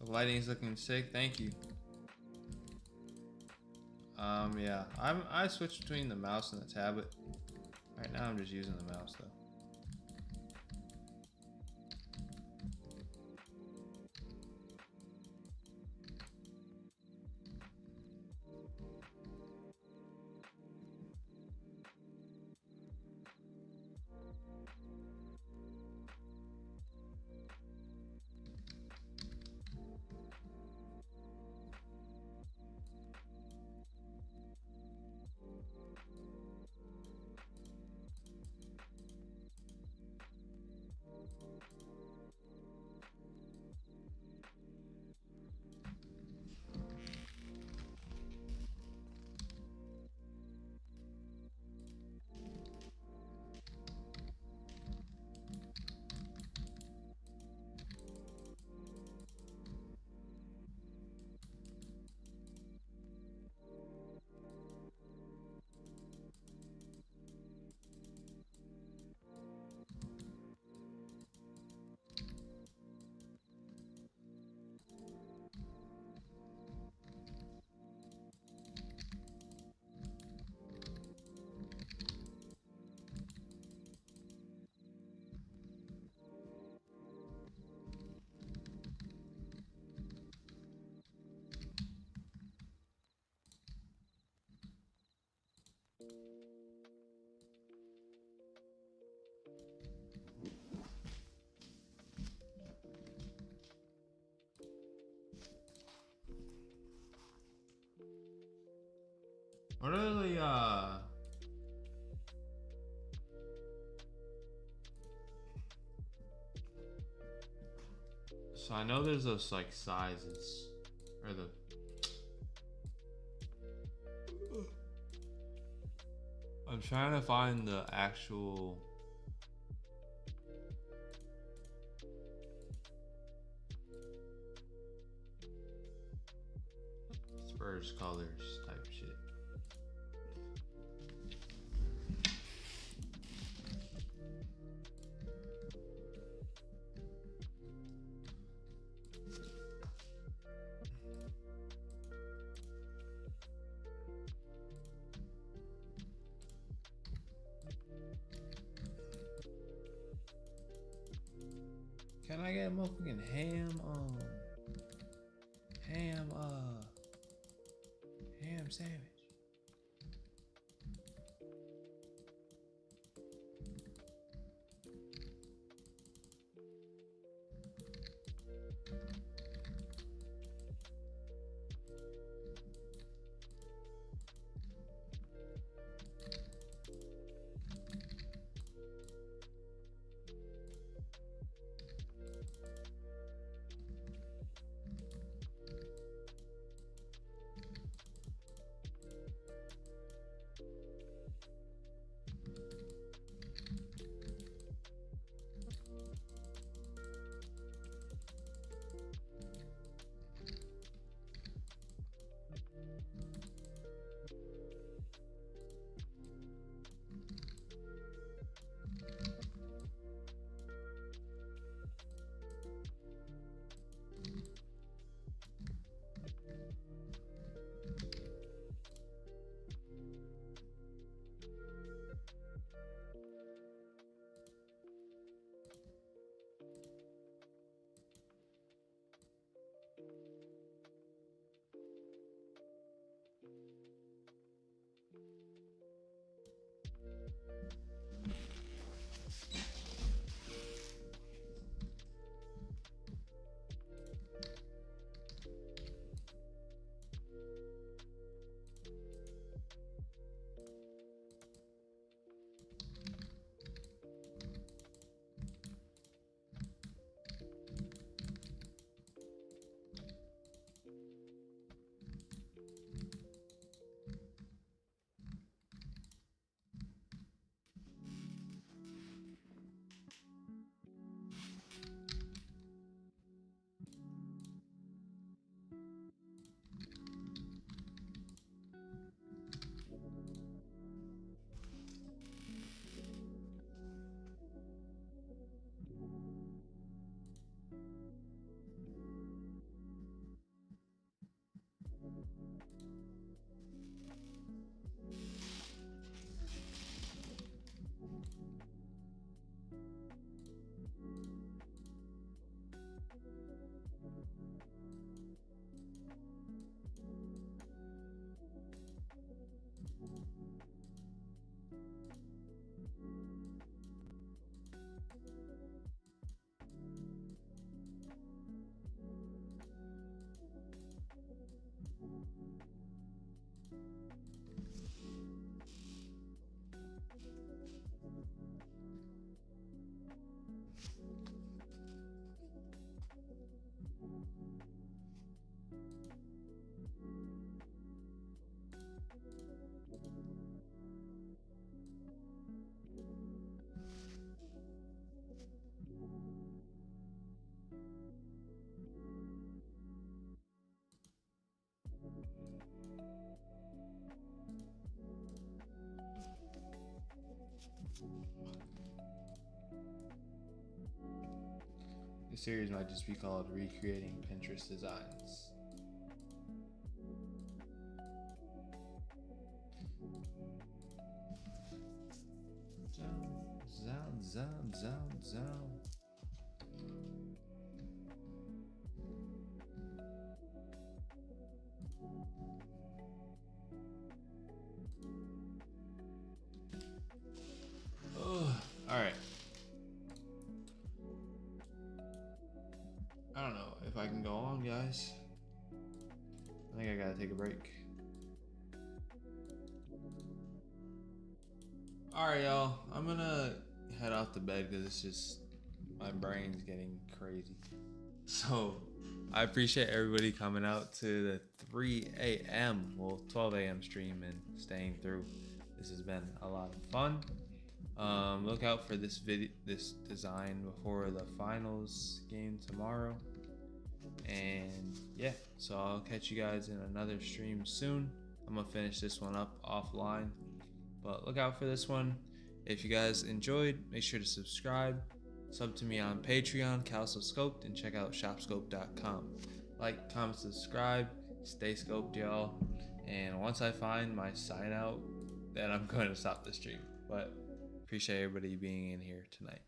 The lighting's looking sick. Thank you. Yeah, I switch between the mouse and the tablet. Right now, I'm just using the mouse though. What are the so I know there's those like sizes or the I'm trying to find the actual Spurs colors type shit. Can I get a motherfucking ham sandwich? This series might just be called Recreating Pinterest Designs. Zam. All right. I don't know if I can go on, guys. I think I gotta take a break. All right, y'all. I'm gonna head off to bed because it's just my brain's getting crazy. So I appreciate everybody coming out to the 3 a.m. well 12 a.m. stream and staying through. This has been a lot of fun. Look out for this design before the finals game tomorrow. And yeah, so I'll catch you guys in another stream soon. I'm gonna finish this one up offline, but look out for this one. If you guys enjoyed, make sure to subscribe, sub to me on Patreon, CALSOSCOPED, and check out shopscope.com. Like, comment, subscribe, stay scoped, y'all. And once I find my sign out, then I'm going to stop the stream. But appreciate everybody being in here tonight.